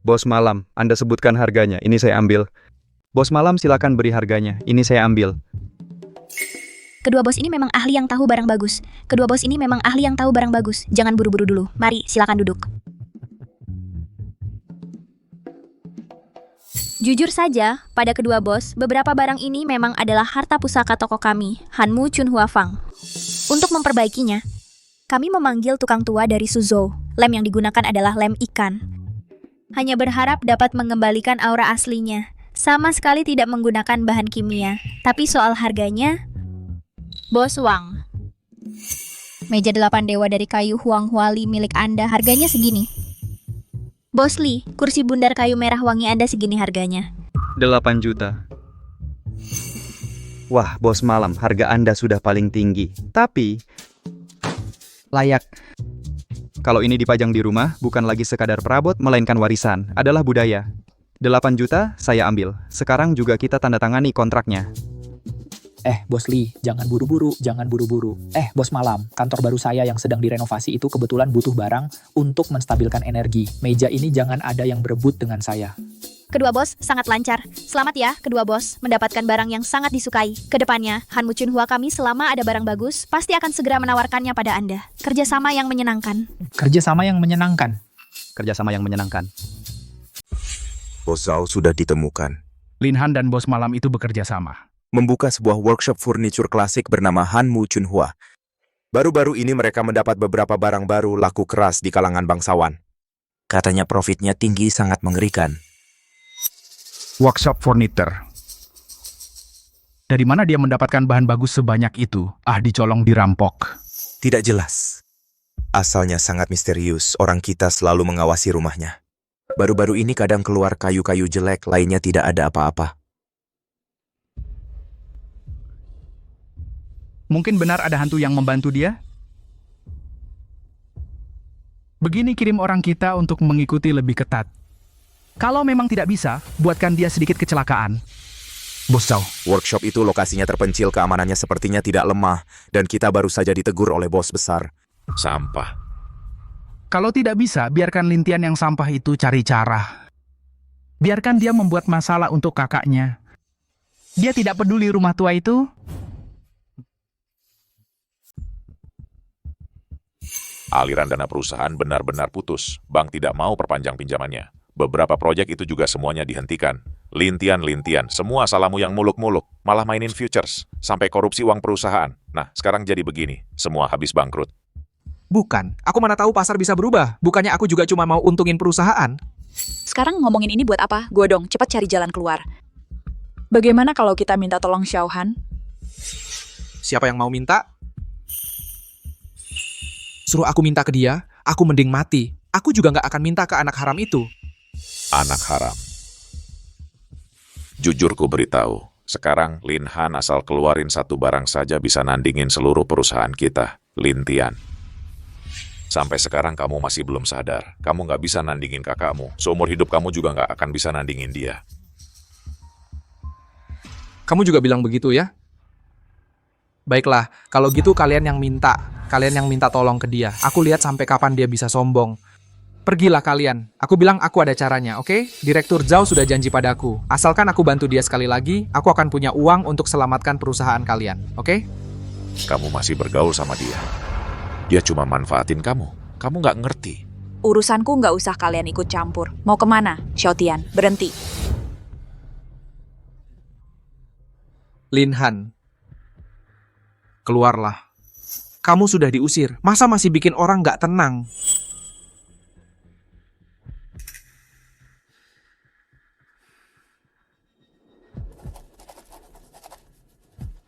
Bos malam, Anda sebutkan harganya, ini saya ambil. Bos malam silakan beri harganya, ini saya ambil. Kedua bos ini memang ahli yang tahu barang bagus. Jangan buru-buru dulu. Mari, silakan duduk. Jujur saja, pada kedua bos, beberapa barang ini memang adalah harta pusaka toko kami, Hanmu Chun Huafang. Untuk memperbaikinya, kami memanggil tukang tua dari Suzhou. Lem yang digunakan adalah lem ikan. Hanya berharap dapat mengembalikan aura aslinya. Sama sekali tidak menggunakan bahan kimia. Tapi soal harganya, Bos Wang. Meja 8 dewa dari kayu Huang Huali milik Anda harganya segini. Bos Li, kursi bundar kayu merah wangi Anda segini harganya. 8 juta. Wah, bos malam, harga Anda sudah paling tinggi. Tapi layak. Kalau ini dipajang di rumah, bukan lagi sekadar perabot, melainkan warisan, adalah budaya. 8 juta, saya ambil. Sekarang juga kita tanda tangani kontraknya. Bos Li, jangan buru-buru, jangan buru-buru. Bos Malam, kantor baru saya yang sedang direnovasi itu kebetulan butuh barang untuk menstabilkan energi. Meja ini jangan ada yang berebut dengan saya. Kedua bos, sangat lancar. Selamat ya, kedua bos, mendapatkan barang yang sangat disukai. Kedepannya, Han Muchunhua kami selama ada barang bagus, pasti akan segera menawarkannya pada Anda. Kerjasama yang menyenangkan. Kerjasama yang menyenangkan. Kerjasama yang menyenangkan. Bos Zhao sudah ditemukan. Lin Han dan Bos Malam itu bekerja sama. Membuka sebuah workshop furniture klasik bernama Han Muchunhua. Baru-baru ini mereka mendapat beberapa barang baru laku keras di kalangan bangsawan. Katanya profitnya tinggi sangat mengerikan. Workshop furniture. Dari mana dia mendapatkan bahan bagus sebanyak itu? Dicolong dirampok. Tidak jelas. Asalnya sangat misterius, orang kita selalu mengawasi rumahnya. Baru-baru ini kadang keluar kayu-kayu jelek, lainnya tidak ada apa-apa. Mungkin benar ada hantu yang membantu dia? Begini kirim orang kita untuk mengikuti lebih ketat. Kalau memang tidak bisa, buatkan dia sedikit kecelakaan. Bos Zhao. Workshop itu lokasinya terpencil, keamanannya sepertinya tidak lemah, dan kita baru saja ditegur oleh bos besar. Sampah. Kalau tidak bisa, biarkan Lintian yang sampah itu cari cara. Biarkan dia membuat masalah untuk kakaknya. Dia tidak peduli rumah tua itu. Aliran dana perusahaan benar-benar putus. Bank tidak mau perpanjang pinjamannya. Beberapa proyek itu juga semuanya dihentikan. Lintian, semua salahmu yang muluk-muluk. Malah mainin futures. Sampai korupsi uang perusahaan. Nah, sekarang jadi begini. Semua habis bangkrut. Bukan, aku mana tahu pasar bisa berubah. Bukannya aku juga cuma mau untungin perusahaan. Sekarang ngomongin ini buat apa? Gua dong, cepat cari jalan keluar. Bagaimana kalau kita minta tolong Xiao Han? Siapa yang mau minta? Suruh aku minta ke dia, aku mending mati. Aku juga nggak akan minta ke anak haram itu. Anak haram. Jujur ku beritahu, sekarang Lin Han asal keluarin satu barang saja bisa nandingin seluruh perusahaan kita, Lintian. Sampai sekarang kamu masih belum sadar, kamu nggak bisa nandingin kakakmu. Seumur hidup kamu juga nggak akan bisa nandingin dia. Kamu juga bilang begitu ya? Baiklah, kalau gitu kalian yang minta. Kalian yang minta tolong ke dia. Aku lihat sampai kapan dia bisa sombong. Pergilah kalian. Aku bilang aku ada caranya, oke? Direktur Zhao sudah janji padaku. Asalkan aku bantu dia sekali lagi, aku akan punya uang untuk selamatkan perusahaan kalian, oke? Kamu masih bergaul sama dia. Dia cuma manfaatin kamu. Kamu nggak ngerti. Urusanku nggak usah kalian ikut campur. Mau kemana? Xiaotian, berhenti. Lin Han. Keluarlah. Kamu sudah diusir. Masa masih bikin orang nggak tenang?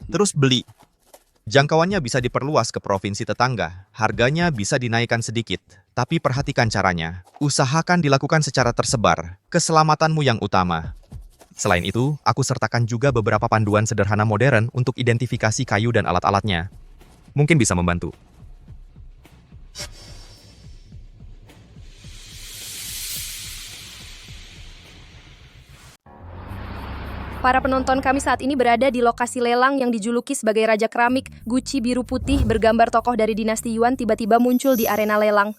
Terus beli. Jangkauannya bisa diperluas ke provinsi tetangga. Harganya bisa dinaikkan sedikit. Tapi perhatikan caranya. Usahakan dilakukan secara tersebar. Keselamatanmu yang utama. Selain itu, aku sertakan juga beberapa panduan sederhana modern untuk identifikasi kayu dan alat-alatnya. Mungkin bisa membantu. Para penonton kami saat ini berada di lokasi lelang yang dijuluki sebagai Raja Keramik. Guci biru putih bergambar tokoh dari dinasti Yuan tiba-tiba muncul di arena lelang.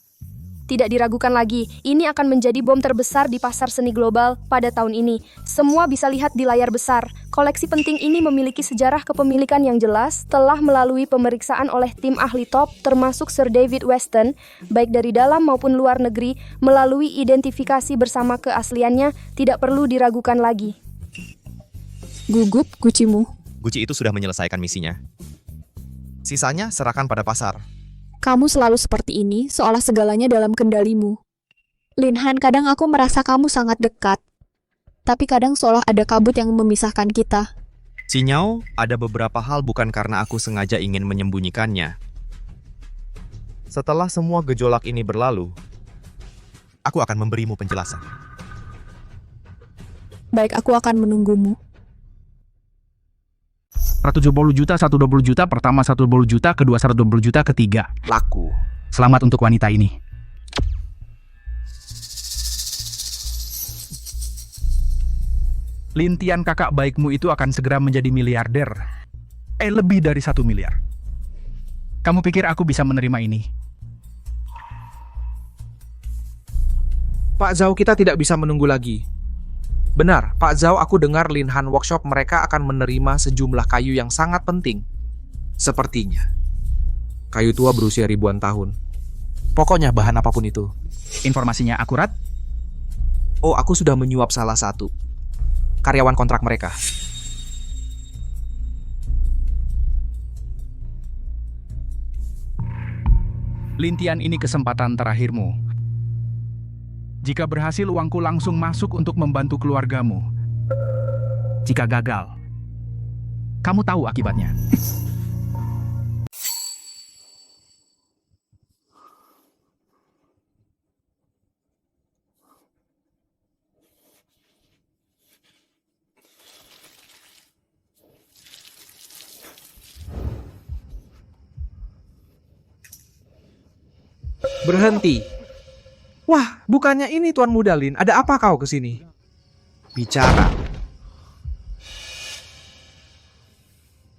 Tidak diragukan lagi, ini akan menjadi bom terbesar di pasar seni global pada tahun ini. Semua bisa lihat di layar besar. Koleksi penting ini memiliki sejarah kepemilikan yang jelas, telah melalui pemeriksaan oleh tim ahli top, termasuk Sir David Weston, baik dari dalam maupun luar negeri, melalui identifikasi bersama keasliannya, tidak perlu diragukan lagi. Gugup Gucimu. Guci itu sudah menyelesaikan misinya. Sisanya serahkan pada pasar. Kamu selalu seperti ini, seolah segalanya dalam kendalimu. Lin Han, kadang aku merasa kamu sangat dekat. Tapi kadang seolah ada kabut yang memisahkan kita. Sinyau, ada beberapa hal bukan karena aku sengaja ingin menyembunyikannya. Setelah semua gejolak ini berlalu, aku akan memberimu penjelasan. Baik, aku akan menunggumu. 170 juta, 120 juta, pertama 120 juta, kedua 120 juta, ketiga. Laku. Selamat untuk wanita ini. Lintian kakak baikmu itu akan segera menjadi miliarder. Lebih dari 1 miliar. Kamu pikir aku bisa menerima ini? Pak Zhao, kita tidak bisa menunggu lagi. Benar, Pak Zhao, aku dengar Lin Han Workshop mereka akan menerima sejumlah kayu yang sangat penting. Sepertinya. Kayu tua berusia ribuan tahun. Pokoknya bahan apapun itu. Informasinya akurat? Oh, aku sudah menyuap salah satu karyawan kontrak mereka. Lintian ini kesempatan terakhirmu. Jika berhasil, uangku langsung masuk untuk membantu keluargamu. Jika gagal, kamu tahu akibatnya. Berhenti. Wah, bukannya ini Tuan Muda Lin. Ada apa kau kesini? Bicara.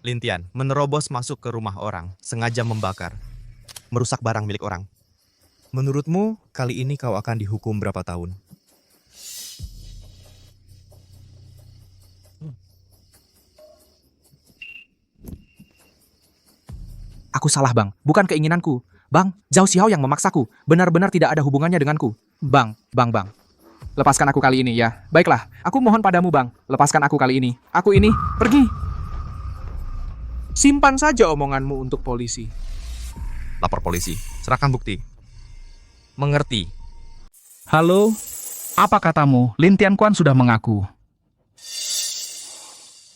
Lintian, menerobos masuk ke rumah orang, sengaja membakar, merusak barang milik orang. Menurutmu, kali ini kau akan dihukum berapa tahun? Aku salah, Bang. Bukan keinginanku. Bang, Zhao Xiao yang memaksaku. Benar-benar tidak ada hubungannya denganku. Bang. Lepaskan aku kali ini ya. Baiklah, aku mohon padamu, Bang. Lepaskan aku kali ini. Aku ini, pergi. Simpan saja omonganmu untuk polisi. Lapor polisi, serahkan bukti. Mengerti. Halo, apa katamu? Lin Tianquan sudah mengaku.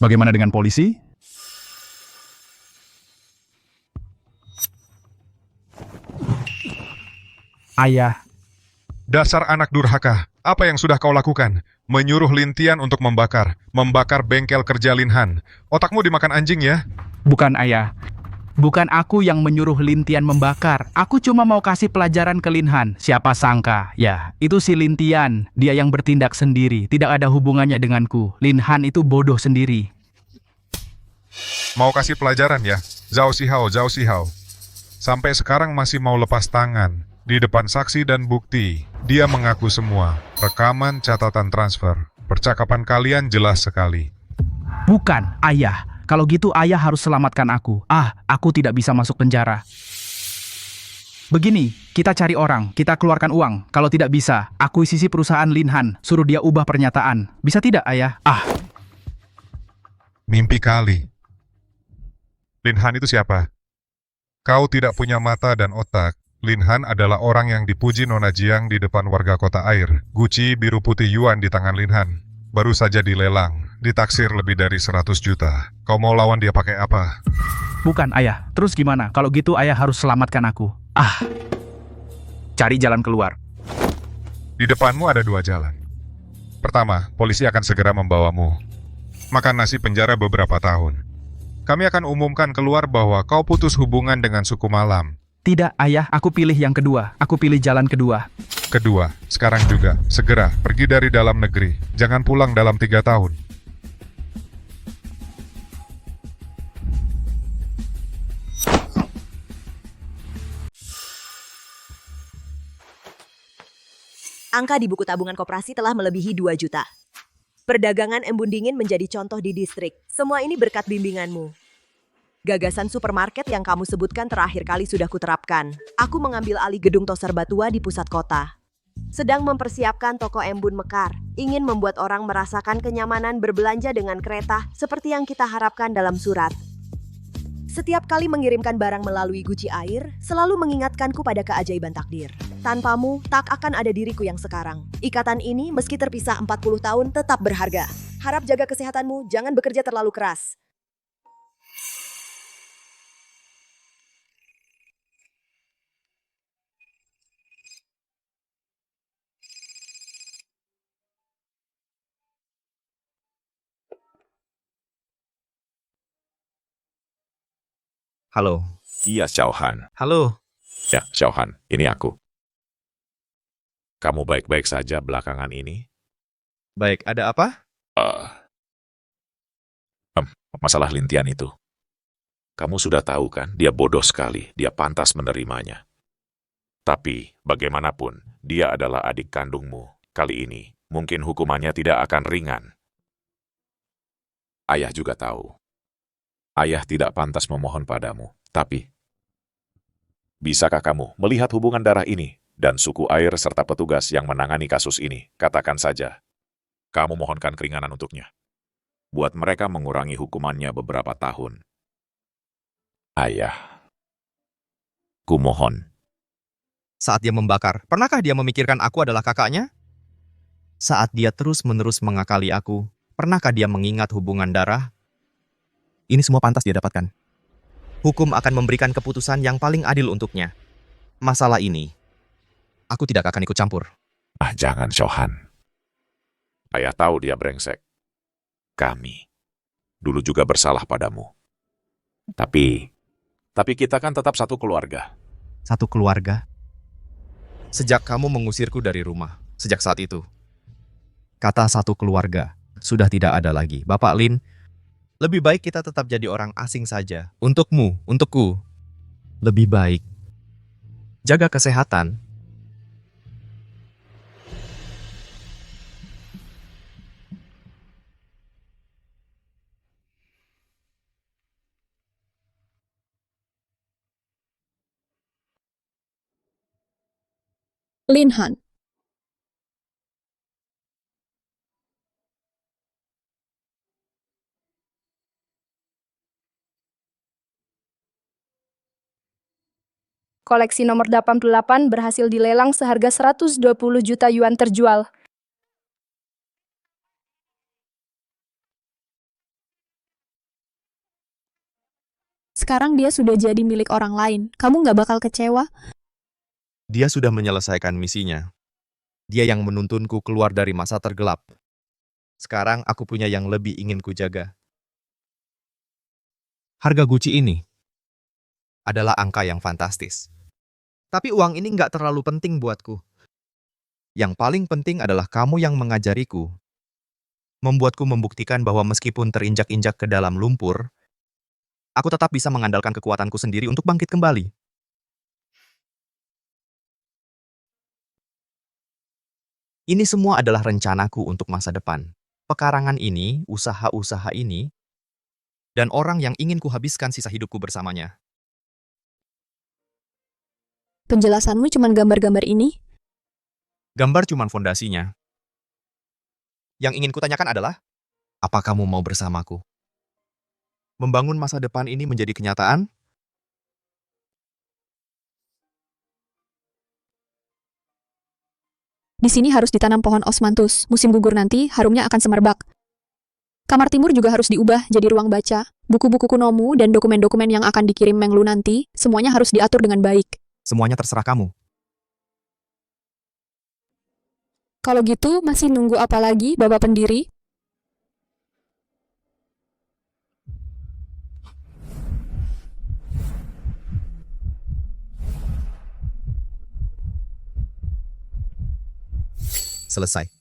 Bagaimana dengan polisi? Ayah. Dasar anak durhaka, apa yang sudah kau lakukan? Menyuruh Lintian untuk membakar bengkel kerja Lin Han. Otakmu dimakan anjing ya? Bukan, Ayah. Bukan aku yang menyuruh Lintian membakar. Aku cuma mau kasih pelajaran ke Lin Han. Siapa sangka, ya, itu si Lintian. Dia yang bertindak sendiri. Tidak ada hubungannya denganku. Lin Han itu bodoh sendiri. Mau kasih pelajaran ya? Zhao Xihao. Sampai sekarang masih mau lepas tangan. Di depan saksi dan bukti, dia mengaku semua. Rekaman catatan transfer. Percakapan kalian jelas sekali. Bukan, Ayah. Kalau gitu Ayah harus selamatkan aku. Aku tidak bisa masuk penjara. Begini, kita cari orang, kita keluarkan uang. Kalau tidak bisa, akuisisi perusahaan Lin Han. Suruh dia ubah pernyataan. Bisa tidak, Ayah? Mimpi kali. Lin Han itu siapa? Kau tidak punya mata dan otak. Lin Han adalah orang yang dipuji Nona Jiang di depan warga kota air. Guci biru putih Yuan di tangan Lin Han. Baru saja dilelang, ditaksir lebih dari 100 juta. Kau mau lawan dia pakai apa? Bukan, Ayah. Terus gimana? Kalau gitu Ayah harus selamatkan aku. Cari jalan keluar. Di depanmu ada 2 jalan. Pertama, polisi akan segera membawamu. Makan nasi penjara beberapa tahun. Kami akan umumkan keluar bahwa kau putus hubungan dengan suku malam. Tidak, Ayah. Aku pilih yang kedua. Aku pilih jalan kedua. Kedua, sekarang juga. Segera pergi dari dalam negeri. Jangan pulang dalam 3 tahun. Angka di buku tabungan koperasi telah melebihi 2 juta. Perdagangan embun dingin menjadi contoh di distrik. Semua ini berkat bimbinganmu. Gagasan supermarket yang kamu sebutkan terakhir kali sudah kuterapkan. Aku mengambil alih gedung Toser Batua di pusat kota. Sedang mempersiapkan toko embun mekar. Ingin membuat orang merasakan kenyamanan berbelanja dengan kereta seperti yang kita harapkan dalam surat. Setiap kali mengirimkan barang melalui guci air, selalu mengingatkanku pada keajaiban takdir. Tanpamu, tak akan ada diriku yang sekarang. Ikatan ini, meski terpisah 40 tahun, tetap berharga. Harap jaga kesehatanmu, jangan bekerja terlalu keras. Halo. Iya, Xiaohan. Halo. Ya, Xiaohan, ini aku. Kamu baik-baik saja belakangan ini? Baik, ada apa? Masalah Lintian itu. Kamu sudah tahu kan, dia bodoh sekali, dia pantas menerimanya. Tapi, bagaimanapun, dia adalah adik kandungmu. Kali ini, mungkin hukumannya tidak akan ringan. Ayah juga tahu. Ayah tidak pantas memohon padamu, tapi bisakah kamu melihat hubungan darah ini dan suku air serta petugas yang menangani kasus ini? Katakan saja, kamu mohonkan keringanan untuknya. Buat mereka mengurangi hukumannya beberapa tahun. Ayah, kumohon. Saat dia membakar, pernahkah dia memikirkan aku adalah kakaknya? Saat dia terus-menerus mengakali aku, pernahkah dia mengingat hubungan darah? Ini semua pantas dia dapatkan. Hukum akan memberikan keputusan yang paling adil untuknya. Masalah ini, aku tidak akan ikut campur. Jangan, Xiaohan. Ayah tahu dia brengsek. Kami dulu juga bersalah padamu. Tapi kita kan tetap satu keluarga. Satu keluarga? Sejak kamu mengusirku dari rumah, sejak saat itu, kata satu keluarga sudah tidak ada lagi. Bapak Lin, lebih baik kita tetap jadi orang asing saja. Untukmu, untukku. Lebih baik jaga kesehatan. Lin Han. Koleksi nomor 88 berhasil dilelang seharga 120 juta yuan terjual. Sekarang dia sudah jadi milik orang lain. Kamu nggak bakal kecewa? Dia sudah menyelesaikan misinya. Dia yang menuntunku keluar dari masa tergelap. Sekarang aku punya yang lebih ingin ku jaga. Harga Gucci ini adalah angka yang fantastis. Tapi uang ini nggak terlalu penting buatku. Yang paling penting adalah kamu yang mengajariku. Membuatku membuktikan bahwa meskipun terinjak-injak ke dalam lumpur, aku tetap bisa mengandalkan kekuatanku sendiri untuk bangkit kembali. Ini semua adalah rencanaku untuk masa depan. Pekarangan ini, usaha-usaha ini, dan orang yang ingin kuhabiskan sisa hidupku bersamanya. Penjelasanmu cuma gambar-gambar ini? Gambar cuma fondasinya. Yang ingin kutanyakan adalah, apa kamu mau bersamaku? Membangun masa depan ini menjadi kenyataan? Di sini harus ditanam pohon osmanthus. Musim gugur nanti, harumnya akan semerbak. Kamar timur juga harus diubah jadi ruang baca. Buku-buku kunomu dan dokumen-dokumen yang akan dikirim Menglu nanti, semuanya harus diatur dengan baik. Semuanya terserah kamu. Kalau gitu, masih nunggu apa lagi, Bapak Pendiri? Selesai.